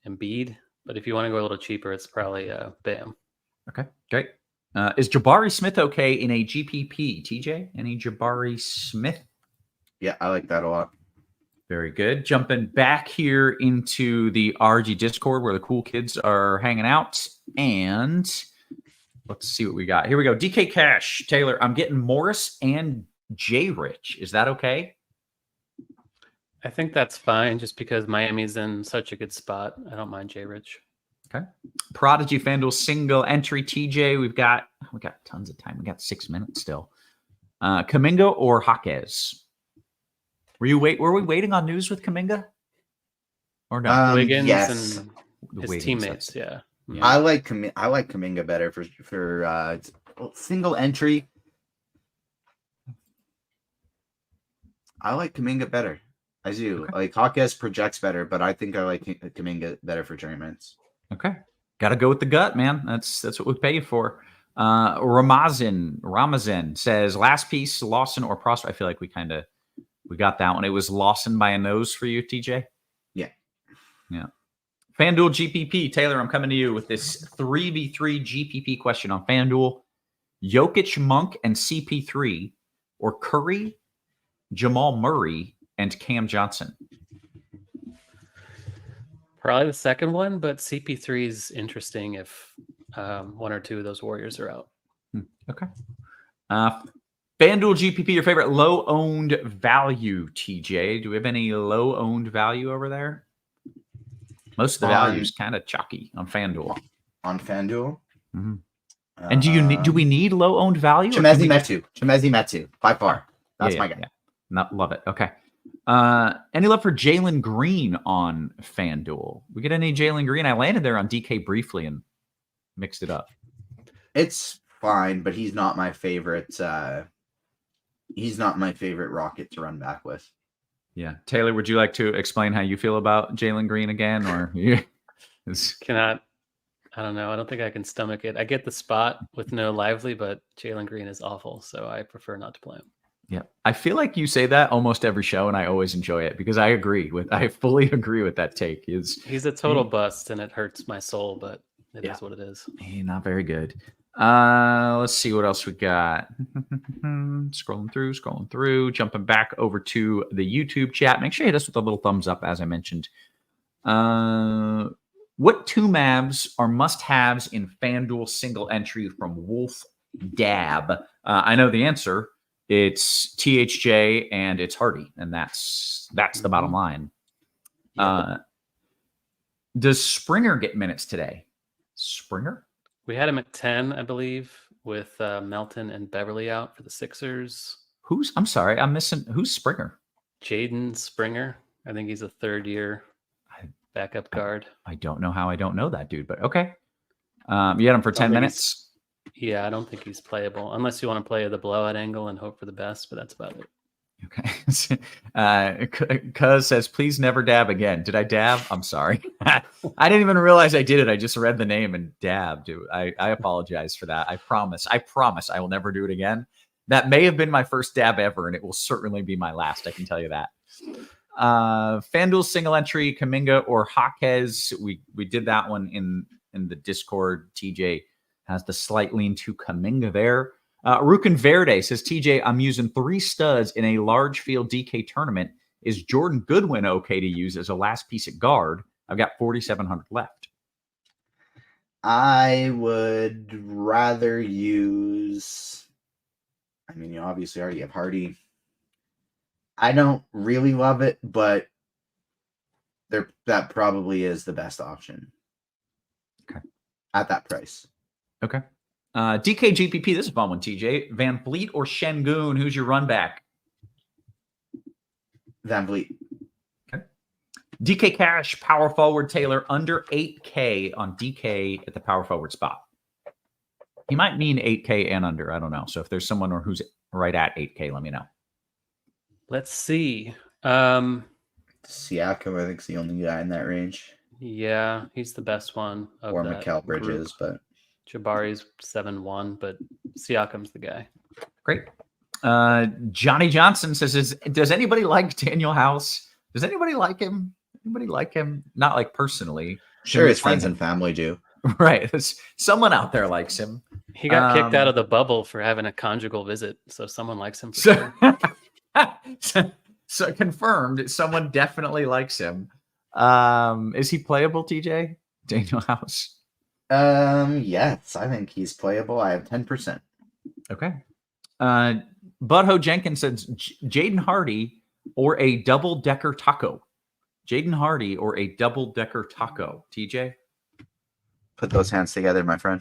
Embiid. But if you want to go a little cheaper, it's probably Bam. Okay, great. Is Jabari Smith okay in a GPP? TJ, any Jabari Smith? Yeah, I like that a lot. Very good. Jumping back here into the RG Discord where the cool kids are hanging out. And let's see what we got. Here we go. DK Cash. Taylor, I'm getting Morris and J Rich. Is that okay? I think that's fine just because Miami's in such a good spot. I don't mind J Rich. Okay. Prodigy FanDuel single entry TJ. We got tons of time. We got 6 minutes still. Kuminga or Jaquez? Were we waiting on news with Kuminga? Or no? Wiggins yes. and his teammates, yeah. I like Kuminga better for single entry. I like Kuminga better. I do. Okay. Like Jaquez projects better, but I think I like Kuminga better for tournaments. Okay. Got to go with the gut, man. That's what we pay you for. Ramazan says, last piece, Lawson or Prosper. I feel like we got that one. It was Lawson by a nose for you, TJ? Yeah. FanDuel GPP. Taylor, I'm coming to you with this 3v3 GPP question on FanDuel. Jokic, Monk, and CP3, or Curry, Jamal Murray, and Cam Johnson? Probably the second one, but CP3 is interesting if one or two of those Warriors are out. Okay. FanDuel GPP, your favorite low-owned value, TJ. Do we have any low-owned value over there? Most of the value is kind of chalky on FanDuel. On FanDuel? Mm-hmm. And do we need low-owned value? Chimezi Metu, by far. That's my guy. Yeah. Love it. Okay. Any love for Jalen Green on FanDuel? We get any Jalen Green? I landed there on DK briefly and mixed it up. It's fine, but he's not my favorite. He's not my favorite Rocket to run back with. Yeah. Taylor, would you like to explain how you feel about Jalen Green again? Or Cannot. I don't know. I don't think I can stomach it. I get the spot with no Lively, but Jalen Green is awful, so I prefer not to play him. Yeah. I feel like you say that almost every show, and I always enjoy it because I fully agree with that take. He's a total bust, and it hurts my soul, but it is what it is. Not very good. Let's see what else we got. Scrolling through, jumping back over to the YouTube chat. Make sure you hit us with a little thumbs up, as I mentioned. What two Mavs are must-haves in FanDuel single entry from Wolf Dab? I know the answer. it's THJ, and it's Hardy, and that's the bottom line. Does Springer get minutes today? Springer? We had him at 10, I believe, with Melton and Beverly out for the Sixers. I'm sorry, I'm missing. Who's Springer? Jaden Springer. I think he's a third-year backup guard. I don't know how I don't know that dude, but okay. You had him for 10 minutes? Yeah, I don't think he's playable, unless you want to play the blowout angle and hope for the best, but that's about it. Okay. Cuz says, please never dab again. Did I dab? I'm sorry. I didn't even realize I did it. I just read the name and dabbed, dude. I apologize for that. I promise I will never do it again. That may have been my first dab ever, and it will certainly be my last. I can tell you that. FanDuel single entry, Kuminga or Jaquez. We did that one in the Discord. TJ has the slight lean to Kuminga there. Rukin Verde says, TJ, I'm using 3 studs in a large field DK tournament. Is Jordan Goodwin okay to use as a last piece at guard? I've got 4,700 left. I would rather use, I mean, you obviously already have Hardy. I don't really love it, but that probably is the best option. Okay. At that price. Okay. DKGPP, this is a fun one, TJ. Van Vliet or Şengün? Who's your run back? Van Vliet. Okay. DK Cash, power forward, Taylor, under 8K on DK at the power forward spot. He might mean 8K and under. I don't know. So if there's someone who's right at 8K, let me know. Let's see. Siakam, I think, is the only guy in that range. Yeah, he's the best one. Or Mikal Bridges, but Jabari's 7-1, but Siakam's the guy. Great. Johnny Johnson says, does anybody like Daniel House? Does anybody like him? Anybody like him? Not like personally. Sure, his friends and family do. Right. Someone out there likes him. He got kicked out of the bubble for having a conjugal visit, so someone likes him for sure. So confirmed, someone definitely likes him. Is he playable, TJ? Daniel House? Yes, I think he's playable. I have 10%. Okay. Butthole Jenkins says Jaden Hardy or a double-decker taco. Jaden Hardy or a double-decker taco. TJ? Put those hands together, my friend.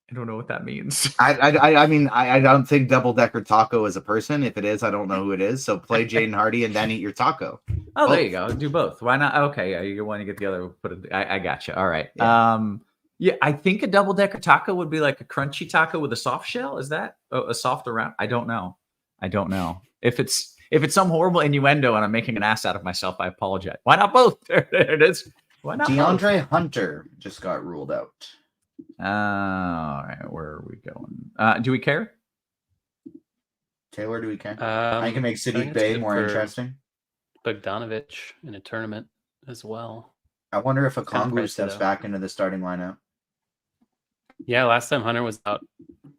I don't know what that means. I mean, I don't think double decker taco is a person. If it is, I don't know who it is. So play Jaden Hardy and then eat your taco. Oh, there you go. Do both. Why not? Okay, you want to get the other. Put it. I got you. All right. Yeah. Yeah, I think a double decker taco would be like a crunchy taco with a soft shell. Is that a soft around? I don't know. If it's some horrible innuendo and I'm making an ass out of myself, I apologize. Why not both? There it is. Why not? DeAndre both? Hunter just got ruled out. All right, where are we going? Do we care? Taylor, do we care? I can make Sadiq Bey more interesting. Bogdanovich in a tournament as well. I wonder if Okongwu pricey, steps though. back into the starting lineup. Yeah, last time Hunter was out,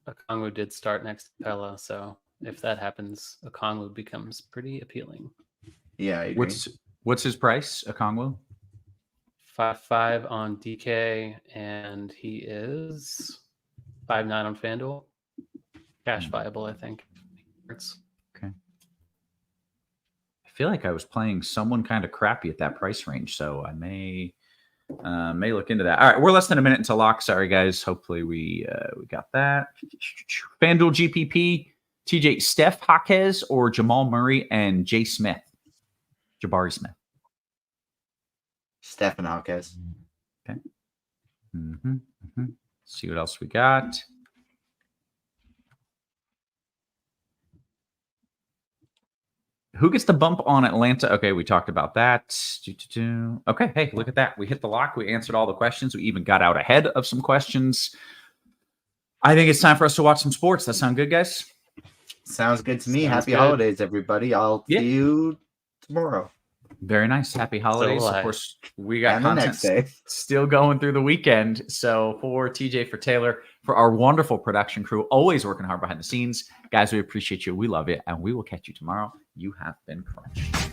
Okongwu did start next to Pella, so if that happens, Okongwu becomes pretty appealing. Yeah, I agree. What's his price, Okongwu? 5.5 on DK, and he is 5.9 on FanDuel. Cash viable, I think. Okay. I feel like I was playing someone kind of crappy at that price range, so I may look into that. All right, we're less than a minute until lock. Sorry, guys. Hopefully we got that. FanDuel GPP, TJ, Steph Jaquez or Jamal Murray and Jay Smith? Jabari Smith. Stephen Jaquez. Okay. See what else we got. Who gets the bump on Atlanta? Okay, we talked about that. Okay, hey, look at that. We hit the lock. We answered all the questions. We even got out ahead of some questions. I think it's time for us to watch some sports. That sound good, guys? Sounds good to me. Sounds Happy good. holidays, everybody. I'll see you tomorrow. Very nice. Happy holidays. Of course, we got And the content next day. still going through the weekend. So for TJ, for Taylor, for our wonderful production crew, always working hard behind the scenes. Guys, we appreciate you. We love you. And we will catch you tomorrow. You have been crunched.